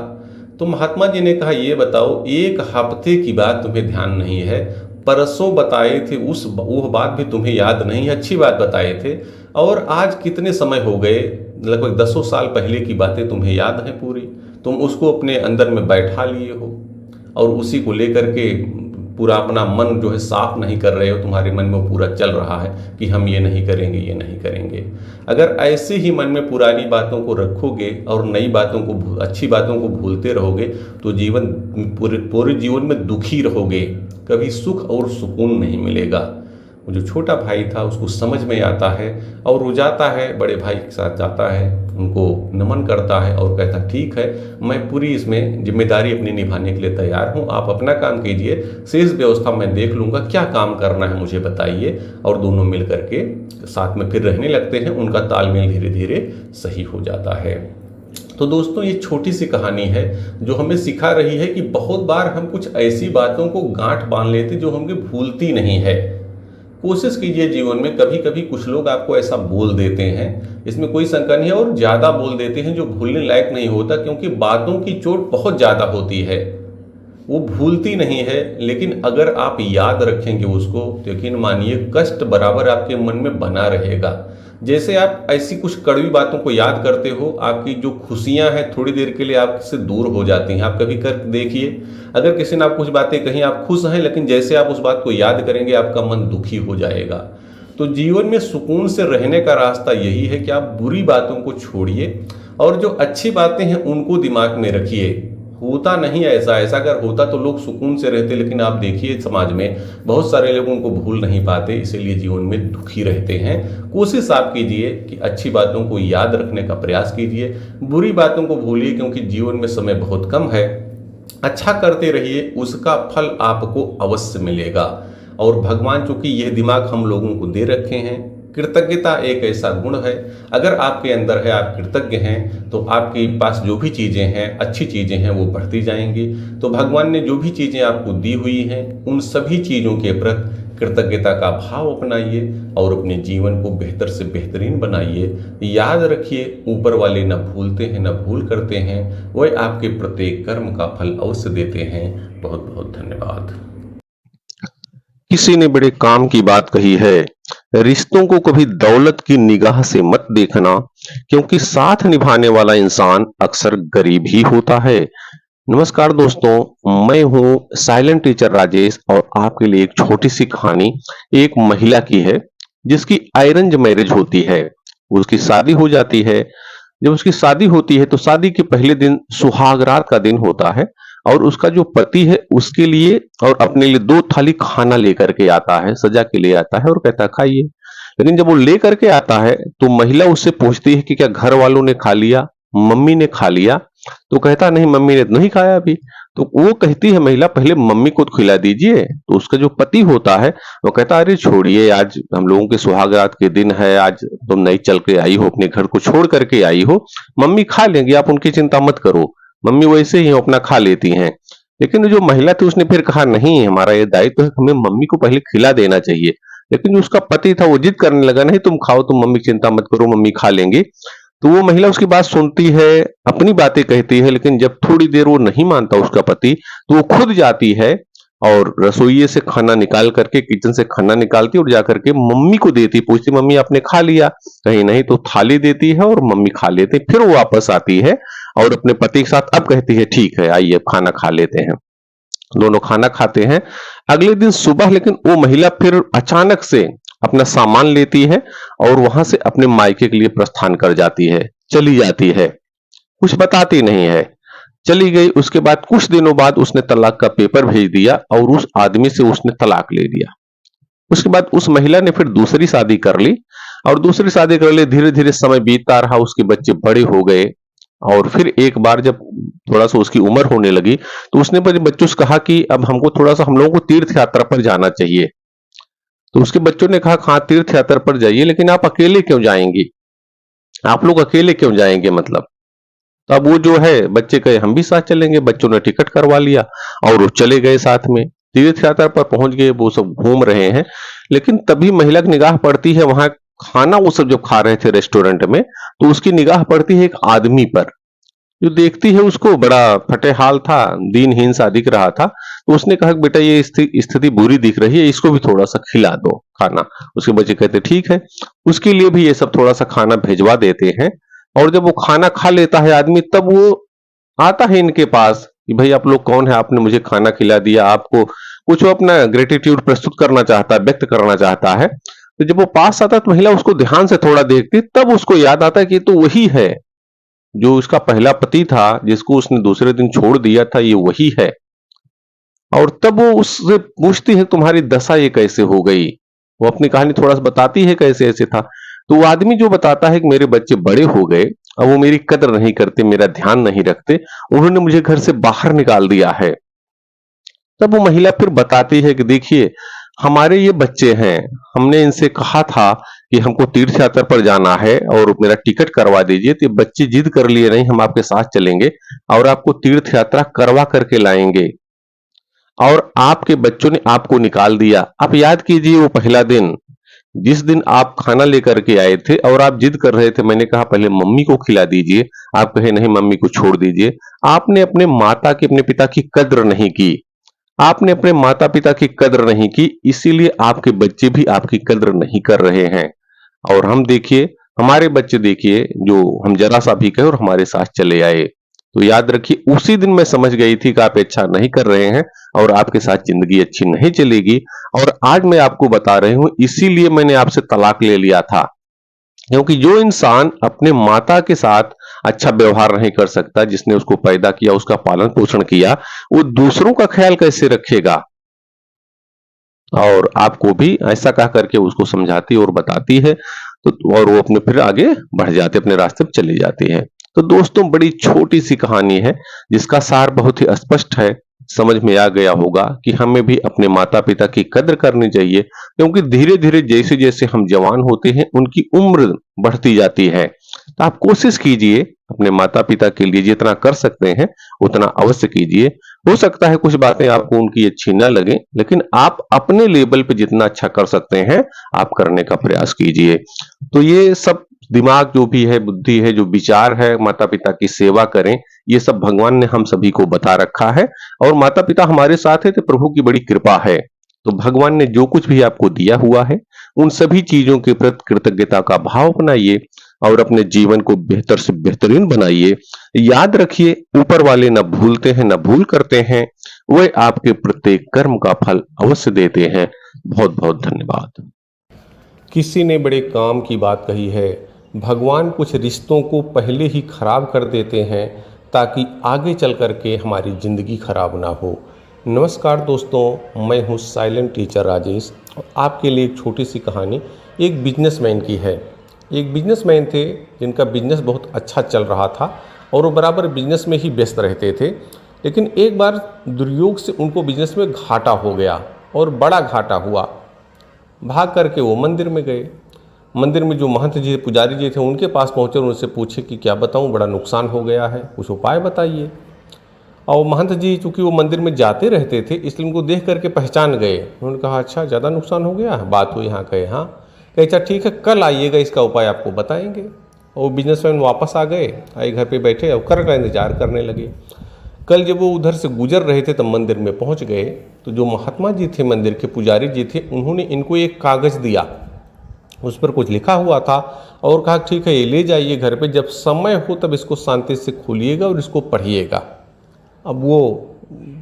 तो महात्मा जी ने कहा ये बताओ एक हफ्ते की बात तुम्हें ध्यान नहीं है, परसों बताए थे उस वो बात भी तुम्हें याद नहीं है, अच्छी बात बताए थे, और आज कितने समय हो गए, लगभग 10 साल पहले की बातें तुम्हें याद हैं पूरी, तुम उसको अपने अंदर में बैठा लिए हो और उसी को लेकर के पूरा अपना मन जो है साफ नहीं कर रहे हो, तुम्हारे मन में पूरा चल रहा है कि हम ये नहीं करेंगे ये नहीं करेंगे। अगर ऐसे ही मन में पुरानी बातों को रखोगे और नई बातों को अच्छी बातों को भूलते रहोगे तो जीवन पूरे जीवन में दुखी रहोगे, कभी सुख और सुकून नहीं मिलेगा। वो जो छोटा भाई था उसको समझ में आता है और वो जाता है बड़े भाई के साथ, जाता है उनको नमन करता है और कहता ठीक है मैं पूरी इसमें जिम्मेदारी अपनी निभाने के लिए तैयार हूँ, आप अपना काम कीजिए, शेष व्यवस्था मैं देख लूँगा, क्या काम करना है मुझे बताइए। और दोनों मिल करके साथ में फिर रहने लगते हैं, उनका तालमेल धीरे धीरे सही हो जाता है। तो दोस्तों ये छोटी सी कहानी है जो हमें सिखा रही है कि बहुत बार हम कुछ ऐसी बातों को गांठ बांध लेते जो हमें भूलती नहीं है। कोशिश कीजिए जीवन में, कभी कभी कुछ लोग आपको ऐसा बोल देते हैं, इसमें कोई शंका नहीं है, और ज़्यादा बोल देते हैं जो भूलने लायक नहीं होता, क्योंकि बातों की चोट बहुत ज़्यादा होती है, वो भूलती नहीं है। लेकिन अगर आप याद रखेंगे उसको तो यकीन मानिए कष्ट बराबर आपके मन में बना रहेगा। जैसे आप ऐसी कुछ कड़वी बातों को याद करते हो, आपकी जो खुशियां हैं थोड़ी देर के लिए आपसे दूर हो जाती हैं। आप कभी कर देखिए, अगर किसी ने आप कुछ बातें कही, आप खुश हैं, लेकिन जैसे आप उस बात को याद करेंगे आपका मन दुखी हो जाएगा। तो जीवन में सुकून से रहने का रास्ता यही है कि आप बुरी बातों को छोड़िए और जो अच्छी बातें हैं उनको दिमाग में रखिए। होता नहीं ऐसा, ऐसा अगर होता तो लोग सुकून से रहते, लेकिन आप देखिए समाज में बहुत सारे लोग उनको भूल नहीं पाते, इसीलिए जीवन में दुखी रहते हैं। कोशिश आप कीजिए कि अच्छी बातों को याद रखने का प्रयास कीजिए, बुरी बातों को भूलिए, क्योंकि जीवन में समय बहुत कम है। अच्छा करते रहिए, उसका फल आपको अवश्य मिलेगा। और भगवान चूंकि यह दिमाग हम लोगों को दे रखे हैं, कृतज्ञता एक ऐसा गुण है, अगर आपके अंदर है, आप कृतज्ञ हैं, तो आपके पास जो भी चीज़ें हैं, अच्छी चीज़ें हैं, वो बढ़ती जाएंगी। तो भगवान ने जो भी चीज़ें आपको दी हुई हैं उन सभी चीज़ों के प्रति कृतज्ञता का भाव अपनाइए और अपने जीवन को बेहतर से बेहतरीन बनाइए। याद रखिए ऊपर वाले न भूलते हैं न भूल करते हैं, वह आपके प्रत्येक कर्म का फल अवश्य देते हैं। बहुत बहुत धन्यवाद। किसी ने बड़े काम की बात कही है, रिश्तों को कभी दौलत की निगाह से मत देखना, क्योंकि साथ निभाने वाला इंसान अक्सर गरीब ही होता है। नमस्कार दोस्तों, मैं हूं साइलेंट टीचर राजेश और आपके लिए एक छोटी सी कहानी एक महिला की है जिसकी अरेंज मैरिज होती है। उसकी शादी हो जाती है। जब उसकी शादी होती है तो शादी के पहले दिन सुहागरात का दिन होता है और उसका जो पति है उसके लिए और अपने लिए 2 थाली खाना लेकर के आता है, सजा के ले आता है और कहता है खाइए। लेकिन जब वो लेकर के आता है तो महिला उससे पूछती है कि क्या घर वालों ने खा लिया, मम्मी ने खा लिया? तो कहता नहीं, मम्मी ने नहीं खाया अभी। तो वो कहती है महिला पहले मम्मी को खिला दीजिए। तो उसका जो पति होता है वो कहता अरे छोड़िए, आज हम लोगों के सुहागरात के दिन है, आज तुम नई चल के आई हो, अपने घर को छोड़ करके आई हो, मम्मी खा लेंगी, आप उनकी चिंता मत करो, मम्मी वैसे ही अपना खा लेती हैं। लेकिन जो महिला थी उसने फिर कहा नहीं, हमारा ये दायित्व है, हमें मम्मी को पहले खिला देना चाहिए। लेकिन जो उसका पति था वो जिद करने लगा, नहीं तुम खाओ, तुम मम्मी की चिंता मत करो, मम्मी खा लेंगे। तो वो महिला उसकी बात सुनती है, अपनी बातें कहती है, लेकिन जब थोड़ी देर वो नहीं मानता उसका पति, तो वो खुद जाती है और रसोइये से खाना निकाल करके, किचन से खाना निकालती और जाकर के मम्मी को देती, पूछती मम्मी आपने खा लिया? कहीं नहीं, तो थाली देती है और मम्मी खा लेते। फिर वो वापस आती है और अपने पति के साथ अब कहती है ठीक है आइए अब खाना खा लेते हैं। दोनों खाना खाते हैं। अगले दिन सुबह लेकिन वो महिला फिर अचानक से अपना सामान लेती है और वहां से अपने मायके के लिए प्रस्थान कर जाती है, चली जाती है, कुछ बताती नहीं है। चली गई। उसके बाद कुछ दिनों बाद उसने तलाक का पेपर भेज दिया और उस आदमी से उसने तलाक ले लिया। उसके बाद उस महिला ने फिर दूसरी शादी कर ली और दूसरी शादी कर ली। धीरे धीरे समय बीतता रहा, उसके बच्चे बड़े हो गए और फिर एक बार जब थोड़ा सा उसकी उम्र होने लगी तो उसने अपने बच्चों से कहा कि अब हमको थोड़ा सा, हम लोगों को तीर्थ यात्रा पर जाना चाहिए। तो उसके बच्चों ने कहा, हाँ तीर्थ यात्रा पर जाइए, लेकिन आप अकेले क्यों जाएंगी, आप लोग अकेले क्यों जाएंगे मतलब। तो अब वो जो है बच्चे कहे हम भी साथ चलेंगे। बच्चों ने टिकट करवा लिया और वो चले गए साथ में। तीर्थ यात्रा पर पहुंच गए, वो सब घूम रहे हैं, लेकिन तभी महिला की निगाह पड़ती है वहां खाना वो सब जो खा रहे थे रेस्टोरेंट में, तो उसकी निगाह पड़ती है एक आदमी पर। जो देखती है उसको बड़ा फटे हाल था, दीनहीन सा दिख रहा था। तो उसने कहा कि बेटा ये स्थिति बुरी दिख रही है, इसको भी थोड़ा सा खिला दो खाना। उसके बच्चे कहते ठीक है। उसके लिए भी ये सब थोड़ा सा खाना भेजवा देते हैं। और जब वो खाना खा लेता है आदमी, तब वो आता है इनके पास कि भाई आप लोग कौन है, आपने मुझे खाना खिला दिया। आपको कुछ वो अपना ग्रेटिट्यूड प्रस्तुत करना चाहता है, व्यक्त करना चाहता है। तो जब वो पास आता है तो महिला उसको ध्यान से थोड़ा देखती, तब उसको याद आता है कि ये तो वही है जो उसका पहला पति था, जिसको उसने दूसरे दिन छोड़ दिया था, ये वही है। और तब वो उससे पूछती है तुम्हारी दशा ये कैसे हो गई। वो अपनी कहानी थोड़ा सा बताती है कैसे ऐसे था। तो वो आदमी जो बताता है कि मेरे बच्चे बड़े हो गए, अब वो मेरी कदर नहीं करते, मेरा ध्यान नहीं रखते, उन्होंने मुझे घर से बाहर निकाल दिया है। तब वो महिला फिर बताती है कि देखिए हमारे ये बच्चे हैं, हमने इनसे कहा था कि हमको तीर्थ यात्रा पर जाना है और मेरा टिकट करवा दीजिए, तो ये बच्चे जिद कर लिए नहीं हम आपके साथ चलेंगे और आपको तीर्थ यात्रा करवा करके लाएंगे। और आपके बच्चों ने आपको निकाल दिया। आप याद कीजिए वो पहला दिन, जिस दिन आप खाना लेकर के आए थे और आप जिद कर रहे थे, मैंने कहा पहले मम्मी को खिला दीजिए, आप कहे नहीं मम्मी को छोड़ दीजिए। आपने अपने माता की, अपने पिता की कद्र नहीं की। आपने अपने माता पिता की कद्र नहीं की, इसीलिए आपके बच्चे भी आपकी कद्र नहीं कर रहे हैं। और हम देखिए, हमारे बच्चे देखिए, जो हम जरा सा भी कहे और हमारे साथ चले आए। तो याद रखिए उसी दिन मैं समझ गई थी कि आप अच्छा नहीं कर रहे हैं और आपके साथ जिंदगी अच्छी नहीं चलेगी। और आज मैं आपको बता रही हूं, इसीलिए मैंने आपसे तलाक ले लिया था। क्योंकि जो इंसान अपने माता के साथ अच्छा व्यवहार नहीं कर सकता, जिसने उसको पैदा किया, उसका पालन पोषण किया, वो दूसरों का ख्याल कैसे रखेगा। और आपको भी ऐसा कह करके उसको समझाती और बताती है। तो और वो अपने फिर आगे बढ़ जाते, अपने रास्ते पर चली जाती है। तो दोस्तों बड़ी छोटी सी कहानी है, जिसका सार बहुत ही स्पष्ट है। समझ में आ गया होगा कि हमें भी अपने माता पिता की कद्र करनी चाहिए, क्योंकि धीरे धीरे जैसे जैसे हम जवान होते हैं उनकी उम्र बढ़ती जाती है। तो आप कोशिश कीजिए अपने माता पिता के लिए जितना कर सकते हैं उतना अवश्य कीजिए। हो सकता है कुछ बातें आपको उनकी अच्छी न लगे, लेकिन आप अपने लेवल पे जितना अच्छा कर सकते हैं आप करने का प्रयास कीजिए। तो ये सब दिमाग जो भी है, बुद्धि है, जो विचार है, माता पिता की सेवा करें, ये सब भगवान ने हम सभी को बता रखा है। और माता पिता हमारे साथ है तो प्रभु की बड़ी कृपा है। तो भगवान ने जो कुछ भी आपको दिया हुआ है उन सभी चीजों के प्रति कृतज्ञता का भाव अपनाइए और अपने जीवन को बेहतर से बेहतरीन बनाइए। याद रखिए ऊपर वाले न भूलते हैं न भूल करते हैं, वे आपके प्रत्येक कर्म का फल अवश्य देते हैं। बहुत बहुत धन्यवाद। किसी ने बड़े काम की बात कही है, भगवान कुछ रिश्तों को पहले ही खराब कर देते हैं ताकि आगे चल कर के हमारी ज़िंदगी खराब ना हो। नमस्कार दोस्तों, मैं हूँ साइलेंट टीचर राजेश और आपके लिए एक छोटी सी कहानी एक बिजनेसमैन की है। एक बिजनेसमैन थे जिनका बिजनेस बहुत अच्छा चल रहा था और वो बराबर बिजनेस में ही व्यस्त रहते थे। लेकिन एक बार दुर्योग से उनको बिजनेस में घाटा हो गया और बड़ा घाटा हुआ। भाग करके वो मंदिर में गए। मंदिर में जो महंत जी, पुजारी जी थे, उनके पास पहुँचे और उनसे पूछे कि क्या बताऊँ, बड़ा नुकसान हो गया है, कुछ उपाय बताइए। और महंत जी चूँकि वो मंदिर में जाते रहते थे इसलिए उनको देख करके पहचान गए। उन्होंने कहा अच्छा ज़्यादा नुकसान हो गया, बात हुई यहाँ कहे हाँ। कहे अच्छा ठीक है, कल आइएगा, इसका उपाय आपको बताएंगे। और वो बिजनेसमैन वापस आ गए, आए घर पे बैठे और कर का इंतजार करने लगे। कल जब वो उधर से गुजर रहे थे तब मंदिर में पहुंच गए तो जो महात्मा जी थे, मंदिर के पुजारी जी थे, उन्होंने इनको एक कागज़ दिया, उस पर कुछ लिखा हुआ था और कहा ठीक है ये ले जाइए घर पे, जब समय हो तब इसको शांति से खोलिएगा और इसको पढ़िएगा। अब वो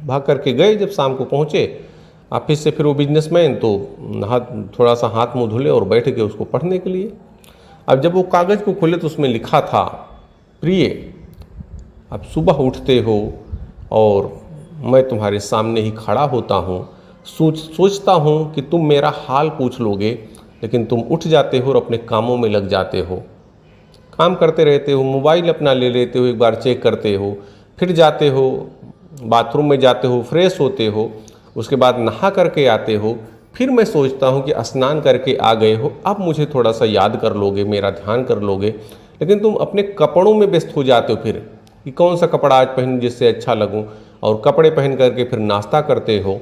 भाग करके गए। जब शाम को पहुँचे ऑफिस से, फिर वो बिजनेसमैन तो थोड़ा सा हाथ मुँह धुले और बैठ गए उसको पढ़ने के लिए। अब जब वो कागज़ को खोले तो उसमें लिखा था, प्रिय आप सुबह उठते हो और मैं तुम्हारे सामने ही खड़ा होता हूँ, सोचता हूँ कि तुम मेरा हाल पूछ लोगे, लेकिन तुम उठ जाते हो और अपने कामों में लग जाते हो। काम करते रहते हो, मोबाइल अपना ले लेते हो, एक बार चेक करते हो, फिर जाते हो बाथरूम में, जाते हो फ्रेश होते हो, उसके बाद नहा करके आते हो। फिर मैं सोचता हूँ कि स्नान करके आ गए हो, अब मुझे थोड़ा सा याद कर लोगे, मेरा ध्यान कर लोगे, लेकिन तुम अपने कपड़ों में व्यस्त हो जाते हो। फिर कि कौन सा कपड़ा आज पहनूं जिससे अच्छा लगूं, और कपड़े पहन करके फिर नाश्ता करते हो।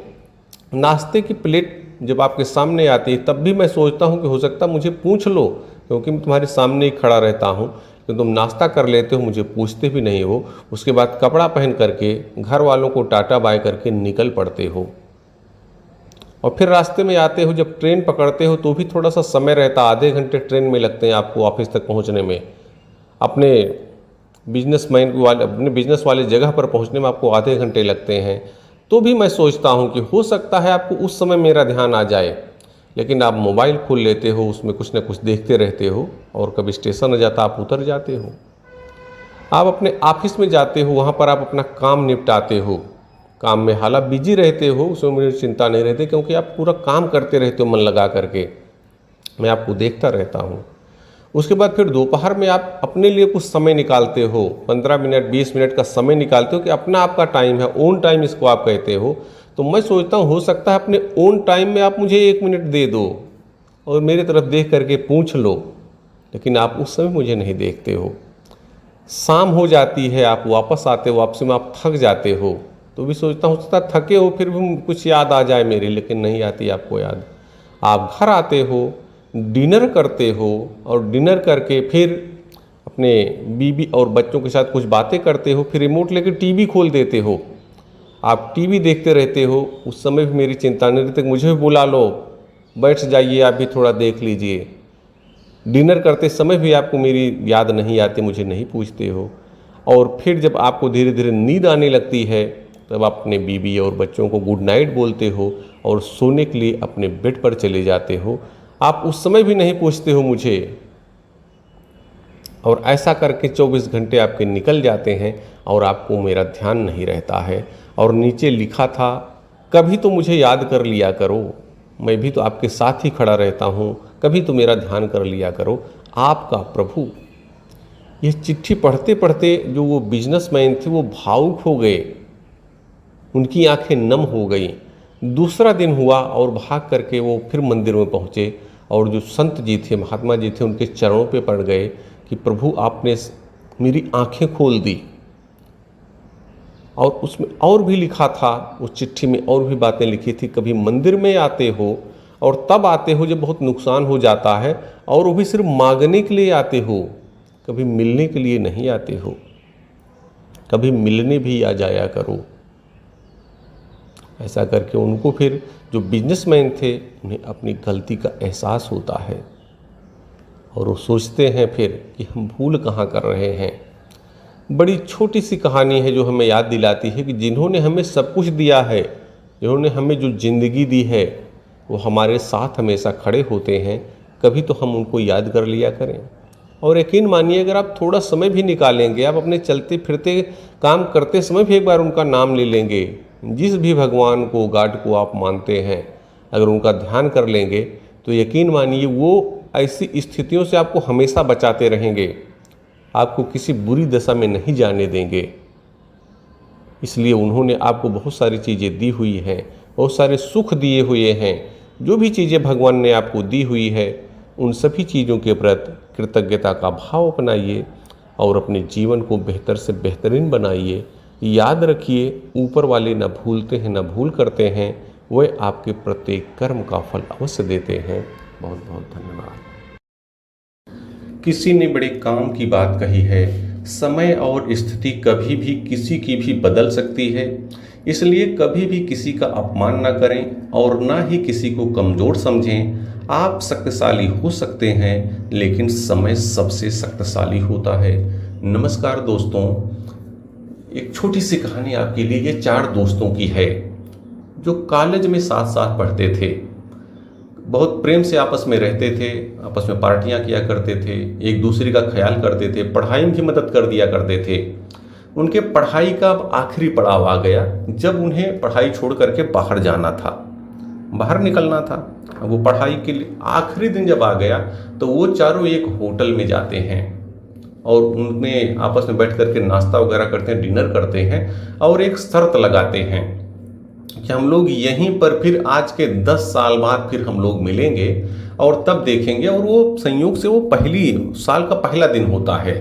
नाश्ते की प्लेट जब आपके सामने आती है तब भी मैं सोचता हूँ कि हो सकता मुझे पूछ लो, क्योंकि मैं तुम्हारे सामने ही खड़ा रहता हूँ, तो तुम नाश्ता कर लेते हो, मुझे पूछते भी नहीं हो। उसके बाद कपड़ा पहन करके घर वालों को टाटा बाय करके निकल पड़ते हो। और फिर रास्ते में आते हो, जब ट्रेन पकड़ते हो तो भी थोड़ा सा समय रहता, आधे घंटे ट्रेन में लगते हैं आपको ऑफिस तक पहुँचने में। अपने अपने बिजनेस वाले जगह पर पहुंचने में आपको आधे घंटे लगते हैं। तो भी मैं सोचता हूं कि हो सकता है आपको उस समय मेरा ध्यान आ जाए, लेकिन आप मोबाइल खोल लेते हो, उसमें कुछ ना कुछ देखते रहते हो, और कभी स्टेशन आ जाता आप उतर जाते हो। आप अपने ऑफिस में जाते हो, वहाँ पर आप अपना काम निपटाते हो, काम में हालांकि बिजी रहते हो, उसमें मुझे चिंता नहीं रहती, क्योंकि आप पूरा काम करते रहते हो मन लगा करके, मैं आपको देखता रहता हूँ। उसके बाद फिर दोपहर में आप अपने लिए कुछ समय निकालते हो, 15 मिनट 20 मिनट का समय निकालते हो कि अपना आपका टाइम है, ओन टाइम इसको आप कहते हो। तो मैं सोचता हूँ हो सकता है अपने ओन टाइम में आप मुझे 1 मिनट दे दो और मेरे तरफ देख करके पूछ लो, लेकिन आप उस समय मुझे नहीं देखते हो। शाम हो जाती है, आप वापस आते हो, वापसी में आप थक जाते हो, तो भी सोचता हूँ सकता थके हो फिर भी कुछ याद आ जाए मेरी, लेकिन नहीं आती आपको याद। आप घर आते हो, डिनर करते हो, और डिनर करके फिर अपने बीवी और बच्चों के साथ कुछ बातें करते हो, फिर रिमोट लेकर टीवी खोल देते हो। आप टीवी देखते रहते हो, उस समय भी मेरी चिंता नहीं रहती, मुझे भी बुला लो, बैठ जाइए आप भी थोड़ा देख लीजिए। डिनर करते समय भी आपको मेरी याद नहीं आती, मुझे नहीं पूछते हो। और फिर जब आपको धीरे धीरे नींद आने लगती है, तब आप अपने बीवी और बच्चों को गुड नाइट बोलते हो और सोने के लिए अपने बेड पर चले जाते हो। आप उस समय भी नहीं पूछते हो मुझे, और ऐसा करके 24 घंटे आपके निकल जाते हैं और आपको मेरा ध्यान नहीं रहता है। और नीचे लिखा था, कभी तो मुझे याद कर लिया करो, मैं भी तो आपके साथ ही खड़ा रहता हूँ, कभी तो मेरा ध्यान कर लिया करो, आपका प्रभु। ये चिट्ठी पढ़ते पढ़ते जो वो बिजनेसमैन थे वो भावुक हो गए, उनकी आंखें नम हो गई। दूसरा दिन हुआ और भाग करके वो फिर मंदिर में पहुँचे, और जो संत जी थे, महात्मा जी थे, उनके चरणों पे पड़ गए कि प्रभु आपने मेरी आंखें खोल दी। और उसमें और भी लिखा था, उस चिट्ठी में और भी बातें लिखी थी, कभी मंदिर में आते हो और तब आते हो जब बहुत नुकसान हो जाता है, और वो भी सिर्फ मांगने के लिए आते हो, कभी मिलने के लिए नहीं आते हो, कभी मिलने भी आ जाया करो। ऐसा करके उनको फिर जो बिजनेसमैन थे उन्हें अपनी गलती का एहसास होता है, और वो सोचते हैं फिर कि हम भूल कहाँ कर रहे हैं। बड़ी छोटी सी कहानी है जो हमें याद दिलाती है कि जिन्होंने हमें सब कुछ दिया है, जिन्होंने हमें जो ज़िंदगी दी है, वो हमारे साथ हमेशा खड़े होते हैं, कभी तो हम उनको याद कर लिया करें। और यकीन मानिए, अगर आप थोड़ा समय भी निकालेंगे, आप अपने चलते फिरते काम करते समय भी एक बार उनका नाम ले लेंगे, जिस भी भगवान को, गॉड को आप मानते हैं, अगर उनका ध्यान कर लेंगे, तो यकीन मानिए वो ऐसी स्थितियों से आपको हमेशा बचाते रहेंगे, आपको किसी बुरी दशा में नहीं जाने देंगे। इसलिए उन्होंने आपको बहुत सारी चीज़ें दी हुई हैं, बहुत सारे सुख दिए हुए हैं। जो भी चीज़ें भगवान ने आपको दी हुई है, उन सभी चीज़ों के प्रति कृतज्ञता का भाव अपनाइए और अपने जीवन को बेहतर से बेहतरीन बनाइए। याद रखिए, ऊपर वाले न भूलते हैं न भूल करते हैं, वह आपके प्रत्येक कर्म का फल अवश्य देते हैं। बहुत बहुत धन्यवाद। किसी ने बड़े काम की बात कही है, समय और स्थिति कभी भी किसी की भी बदल सकती है, इसलिए कभी भी किसी का अपमान ना करें और ना ही किसी को कमज़ोर समझें। आप शक्तिशाली हो सकते हैं, लेकिन समय सबसे शक्तिशाली होता है। नमस्कार दोस्तों, एक छोटी सी कहानी आपके लिए। ये 4 दोस्तों की है जो कॉलेज में साथ साथ पढ़ते थे, बहुत प्रेम से आपस में रहते थे, आपस में पार्टियां किया करते थे, एक दूसरे का ख्याल करते थे, पढ़ाई में भी मदद कर दिया करते थे। उनके पढ़ाई का अब आखिरी पड़ाव आ गया, जब उन्हें पढ़ाई छोड़ करके बाहर जाना था, बाहर निकलना था। अब वो पढ़ाई के लिए आखिरी दिन जब आ गया तो वो चारों एक होटल में जाते हैं और उनमें आपस में बैठ करके नाश्ता वगैरह करते हैं, डिनर करते हैं और एक शर्त लगाते हैं कि हम लोग यहीं पर फिर आज के 10 साल बाद फिर हम लोग मिलेंगे और तब देखेंगे। और वो संयोग से वो पहली साल का पहला दिन होता है,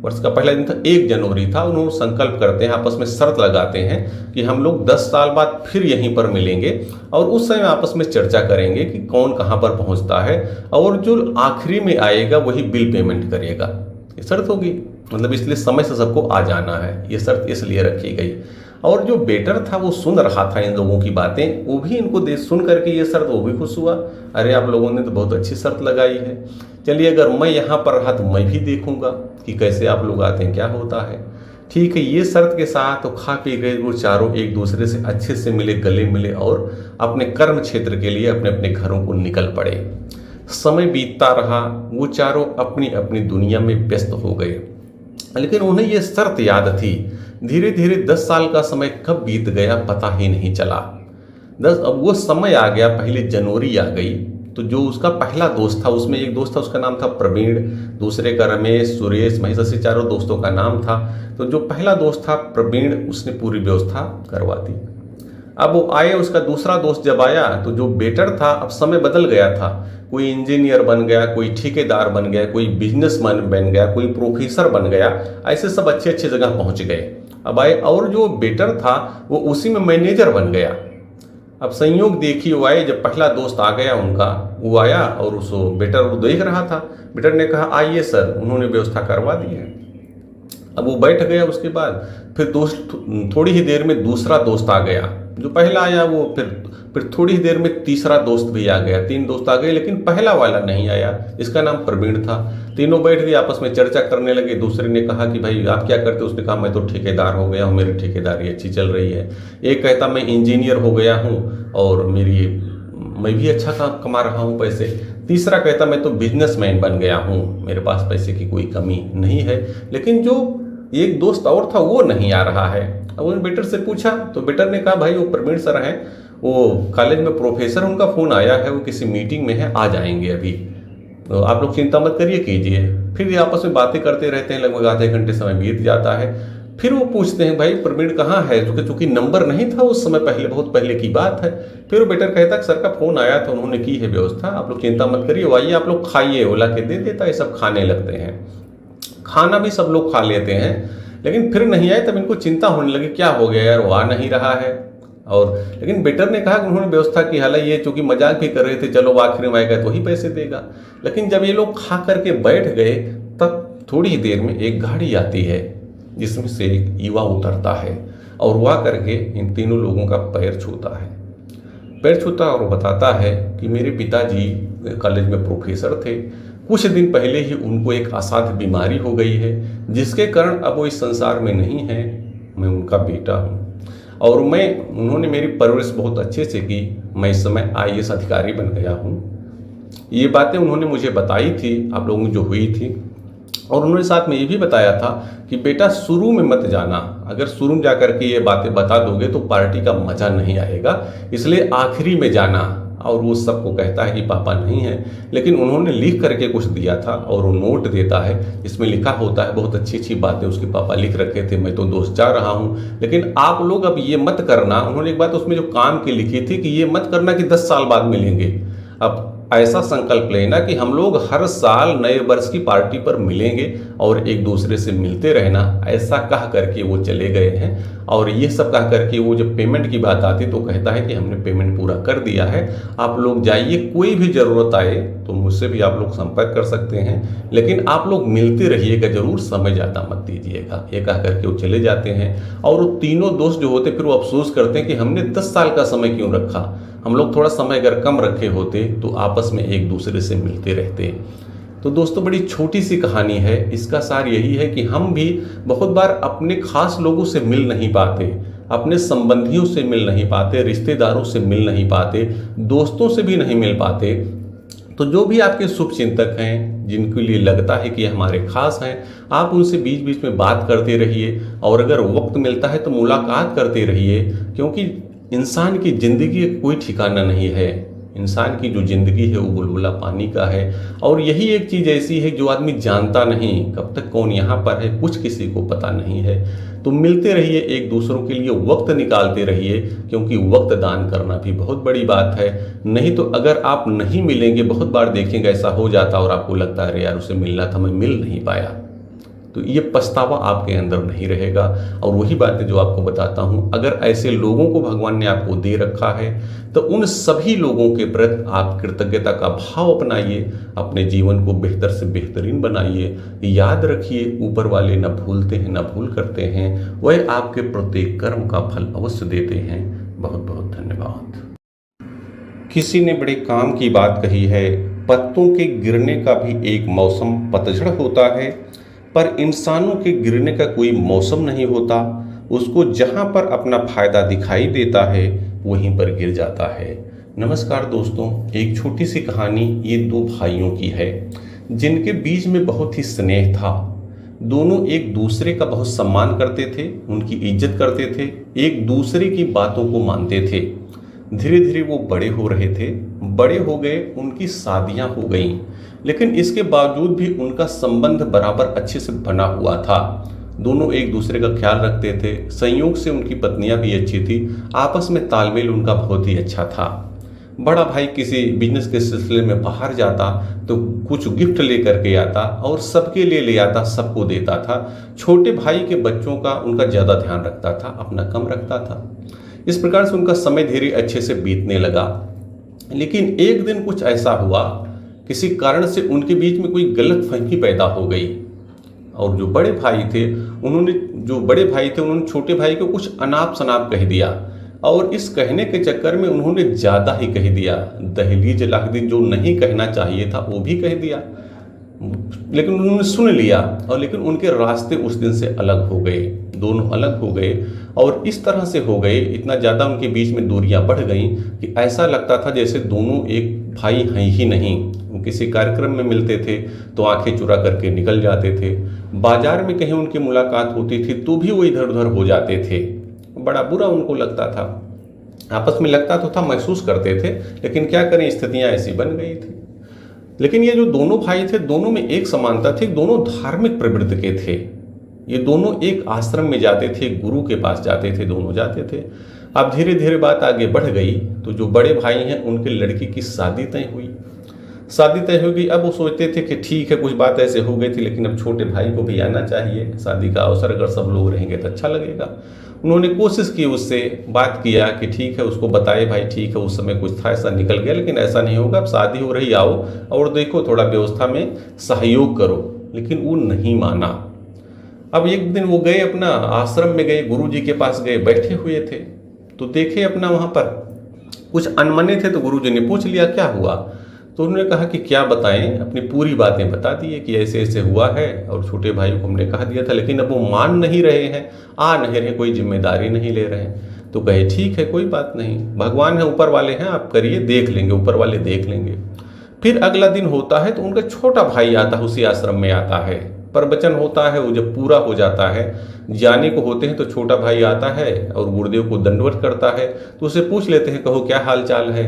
वर्ष का पहला दिन था, 1 जनवरी था। उन्होंने संकल्प करते हैं, आपस में शर्त लगाते हैं कि हम लोग 10 साल बाद फिर यहीं पर मिलेंगे और उस समय आपस में चर्चा करेंगे कि कौन कहाँ पर पहुँचता है और जो आखिरी में आएगा वही बिल पेमेंट करेगा। ये शर्त होगी, मतलब इसलिए समय से सबको आ जाना है, ये शर्त इसलिए रखी गई। और जो वेटर था वो सुन रहा था इन लोगों की बातें, वो भी इनको सुन करके ये शर्त वो भी खुश हुआ। अरे आप लोगों ने तो बहुत अच्छी शर्त लगाई है, चलिए अगर मैं यहाँ पर रहा तो मैं भी देखूंगा कि कैसे आप लोग आते हैं, क्या होता है। ठीक है, ये शर्त के साथ तो खा पी गए वो चारों, एक दूसरे से अच्छे से मिले, गले मिले और अपने कर्म क्षेत्र के लिए अपने अपने घरों को निकल पड़े। समय बीतता रहा, वो चारों अपनी अपनी दुनिया में व्यस्त हो गए, लेकिन उन्हें ये शर्त याद थी। धीरे धीरे 10 साल का समय कब बीत गया पता ही नहीं चला। अब वो समय आ गया, पहले जनवरी आ गई, तो जो उसका पहला दोस्त था, उसमें एक दोस्त था, उसका नाम था प्रवीण, दूसरे का रमेश, सुरेश, महेश, ऐसे चारों दोस्तों का नाम था। तो जो पहला दोस्त था प्रवीण, उसने पूरी व्यवस्था करवा दी। अब वो आए, उसका दूसरा दोस्त जब आया तो जो बेटर था, अब समय बदल गया था, कोई इंजीनियर बन गया, कोई ठेकेदार बन गया, कोई बिजनेसमैन बन गया, कोई प्रोफेसर बन गया, ऐसे सब अच्छे अच्छे जगह पहुंच गए। अब आए और जो बेटर था वो उसी में मैनेजर बन गया। अब संयोग देखिए, वो आए, जब पहला दोस्त आ गया उनका, वो आया और उसको बेटर वो देख रहा था। बेटर ने कहा आइए सर, उन्होंने व्यवस्था करवा दी है। अब वो बैठ गया, उसके बाद फिर दोस्त थोड़ी ही देर में दूसरा दोस्त आ गया, जो पहला आया वो फिर थोड़ी ही देर में तीसरा दोस्त भी आ गया, 3 दोस्त आ गए, लेकिन पहला वाला नहीं आया, इसका नाम प्रवीण था। तीनों बैठ गए, आपस में चर्चा करने लगे। दूसरे ने कहा कि भाई आप क्या करते हो? उसने कहा मैं तो ठेकेदार हो गया हूँ, मेरी ठेकेदारी अच्छी चल रही है। एक कहता मैं इंजीनियर हो गया हूँ और मैं भी अच्छा कमा रहा हूँ पैसे। तीसरा कहता मैं तो बिजनेसमैन बन गया हूँ, मेरे पास पैसे की कोई कमी नहीं है। लेकिन जो एक दोस्त और था वो नहीं आ रहा है। अब उन्होंने बेटर से पूछा तो बेटर ने कहा भाई वो प्रवीण सर हैं, वो कॉलेज में प्रोफेसर, उनका फ़ोन आया है, वो किसी मीटिंग में है, आ जाएंगे अभी, तो आप लोग चिंता मत करिए, कीजिए। फिर ये आपस में बातें करते रहते हैं, लगभग आधे घंटे समय बीत जाता है। फिर वो पूछते हैं भाई प्रवीण कहाँ है, चूँकि नंबर नहीं था उस समय, पहले बहुत पहले की बात है। फिर वो बेटर कहता है सर का फ़ोन आया था, उन्होंने की है व्यवस्था, आप लोग चिंता मत करिए, आइए आप लोग खाइए, वो ला के दे देता है, सब खाने लगते हैं। खाना भी सब लोग खा लेते हैं, लेकिन फिर नहीं आए, तब इनको चिंता होने लगी क्या हो गया यार, वो आ नहीं रहा है। और लेकिन बेटर ने कहा कि उन्होंने व्यवस्था की, हालांकि ये चूंकि मजाक भी कर रहे थे, चलो वो आखिर में आएगा तो ही पैसे देगा। लेकिन जब ये लोग खा करके बैठ गए, तब थोड़ी ही देर में एक गाड़ी आती है जिसमें से एक युवा उतरता है और वो आ करके इन तीनों लोगों का पैर छूता है। पैर छूता और बताता है कि मेरे पिताजी कॉलेज में प्रोफेसर थे, कुछ दिन पहले ही उनको एक असाध्य बीमारी हो गई है, जिसके कारण अब वो इस संसार में नहीं है, मैं उनका बेटा हूँ और उन्होंने मेरी परवरिश बहुत अच्छे से की, मैं इस समय IAS अधिकारी बन गया हूँ। ये बातें उन्होंने मुझे बताई थी, आप लोगों की जो हुई थी, और उन्होंने साथ में ये भी बताया था कि बेटा शुरू में मत जाना, अगर शुरू में जाकर के ये बातें बता दोगे तो पार्टी का मजा नहीं आएगा, इसलिए आखिरी में जाना। और वो सबको कहता है कि पापा नहीं है, लेकिन उन्होंने लिख करके कुछ दिया था और वो नोट देता है, इसमें लिखा होता है, बहुत अच्छी अच्छी बातें उसके पापा लिख रखे थे, मैं तो दोस्त जा रहा हूँ, लेकिन आप लोग अब ये मत करना। उन्होंने एक बात उसमें जो काम की लिखी थी कि ये मत करना कि 10 साल बाद मिलेंगे, अब ऐसा संकल्प लेना कि हम लोग हर साल नए वर्ष की पार्टी पर मिलेंगे और एक दूसरे से मिलते रहना। ऐसा कह करके वो चले गए हैं। और ये सब कह करके वो जब पेमेंट की बात आती तो कहता है कि हमने पेमेंट पूरा कर दिया है, आप लोग जाइए, कोई भी ज़रूरत आए तो मुझसे भी आप लोग संपर्क कर सकते हैं, लेकिन आप लोग मिलते रहिएगा ज़रूर, समय ज़्यादा मत दीजिएगा। ये कह करके वो चले जाते हैं। और वो तीनों दोस्त जो होते फिर वो अफसोस करते हैं कि हमने 10 साल का समय क्यों रखा, हम लोग थोड़ा समय अगर कम रखे होते तो आपस में एक दूसरे से मिलते रहते। तो दोस्तों बड़ी छोटी सी कहानी है, इसका सार यही है कि हम भी बहुत बार अपने खास लोगों से मिल नहीं पाते, अपने संबंधियों से मिल नहीं पाते, रिश्तेदारों से मिल नहीं पाते, दोस्तों से भी नहीं मिल पाते, तो जो भी आपके शुभ चिंतक हैं, जिनके लिए लगता है कि ये हमारे खास हैं, आप उनसे बीच बीच में बात करते रहिए और अगर वक्त मिलता है तो मुलाकात करते रहिए, क्योंकि इंसान की ज़िंदगी का कोई ठिकाना नहीं है। इंसान की जो ज़िंदगी है वो बुलबुला पानी का है और यही एक चीज़ ऐसी है जो आदमी जानता नहीं, कब तक कौन यहाँ पर है कुछ किसी को पता नहीं है। तो मिलते रहिए, एक दूसरों के लिए वक्त निकालते रहिए, क्योंकि वक्त दान करना भी बहुत बड़ी बात है। नहीं तो अगर आप नहीं मिलेंगे, बहुत बार देखेंगे ऐसा हो जाता और आपको लगता है अरे यार उसे मिलना था मैं मिल नहीं पाया, तो ये पछतावा आपके अंदर नहीं रहेगा। और वही बातें जो आपको बताता हूँ, अगर ऐसे लोगों को भगवान ने आपको दे रखा है तो उन सभी लोगों के प्रति आप कृतज्ञता का भाव अपनाइए, अपने जीवन को बेहतर से बेहतरीन बनाइए। याद रखिए, ऊपर वाले न भूलते हैं न भूल करते हैं, वह आपके प्रत्येक कर्म का फल अवश्य देते हैं। बहुत बहुत धन्यवाद। किसी ने बड़े काम की बात कही है, पत्तों के गिरने का भी एक मौसम पतझड़ होता है, पर इंसानों के गिरने का कोई मौसम नहीं होता। उसको जहाँ पर अपना फायदा दिखाई देता है वहीं पर गिर जाता है। नमस्कार दोस्तों, एक छोटी सी कहानी ये दो भाइयों की है जिनके बीच में बहुत ही स्नेह था। दोनों एक दूसरे का बहुत सम्मान करते थे, उनकी इज्जत करते थे, एक दूसरे की बातों को मानते थे। धीरे धीरे वो बड़े हो रहे थे, बड़े हो गए, उनकी शादियां हो गईं, लेकिन इसके बावजूद भी उनका संबंध बराबर अच्छे से बना हुआ था। दोनों एक दूसरे का ख्याल रखते थे, संयोग से उनकी पत्नियां भी अच्छी थी, आपस में तालमेल उनका बहुत ही अच्छा था। बड़ा भाई किसी बिजनेस के सिलसिले में बाहर जाता तो कुछ गिफ्ट लेकर के आता और सबके लिए ले आता, सबको देता था। छोटे भाई के बच्चों का उनका ज़्यादा ध्यान रखता था, अपना कम रखता था। इस प्रकार से उनका समय धीरे अच्छे से बीतने लगा। लेकिन एक दिन कुछ ऐसा हुआ, किसी कारण से उनके बीच में कोई गलतफहमी पैदा हो गई और जो बड़े भाई थे उन्होंने छोटे भाई को कुछ अनाप शनाप कह दिया और इस कहने के चक्कर में उन्होंने ज़्यादा ही कह दिया। दहलीज लाख दिन जो नहीं कहना चाहिए था वो भी कह दिया, लेकिन उन्होंने सुन लिया और लेकिन उनके रास्ते उस दिन से अलग हो गए, दोनों अलग हो गए और इस तरह से हो गए, इतना ज़्यादा उनके बीच में दूरियां बढ़ गईं कि ऐसा लगता था जैसे दोनों एक भाई हैं ही नहीं। वो किसी कार्यक्रम में मिलते थे तो आंखें चुरा करके निकल जाते थे, बाजार में कहीं उनकी मुलाकात होती थी तो भी वो इधर उधर हो जाते थे। बड़ा बुरा उनको लगता था, आपस में लगता तो था, महसूस करते थे, लेकिन क्या करें, स्थितियाँ ऐसी बन गई थी। लेकिन ये जो दोनों भाई थे, दोनों में एक समानता थी, दोनों धार्मिक प्रवृत्ति के थे। ये दोनों एक आश्रम में जाते थे, गुरु के पास जाते थे, दोनों जाते थे। अब धीरे धीरे बात आगे बढ़ गई तो जो बड़े भाई हैं उनके लड़की की शादी तय हुई। शादी तय हो गई। अब वो सोचते थे कि ठीक है, कुछ बात ऐसे हो गई थी, लेकिन अब छोटे भाई को भी आना चाहिए, शादी का अवसर अगर सब लोग रहेंगे तो अच्छा लगेगा। उन्होंने कोशिश की, उससे बात किया कि ठीक है, उसको बताए भाई ठीक है, उस समय कुछ था ऐसा निकल गया, लेकिन ऐसा नहीं होगा, अब शादी हो रही, आओ और देखो, थोड़ा व्यवस्था में सहयोग करो। लेकिन वो नहीं माना। अब एक दिन वो गए, अपना आश्रम में गए, गुरु जी के पास गए, बैठे हुए थे तो देखे अपना वहाँ पर कुछ अनमने थे, तो गुरु जी ने पूछ लिया क्या हुआ। तो उन्होंने कहा कि क्या बताएं, अपनी पूरी बातें बता दिए कि ऐसे ऐसे हुआ है और छोटे भाई को हमने कहा दिया था, लेकिन अब वो मान नहीं रहे हैं, आ नहीं रहे, कोई जिम्मेदारी नहीं ले रहे हैं। तो कहे ठीक है, कोई बात नहीं, भगवान है, ऊपर वाले हैं, आप करिए, देख लेंगे, ऊपर वाले देख लेंगे। फिर अगला दिन होता है तो उनका छोटा भाई आता है, उसी आश्रम में आता है, प्रवचन होता है, वो जब पूरा हो जाता है, जाने को होते हैं तो छोटा भाई आता है और गुरुदेव को दंडवत करता है। तो उसे पूछ लेते हैं, कहो क्या हाल चाल है,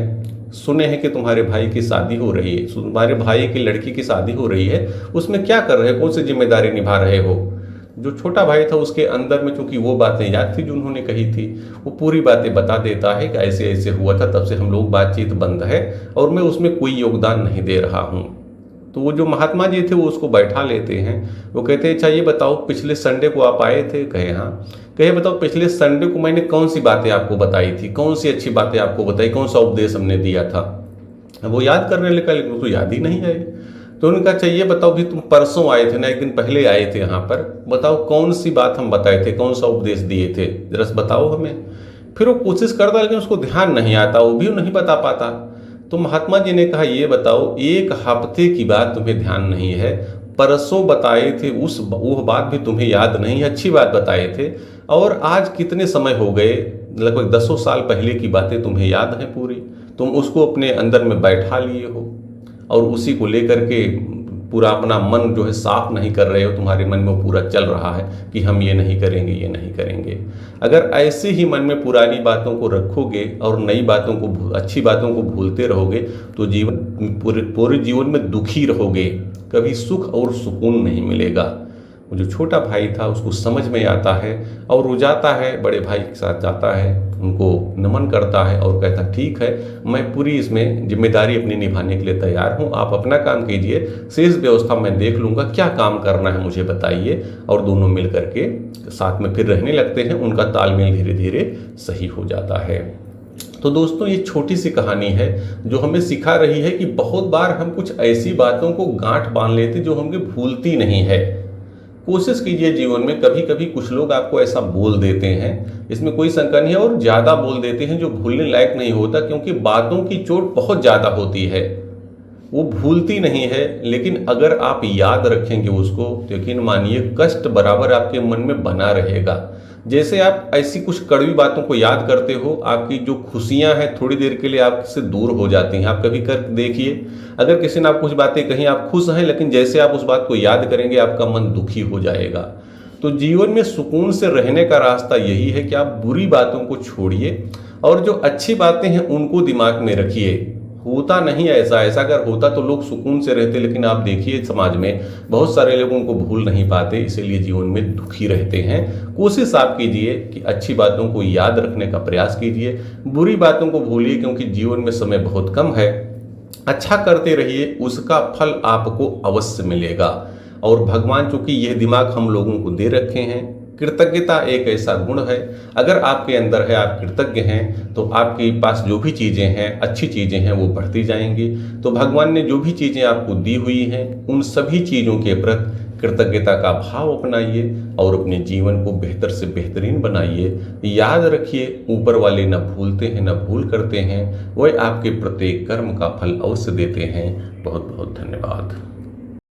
सुने हैं कि तुम्हारे भाई की शादी हो रही है, तुम्हारे भाई की लड़की की शादी हो रही है, उसमें क्या कर रहे हो, कौन सी जिम्मेदारी निभा रहे हो। जो छोटा भाई था उसके अंदर में चूंकि वो बातें याद थी जो उन्होंने कही थी, वो पूरी बातें बता देता है कि ऐसे ऐसे हुआ था, तब से हम लोग बातचीत बंद है और मैं उसमें कोई योगदान नहीं दे रहा हूँ। तो वो जो महात्मा जी थे वो उसको बैठा लेते हैं, वो कहते हैं अच्छा ये बताओ पिछले संडे को आप आए थे, कहे हाँ, कहे बताओ पिछले संडे को मैंने कौन सी बातें आपको बताई थी, कौन सी अच्छी बातें आपको बताई, कौन सा उपदेश हमने दिया था। वो याद करने लगा, लेकिन उसको याद ही नहीं आए। तो उन्होंने कहा अच्छा ये बताओ भी तुम परसों आए थे ना, एक दिन पहले आए थे यहाँ पर, बताओ कौन सी बात हम बताए थे, कौन सा उपदेश दिए थे, जरा बताओ हमें। फिर वो कोशिश करता लेकिन उसको ध्यान नहीं आता, वो भी नहीं बता पाता। तो महात्मा जी ने कहा ये बताओ, एक हफ्ते की बात तुम्हें ध्यान नहीं है, परसों बताए थे वो बात भी तुम्हें याद नहीं है, अच्छी बात बताए थे, और आज कितने समय हो गए, लगभग 10 साल पहले की बातें तुम्हें याद हैं पूरी, तुम उसको अपने अंदर में बैठा लिए हो और उसी को लेकर के पूरा अपना मन जो है साफ नहीं कर रहे हो, तुम्हारे मन में पूरा चल रहा है कि हम ये नहीं करेंगे, ये नहीं करेंगे। अगर ऐसे ही मन में पुरानी बातों को रखोगे और नई बातों को, अच्छी बातों को भूलते रहोगे तो जीवन पूरे जीवन में दुखी रहोगे, कभी सुख और सुकून नहीं मिलेगा। वो जो छोटा भाई था उसको समझ में आता है और वो जाता है, बड़े भाई के साथ जाता है, उनको नमन करता है और कहता ठीक है, मैं पूरी इसमें जिम्मेदारी अपनी निभाने के लिए तैयार हूँ, आप अपना काम कीजिए, शेष व्यवस्था मैं देख लूँगा, क्या काम करना है मुझे बताइए। और दोनों मिल करके साथ में फिर रहने लगते हैं, उनका तालमेल धीरे धीरे सही हो जाता है। तो दोस्तों, ये छोटी सी कहानी है जो हमें सिखा रही है कि बहुत बार हम कुछ ऐसी बातों को गांठ बांध लेते जो हमें भूलती नहीं है। कोशिश कीजिए जीवन में, कभी कभी कुछ लोग आपको ऐसा बोल देते हैं, इसमें कोई शंका नहीं है, और ज़्यादा बोल देते हैं जो भूलने लायक नहीं होता, क्योंकि बातों की चोट बहुत ज़्यादा होती है, वो भूलती नहीं है। लेकिन अगर आप याद रखेंगे उसको तो यकीन मानिए कष्ट बराबर आपके मन में बना रहेगा। जैसे आप ऐसी कुछ कड़वी बातों को याद करते हो, आपकी जो खुशियां हैं थोड़ी देर के लिए आपसे दूर हो जाती हैं। आप कभी कर देखिए, अगर किसी ने आप कुछ बातें कही, आप खुश हैं, लेकिन जैसे आप उस बात को याद करेंगे आपका मन दुखी हो जाएगा। तो जीवन में सुकून से रहने का रास्ता यही है कि आप बुरी बातों को छोड़िए और जो अच्छी बातें हैं उनको दिमाग में रखिए। होता नहीं ऐसा अगर होता तो लोग सुकून से रहते, लेकिन आप देखिए समाज में बहुत सारे लोग उनको भूल नहीं पाते, इसीलिए जीवन में दुखी रहते हैं। कोशिश आप कीजिए कि अच्छी बातों को याद रखने का प्रयास कीजिए, बुरी बातों को भूलिए, क्योंकि जीवन में समय बहुत कम है। अच्छा करते रहिए, उसका फल आपको अवश्य मिलेगा। और भगवान चूंकि यह दिमाग हम लोगों को दे रखे हैं, कृतज्ञता एक ऐसा गुण है, अगर आपके अंदर है, आप कृतज्ञ हैं, तो आपके पास जो भी चीज़ें हैं, अच्छी चीज़ें हैं, वो बढ़ती जाएंगी। तो भगवान ने जो भी चीज़ें आपको दी हुई हैं, उन सभी चीज़ों के प्रति कृतज्ञता का भाव अपनाइए और अपने जीवन को बेहतर से बेहतरीन बनाइए। याद रखिए, ऊपर वाले न भूलते हैं न भूल करते हैं, वह आपके प्रत्येक कर्म का फल अवश्य देते हैं। बहुत बहुत धन्यवाद।